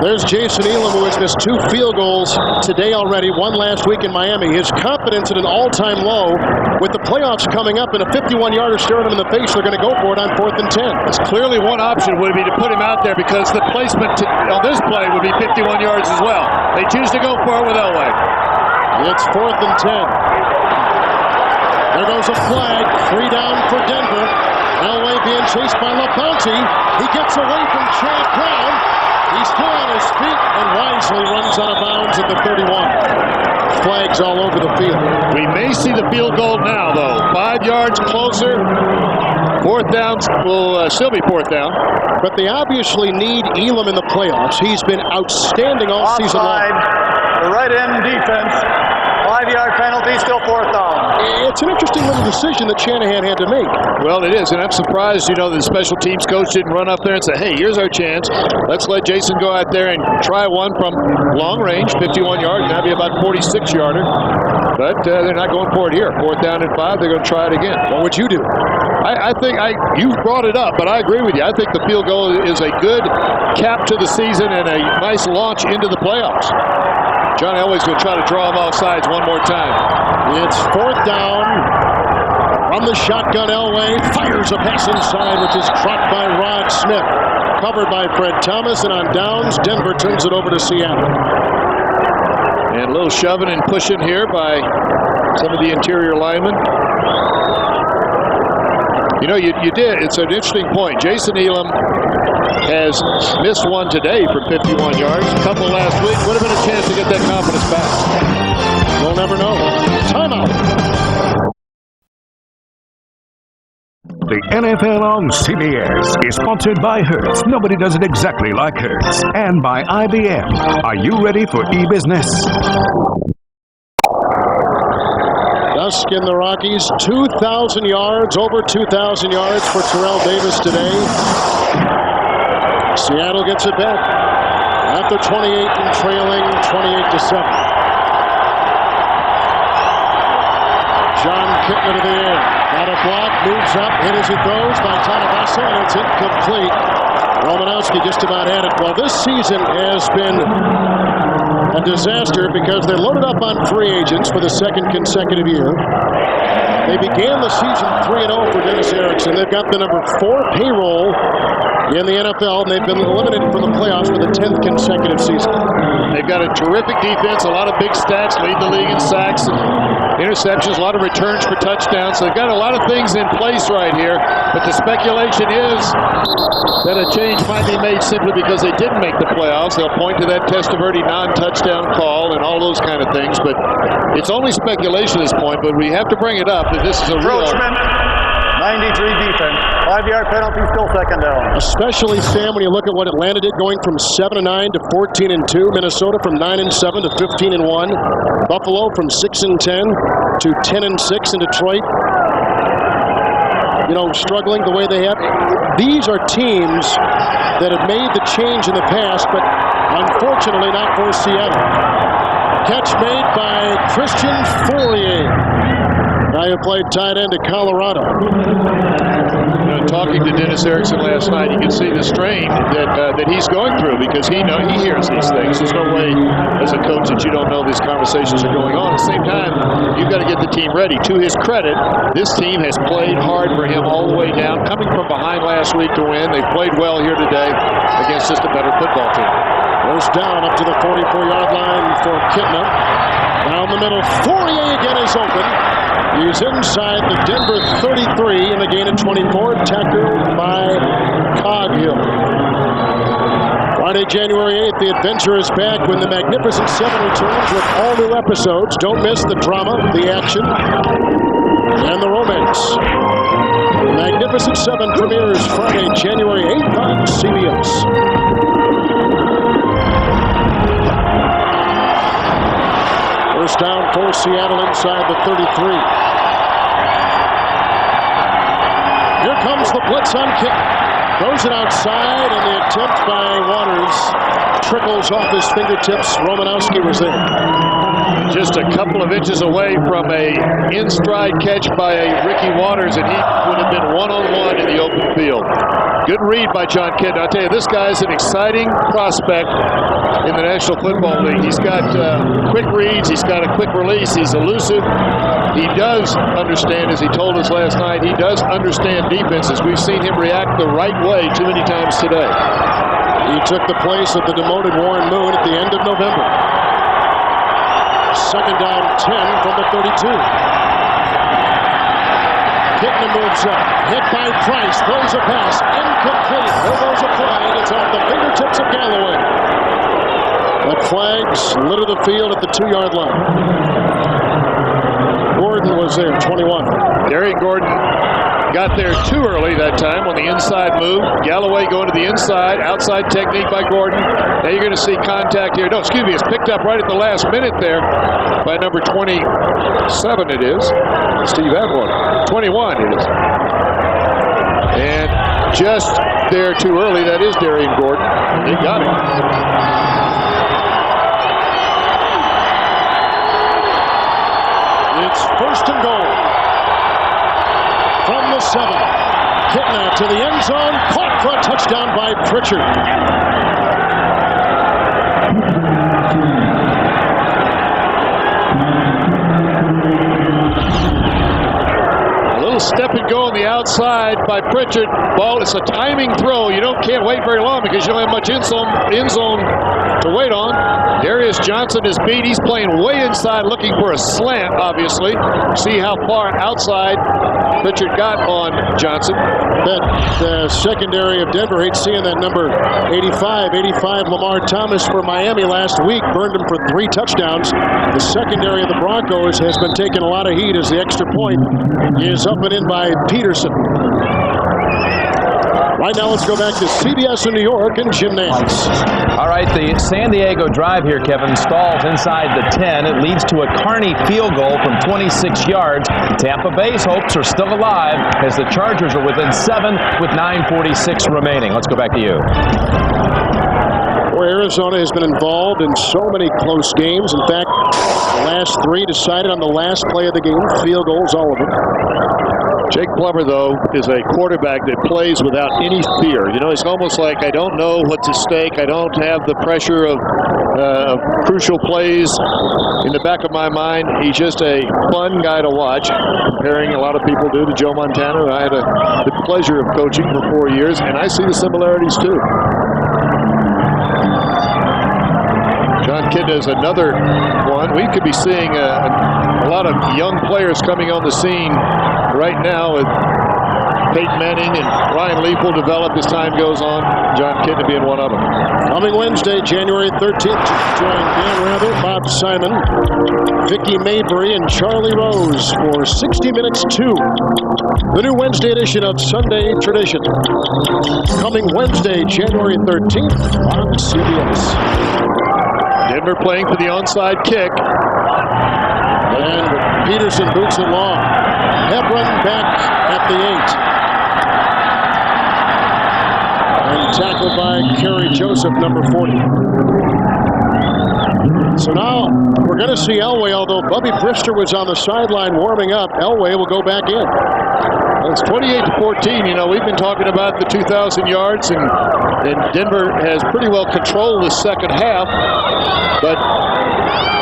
There's Jason Elam, who has missed 2 field goals today already, one last week in Miami. His confidence at an all-time low. With the playoffs coming up and a 51-yarder staring him in the face, they're going to go for it on 4th and 10. It's clearly one option would be to put him out there because the placement on this play would be 51 yards as well. They choose to go for it with Elway. It's 4th and 10. There goes a flag. 3 down for Denver. Elway being chased by LaPonte. He gets away from Chad Brown. He's still on his feet and wisely runs out of bounds at the 31. Flags all over the field. We may see the field goal now, though. 5 yards closer. 4th down will still be 4th down. But they obviously need Elam in the playoffs. He's been outstanding all season long. The right end defense. 5-yard penalty, still 4th down. It's an interesting little decision that Shanahan had to make. Well, it is, and I'm surprised, that the special teams coach didn't run up there and say, hey, here's our chance. Let's let Jason go out there and try one from long range, 51 yards. That'd be about 46-yarder. But they're not going for it here. 4th down and 5, they're going to try it again. What would you do? I think you brought it up, but I agree with you. I think the field goal is a good cap to the season and a nice launch into the playoffs. John Elway's going to try to draw him off sides one more time. It's 4th down. From the shotgun, Elway fires a pass inside, which is dropped by Rod Smith. Covered by Fred Thomas, and on downs, Denver turns it over to Seattle. And a little shoving and pushing here by some of the interior linemen. You did. It's an interesting point. Jason Elam has missed one today for 51 yards. A couple last week. Would have been a chance to get that confidence back. We'll never know. Timeout. The NFL on CBS is sponsored by Hertz. Nobody does it exactly like Hertz. And by IBM. Are you ready for e-business? Dusk in the Rockies. 2,000 yards, over 2,000 yards for Terrell Davis today. Seattle gets it back. After 28 and trailing 28-7. John Kitna to the air. Got a block, moves up, hit as he throws by Tanabasa, and it's incomplete. Romanowski just about had it. Well, this season has been a disaster because they loaded up on free agents for the second consecutive year. They began the season 3-0 for Dennis Erickson. They've got the number 4 payroll in the NFL, and they've been eliminated from the playoffs for the 10th consecutive season. They've got a terrific defense, a lot of big stats, lead the league in sacks and interceptions, a lot of returns for touchdowns. So they've got a lot of things in place right here. But the speculation is that a change might be made simply because they didn't make the playoffs. They'll point to that Testaverde non-touchdown call and all those kind of things. But it's only speculation at this point, but we have to bring it up that this is a real... 93 defense. 5-yard penalty, still second down. Especially, Sam, when you look at what Atlanta did, going from 7-9 to 14-2. Minnesota from 9-7 to 15-1. Buffalo from 6-10 to 10-6 in Detroit. You know, struggling the way they have. These are teams that have made the change in the past, but unfortunately not for Seattle. Catch made by Christian Fourier. Guy who played tight end at Colorado. You know, talking to Dennis Erickson last night, you can see the strain that he's going through because he hears these things. There's no way as a coach that you don't know these conversations are going on. At the same time, you've got to get the team ready. To his credit, this team has played hard for him all the way down, coming from behind last week to win. They've played well here today against just a better football team. First down up to the 44-yard line for Kitna. Down the middle, Fourier again is open. He's inside the Denver 33 in the gain of 24, tackled by Coghill. Friday, January 8th, the adventure is back when the Magnificent Seven returns with all new episodes. Don't miss the drama, the action, and the romance. The Magnificent Seven premieres Friday, January 8th on CBS. First down for Seattle inside the 33. Here comes the blitz on kick. Throws it outside, and the attempt by Waters trickles off his fingertips. Romanowski was there. Just a couple of inches away from a in-stride catch by a Ricky Waters, and he would have been one-on-one in the open field. Good read by John Kitna. I'll tell you, this guy's an exciting prospect in the National Football League. He's got quick reads. He's got a quick release. He's elusive. He does understand, as he told us last night, he does understand defenses. We've seen him react the right way too many times today. He took the place of the demoted Warren Moon at the end of November. Second down 10 from the 32. Kitna moves up, hit by Price, throws a pass, incomplete. There goes a flag. It's off the fingertips of Galloway. But flags litter the field at the 2-yard line. Gordon was there, 21. Gary Gordon got there too early that time on the inside move. Galloway going to the inside, outside technique by Gordon. Now you're going to see contact here. No, excuse me, it's picked up right at the last minute there by number 27 it is. Steve Atwater. 21 it is. And just there too early, that is Darian Gordon. They got him. It's first and goal from the 7. Kitna to the end zone, caught for a touchdown by Pritchard. A little step and go on the outside by Pritchard. Ball, it's a timing throw. You can't wait very long because you don't have much end zone to wait on. Darius Johnson is beat. He's playing way inside looking for a slant, obviously. See how far outside Pritchard got on Johnson. The secondary of Denver, hate seeing that number 85 Lamar Thomas for Miami last week, burned him for 3 touchdowns. The secondary of the Broncos has been taking a lot of heat as the extra point is up and in by Peterson. Right now, let's go back to CBS in New York and Jim Nance. All right, the San Diego drive here, Kevin, stalls inside the 10. It leads to a Carney field goal from 26 yards. Tampa Bay's hopes are still alive as the Chargers are within 7 with 9:46 remaining. Let's go back to you. Arizona has been involved in so many close games. In fact, the last 3 decided on the last play of the game. Field goals, all of them. Jake Plummer, though, is a quarterback that plays without any fear. You know, it's almost like I don't know what's at stake. I don't have the pressure of crucial plays in the back of my mind. He's just a fun guy to watch, comparing a lot of people do to Joe Montana, who I had the pleasure of coaching for 4 years, and I see the similarities too. John Kitna is another one. We could be seeing a lot of young players coming on the scene right now, with Peyton Manning and Ryan Leaf will develop as time goes on. John Kitna being one of them. Coming Wednesday, January 13th, join Dan Rather, Bob Simon, Vicky Mabry, and Charlie Rose for 60 Minutes 2, the new Wednesday edition of Sunday Tradition. Coming Wednesday, January 13th on CBS. Denver playing for the onside kick. And Peterson boots it long. Hebron back at the 8. And tackled by Kerry Joseph, number 40. So now we're going to see Elway, although Bubby Brister was on the sideline warming up. Elway will go back in. It's 28-14. You know, we've been talking about the 2,000 yards, and Denver has pretty well controlled the second half. But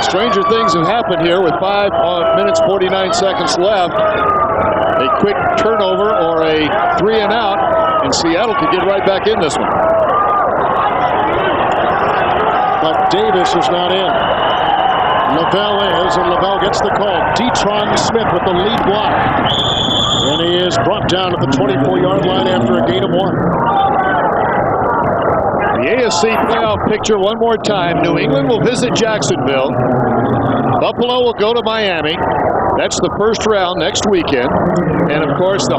stranger things have happened here with 5 minutes, 49 seconds left. A quick turnover or a 3 and out, and Seattle could get right back in this one. But Davis is not in. Lavelle is, and Lavelle gets the call. Detron Smith with the lead block. And he is brought down at the 24-yard line after a gain of 1. The AFC playoff picture one more time. New England will visit Jacksonville. Buffalo will go to Miami. That's the first round next weekend. And of course, the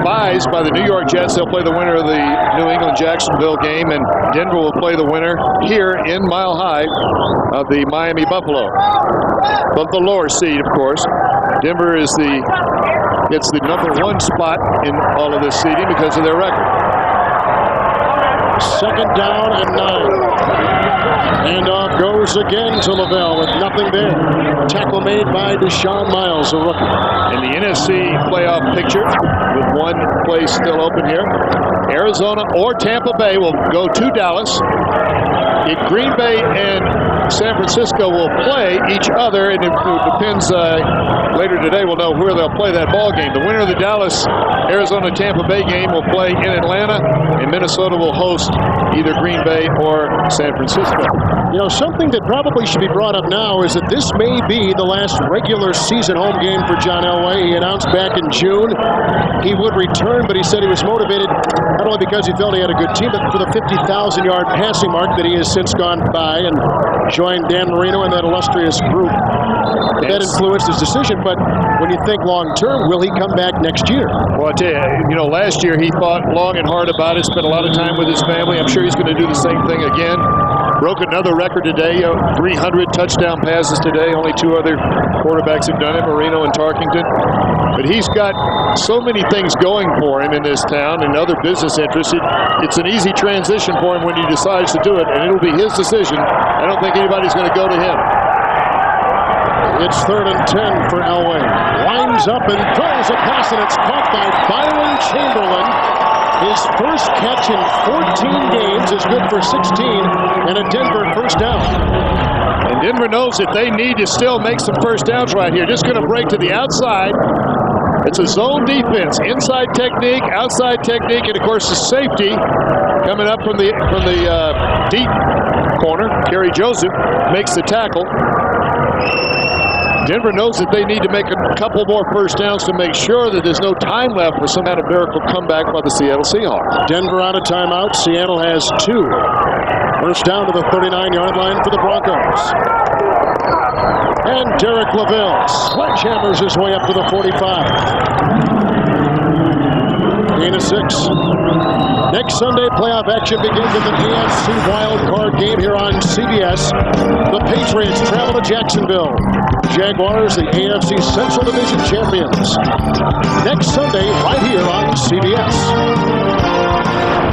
buys by the New York Jets, they'll play the winner of the New England-Jacksonville game, and Denver will play the winner here in Mile High of the Miami-Buffalo. But the lower seed, of course. Denver gets the number 1 spot in all of this seeding because of their record. Second down and 9. Handoff goes again to Lavelle with nothing there. Tackle made by Deshaun Miles, a rookie. In the NFC playoff picture, with one place still open here, Arizona or Tampa Bay will go to Dallas. If Green Bay and San Francisco will play each other, and it depends later today we'll know where they'll play that ball game. The winner of the Dallas-Arizona-Tampa Bay game will play in Atlanta, and Minnesota will host either Green Bay or San Francisco. You know, something that probably should be brought up now is that this may be the last regular season home game for John Elway. He announced back in June he would return, but he said he was motivated not only because he felt he had a good team, but for the 50,000-yard passing mark that he has since gone by and joined Dan Marino and that illustrious group. That influenced his decision, but when you think long-term, will he come back next year? Well, I tell you, last year he thought long and hard about it, spent a lot of time with his family. I'm sure he's going to do the same thing again. Broke another record today, 300 touchdown passes today. Only 2 other quarterbacks have done it, Marino and Tarkington. But he's got so many things going for him in this town and other business interests. It's an easy transition for him when he decides to do it, and it'll be his decision. I don't think anybody's going to go to him. It's 3rd and 10 for Elway. Winds up and throws a pass, and it's caught by Byron Chamberlain. His first catch in 14 games is good for 16, and a Denver first down. And Denver knows that they need to still make some first downs right here. Just going to break to the outside. It's a zone defense. Inside technique, outside technique, and of course the safety coming up from the deep corner. Kerry Joseph makes the tackle. Denver knows that they need to make a couple more first downs to make sure that there's no time left for some kind of miracle comeback by the Seattle Seahawks. Denver out of timeout. Seattle has 2. First down to the 39-yard line for the Broncos. And Derek Lavelle sledgehammers his way up to the 45. Gain of 6. Next Sunday, playoff action begins in the AFC wild card game here on CBS. The Patriots travel to Jacksonville. Jaguars, the AFC Central Division champions. Next Sunday, right here on CBS.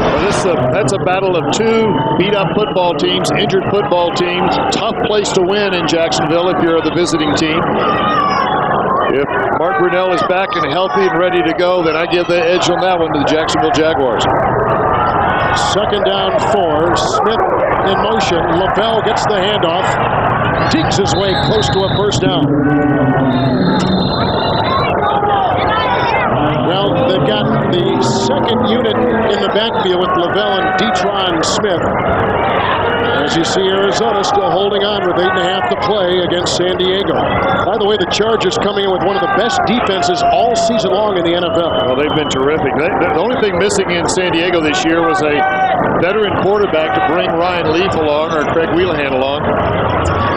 Well, That's a battle of two beat-up football teams, injured football teams. Tough place to win in Jacksonville if you're the visiting team. If Mark Brunell is back and healthy and ready to go, then I give the edge on that one to the Jacksonville Jaguars. Second down 4. Smith in motion. Lavelle gets the handoff. Digs his way close to a first down. Well, they've got the second unit in the backfield with Lavelle and Detron Smith. As you see, Arizona still holding on with 8.5 to play against San Diego. By the way, the Chargers coming in with one of the best defenses all season long in the NFL. Well, they've been terrific. The only thing missing in San Diego this year was a veteran quarterback to bring Ryan Leaf along or Craig Wheelahan along.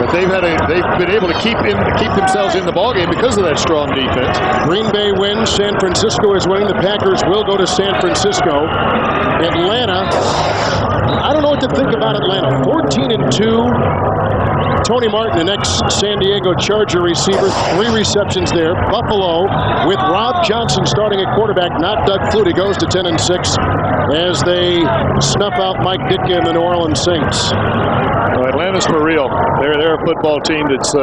But they've been able to keep themselves in the ballgame because of that strong defense. Green Bay wins. San Francisco is winning. The Packers will go to San Francisco. Atlanta. I don't know what to think about Atlanta. 14-2. Tony Martin, the next San Diego Charger receiver, 3 receptions there. Buffalo with Rob Johnson starting at quarterback, not Doug Flutie, goes to 10-6 as they snuff out Mike Ditka and the New Orleans Saints. Well, Atlanta's for real. They're a football team that's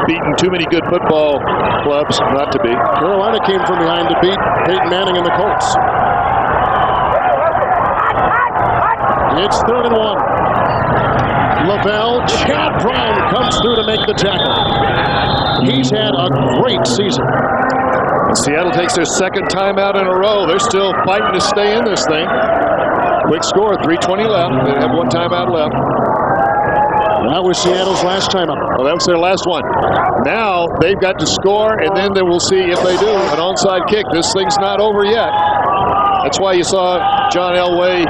beaten too many good football clubs not to beat. Carolina came from behind to beat Peyton Manning and the Colts. It's 3rd and 1. Lavelle, Chad Brown comes through to make the tackle. He's had a great season. Seattle takes their second timeout in a row. They're still fighting to stay in this thing. Quick score, 3:20 left. They have one timeout left. That was Seattle's last timeout. Well, that was their last one. Now they've got to score, and then we'll see if they do an onside kick. This thing's not over yet. That's why you saw John Elway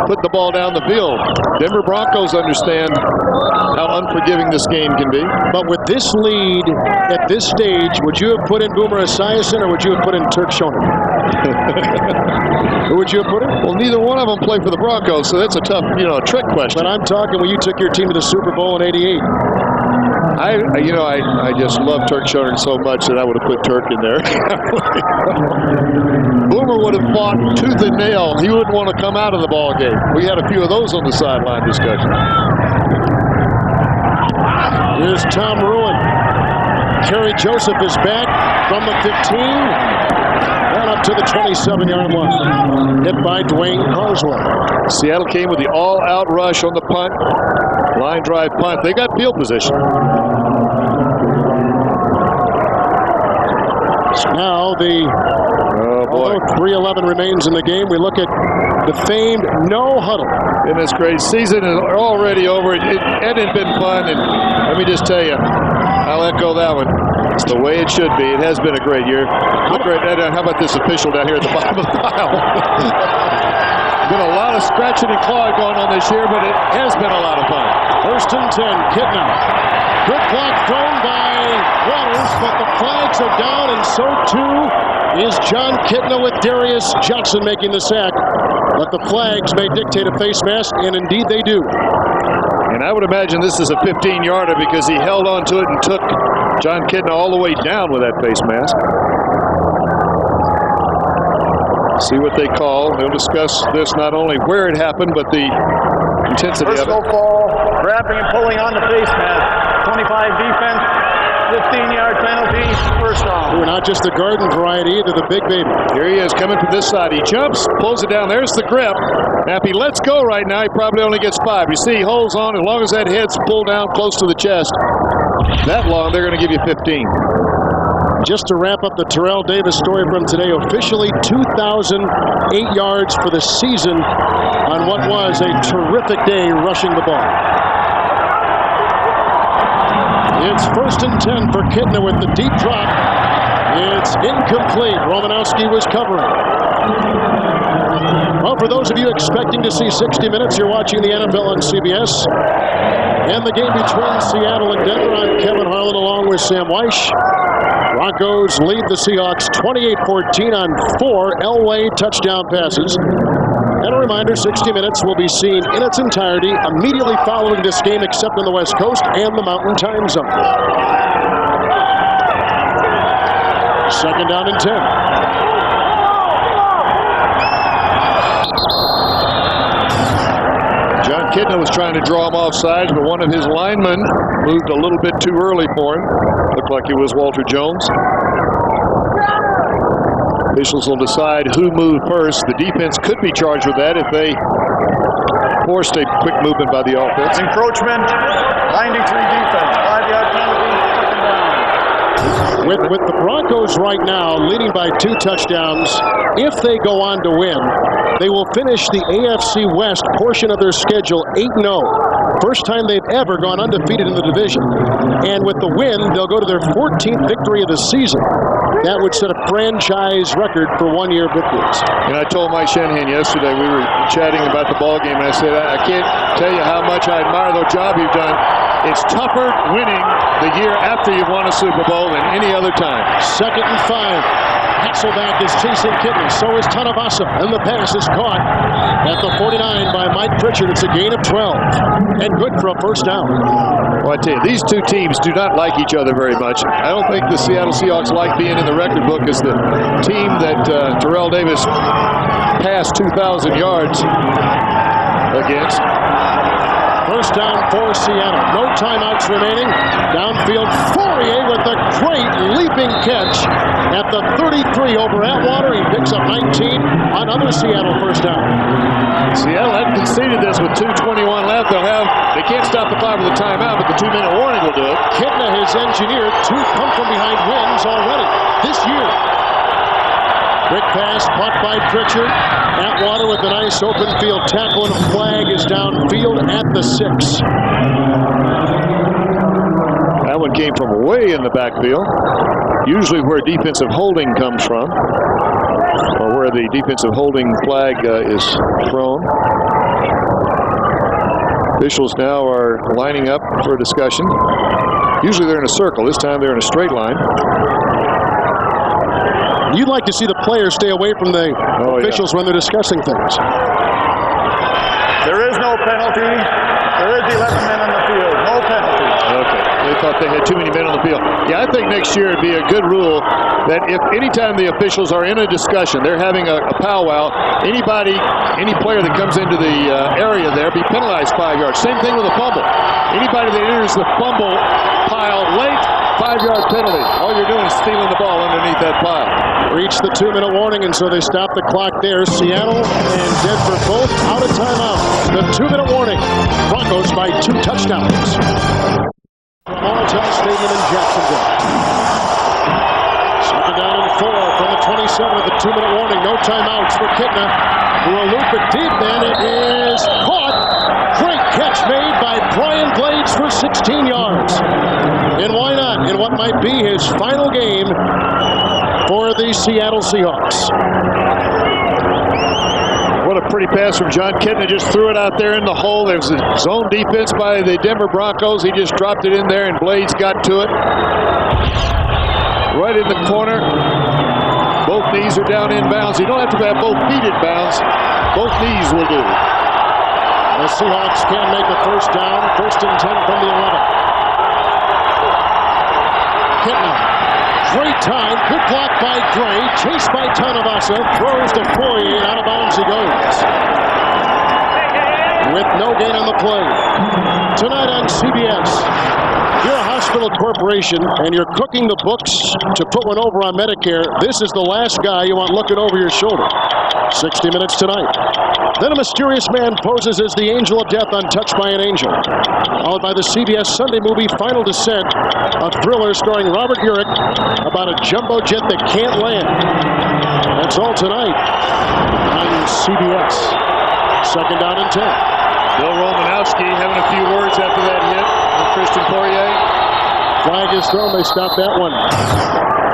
put the ball down the field. Denver Broncos understand how unforgiving this game can be. But with this lead at this stage, would you have put in Boomer Esiason or would you have put in Turk Schoner? Who would you have put in? Well, neither one of them played for the Broncos, so that's a tough, trick question. But I'm talking when you took your team to the Super Bowl in '88. I just love Turk Schoner so much that I would have put Turk in there. Boomer would have fought tooth and nail. He wouldn't want to come out of the ball game. We had a few of those on the sideline discussion. Here's Tom Ruin. Kerry Joseph is back from the 15 and up to the 27-yard line. Hit by Dwayne Carswell. Seattle came with the all-out rush on the punt. Line drive punt. They got field position. Now although 3:11 remains in the game, we look at the famed no huddle. And it's great. Season is already over. It hadn't been fun, and let me just tell you, I'll echo that one. It's the way it should be. It has been a great year. How about this official down here at the bottom of the pile? Been a lot of scratching and clawing going on this year, but it has been a lot of fun. 1st and 10, Kitna. Good block thrown by Waters, but the flags are down, and so too is John Kitna with Darius Johnson making the sack. But the flags may dictate a face mask, and indeed they do. And I would imagine this is a 15-yarder because he held on to it and took John Kitna all the way down with that face mask. See what they call. They'll discuss this, not only where it happened, but the intensity of it. Personal fall, grabbing and pulling on the face mask. 25 defense, 15-yard penalty, first down. We're not just the garden variety, either, the big baby. Here he is coming from this side. He jumps, pulls it down. There's the grip. Now, if he lets go right now, he probably only gets 5. You see, he holds on. As long as that head's pulled down close to the chest, that long, they're going to give you 15. Just to wrap up the Terrell Davis story from today, officially 2,008 yards for the season on what was a terrific day rushing the ball. It's 1st and 10 for Kitna with the deep drop. It's incomplete. Romanowski was covering. Well, for those of you expecting to see 60 minutes, you're watching the NFL on CBS. And the game between Seattle and Denver. I'm Kevin Harlan along with Sam Weish. Broncos lead the Seahawks 28-14 on 4 Elway touchdown passes. And a reminder, 60 Minutes will be seen in its entirety immediately following this game, except on the West Coast and the Mountain Time Zone. 2nd down and 10. Kitna was trying to draw him off sides, but one of his linemen moved a little bit too early for him. Looked like it was Walter Jones. Officials will decide who moved first. The defense could be charged with that if they forced a quick movement by the offense. Encroachment, 93 defense, 5-yard penalty, second down. With the Broncos right now leading by 2 touchdowns, if they go on to win, they will finish the AFC West portion of their schedule 8-0. First time they've ever gone undefeated in the division. And with the win, they'll go to their 14th victory of the season. That would set a franchise record for one-year victories. And I told Mike Shanahan yesterday, we were chatting about the ball game, and I said, I can't tell you how much I admire the job you've done. It's tougher winning the year after you've won a Super Bowl than any other time. 2nd and 5. Hasselback is chasing Kitna. So is Tanavasa. And the pass is caught at the 49 by Mike Pritchard. It's a gain of 12. And good for a first down. Well, I tell you, these two teams do not like each other very much. I don't think the Seattle Seahawks like being in the record book as the team that Terrell Davis passed 2,000 yards against. First down for Seattle. No timeouts remaining. Downfield, Fourier with a great leaping catch at the 33 over Atwater. He picks up 19. Another Seattle first down. Seattle had conceded this with 2:21 left. They can't stop the clock with a timeout, but the 2-minute warning will do it. Kitna has engineered 2 come-from-behind wins already this year. Quick pass caught by Pritchard. Atwater with a nice open field tackle, and a flag is downfield at the 6. That one came from way in the backfield. Usually where defensive holding comes from, or where the defensive holding flag is thrown. Officials now are lining up for a discussion. Usually they're in a circle. This time they're in a straight line. You'd like to see the players stay away from the officials when they're discussing things. There is no penalty. There is 11 men on the field. No penalty. Okay. They thought they had too many men on the field. Yeah, I think next year it'd be a good rule that if anytime the officials are in a discussion, they're having a powwow, any player that comes into the area there be penalized 5 yards. Same thing with a fumble. Anybody that enters the fumble pile late, 5-yard penalty. All you're doing is stealing the ball underneath that pile. Reach the 2-minute warning, and so they stop the clock there. Seattle and Denver both out of timeout. The 2-minute warning. Broncos by 2 touchdowns. From Alltel Stadium in Jacksonville. Second down and 4 from the 27 of the 2-minute warning. No timeouts for Kitna. Who will loop it deep, and it is caught. Great catch made by Brian Blades for 16 yards. And why not in what might be his final game for the Seattle Seahawks. What a pretty pass from John Kitna. Just threw it out there in the hole. There was a zone defense by the Denver Broncos. He just dropped it in there, and Blades got to it. Right in the corner. Both knees are down inbounds. You don't have to have both feet inbounds. Both knees will do. The Seahawks can make a first down. 1st and 10 from the 11. Kitna. Great time. Good block by Gray. Chased by Tanavasa. Throws to Fourier. Out of bounds he goes. With no gain on the play. Tonight on CBS. You're a hospital corporation and you're cooking the books to put one over on Medicare. This is the last guy you want looking over your shoulder. 60 Minutes tonight. Then a mysterious man poses as the angel of death untouched by an angel. Followed by the CBS Sunday movie Final Descent, a thriller starring Robert Urich about a jumbo jet that can't land. That's all tonight on CBS. Second down and 10. Bill Romanowski having a few words after that hit from Christian Fourier. Flag is thrown. They stop that one.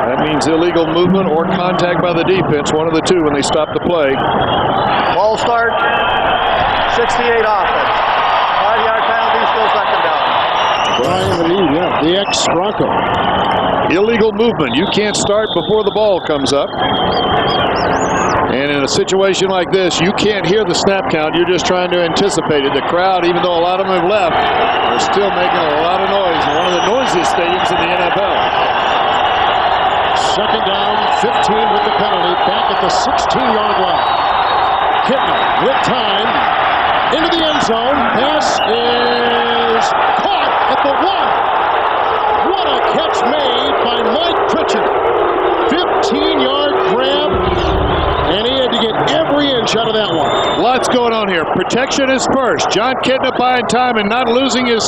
That means illegal movement or contact by the defense. One of the two when they stop the play. Ball start. 68 offense. 5-yard penalty. Still second down. Brian Lee, the ex-Bronco. Illegal movement. You can't start before the ball comes up. And in a situation like this, you can't hear the snap count. You're just trying to anticipate it. The crowd, even though a lot of them have left, are still making a lot of noise. One of the noisiest stadiums in the NFL. Second down, 15 with the penalty. Back at the 16-yard line. Kitna with time. into the end zone. Pass is caught at the 1. What a catch made by Mike Pritchett. 15-yard grab, and he had to get every inch out of that one. Lots going on here. Protection is first. John Kitna buying time and not losing his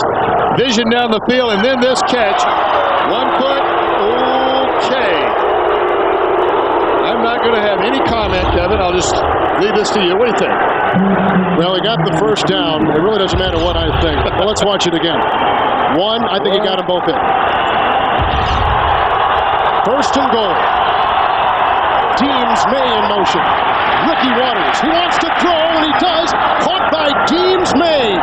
vision down the field, and then this catch. 1 foot. Okay. I'm not going to have any comment, Kevin. I'll just leave this to you. What do you think? Well, he got the first down. It really doesn't matter what I think. Well, let's watch it again. 1, I think he got them both in. First and goal. Deems May in motion. Ricky Waters. He wants to throw, and he does. Caught by Deems May.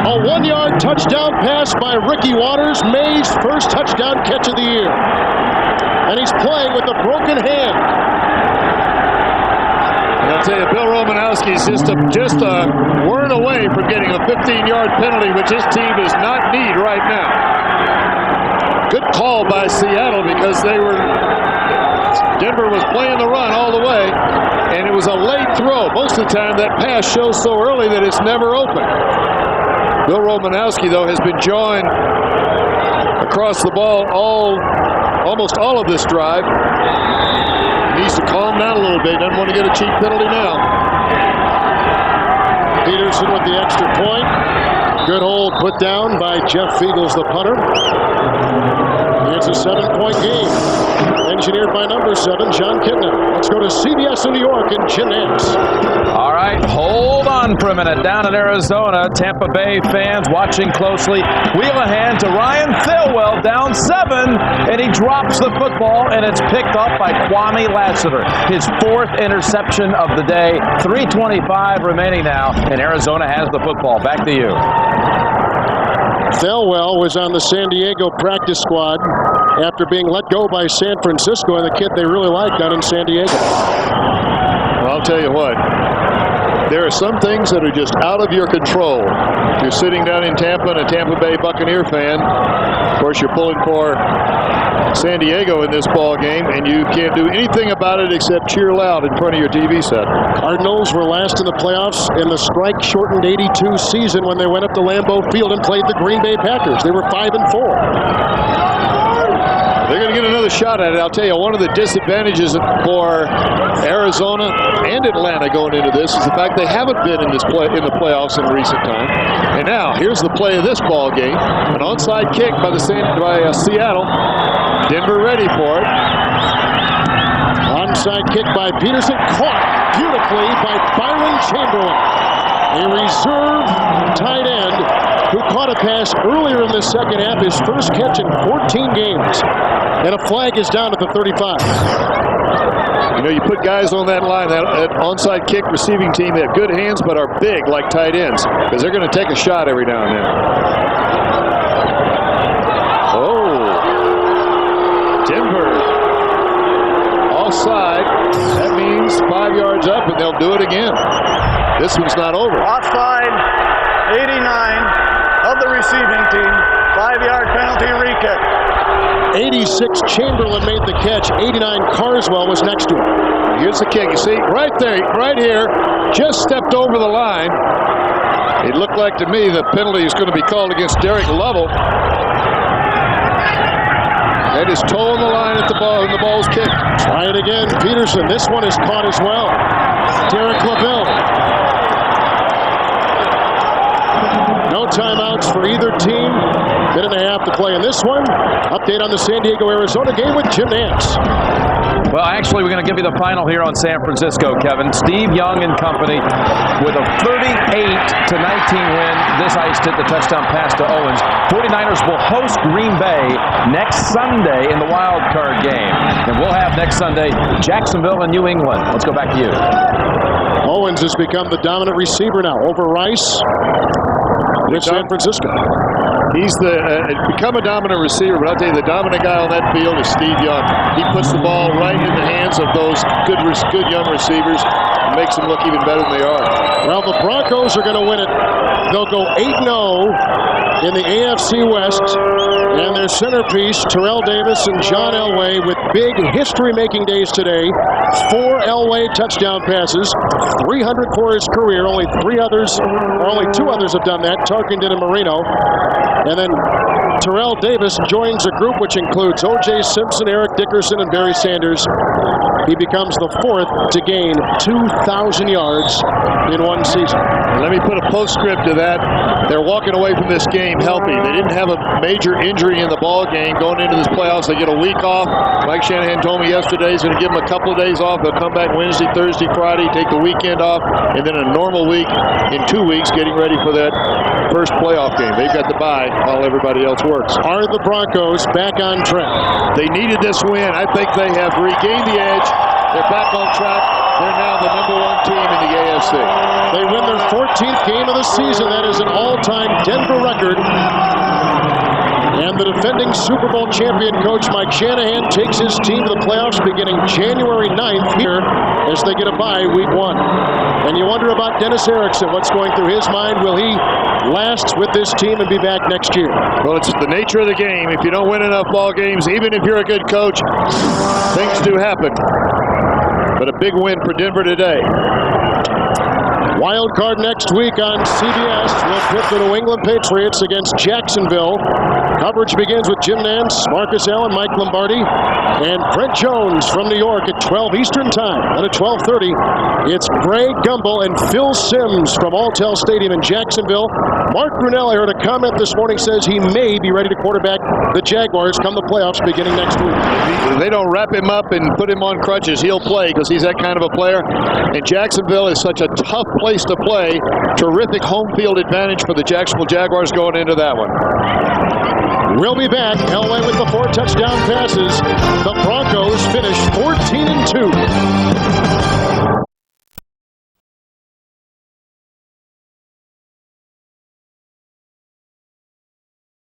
A 1-yard touchdown pass by Ricky Waters. May's first touchdown catch of the year. And he's playing with a broken hand. And I'll tell you, Bill Romanowski's just a word away from getting a 15-yard penalty, which his team does not need right now. Good call by Seattle because Denver was playing the run all the way, and it was a late throw. Most of the time, that pass shows so early that it's never open. Bill Romanowski, though, has been jawing across the ball almost all of this drive. He needs to calm down a little bit. Doesn't want to get a cheap penalty now. Peterson with the extra point. Good hold put down by Jeff Fiegels, the punter. It's a 7-point game. Engineered by number 7, John Kitna. Let's go to CBS in New York and Jim Nance. All right, hold on for a minute. Down in Arizona, Tampa Bay fans watching closely. Wheel a hand to Ryan Thilwell, down 7, and he drops the football, and it's picked up by Kwame Lassiter. His 4th interception of the day. 3:25 remaining now, and Arizona has the football. Back to you. Thilwell was on the San Diego practice squad after being let go by San Francisco, and the kid they really like down in San Diego. Well, I'll tell you what. There are some things that are just out of your control. If you're sitting down in Tampa and a Tampa Bay Buccaneer fan, of course you're pulling for San Diego in this ball game, and you can't do anything about it except cheer loud in front of your TV set. Cardinals were last in the playoffs in the strike-shortened 82 season when they went up to Lambeau Field and played the Green Bay Packers. They were 5-4. They're going to get another shot at it. I'll tell you, one of the disadvantages for Arizona and Atlanta going into this is the fact they haven't been in the playoffs in recent time. And now, here's the play of this ball game. An onside kick by Seattle. Denver ready for it. Onside kick by Peterson. Caught beautifully by Byron Chamberlain. A reserve tight end who caught a pass earlier in the second half, his first catch in 14 games. And a flag is down at the 35. You know, you put guys on that line, that onside kick receiving team, they have good hands but are big like tight ends because they're going to take a shot every now and then. Oh. Denver. Offside. That means 5 yards up, and they'll do it again. This one's not over. Offside, 89 of the receiving team. 5-yard penalty re-kick. 86 Chamberlain made the catch. 89 Carswell was next to him. Here's the kick. You see, right there, right here, just stepped over the line. It looked like to me the penalty is going to be called against Derek Lovell. That is toeing the line at the ball, and the ball's kicked. Try it again. Peterson. This one is caught as well. Derek Lavelle. No timeouts for either team. Minute and a half to play in this one. Update on the San Diego-Arizona game with Jim Nance. Well, actually, we're going to give you the final here on San Francisco, Kevin. Steve Young and company with a 38-19 win. This iced it, the touchdown pass to Owens. 49ers will host Green Bay next Sunday in the wild card game. And we'll have next Sunday Jacksonville and New England. Let's go back to you. Owens has become the dominant receiver now over Rice with San Francisco. He's become a dominant receiver, but I'll tell you, the dominant guy on that field is Steve Young. He puts the ball right in the hands of those good young receivers. makes them look even better than they are. Well, the Broncos are going to win it. They'll go 8-0 in the AFC West, and their centerpiece, Terrell Davis and John Elway, with big history-making days today. 4 Elway touchdown passes, 300 for his career. Only 2 others have done that, Tarkenton and Marino. And then Terrell Davis joins a group which includes O.J. Simpson, Eric Dickerson, and Barry Sanders. He becomes the 4th to gain 2,000 yards in one season. Let me put a postscript to that. They're walking away from this game healthy. They didn't have a major injury in the ball game going into this playoffs. They get a week off. Mike Shanahan told me yesterday he's going to give them a couple of days off. They'll come back Wednesday, Thursday, Friday, take the weekend off, and then a normal week in 2 weeks getting ready for that first playoff game. They've got the bye while everybody else works. Are the Broncos back on track? They needed this win. I think they have regained the edge. They're back on track. They're now the #1 team in the AFC. They win their 14th game of the season. That is an all-time Denver record. And the defending Super Bowl champion coach Mike Shanahan takes his team to the playoffs beginning January 9th here as they get a bye week 1. And you wonder about Dennis Erickson, what's going through his mind. Will he last with this team and be back next year? Well, it's the nature of the game. If you don't win enough ball games, even if you're a good coach, things do happen. But a big win for Denver today. Wild card next week on CBS. We'll pit the New England Patriots against Jacksonville. Coverage begins with Jim Nantz, Marcus Allen, Mike Lombardi, and Brent Jones from New York at 12 Eastern Time. And at 12:30, it's Greg Gumbel and Phil Simms from Alltel Stadium in Jacksonville. Mark Brunell, I heard a comment this morning, says he may be ready to quarterback the Jaguars come the playoffs beginning next week. If they don't wrap him up and put him on crutches, he'll play because he's that kind of a player. And Jacksonville is such a tough place to play. Terrific home field advantage for the Jacksonville Jaguars going into that one. We'll be back. Elway with the 4 touchdown passes. The Broncos finish 14-2.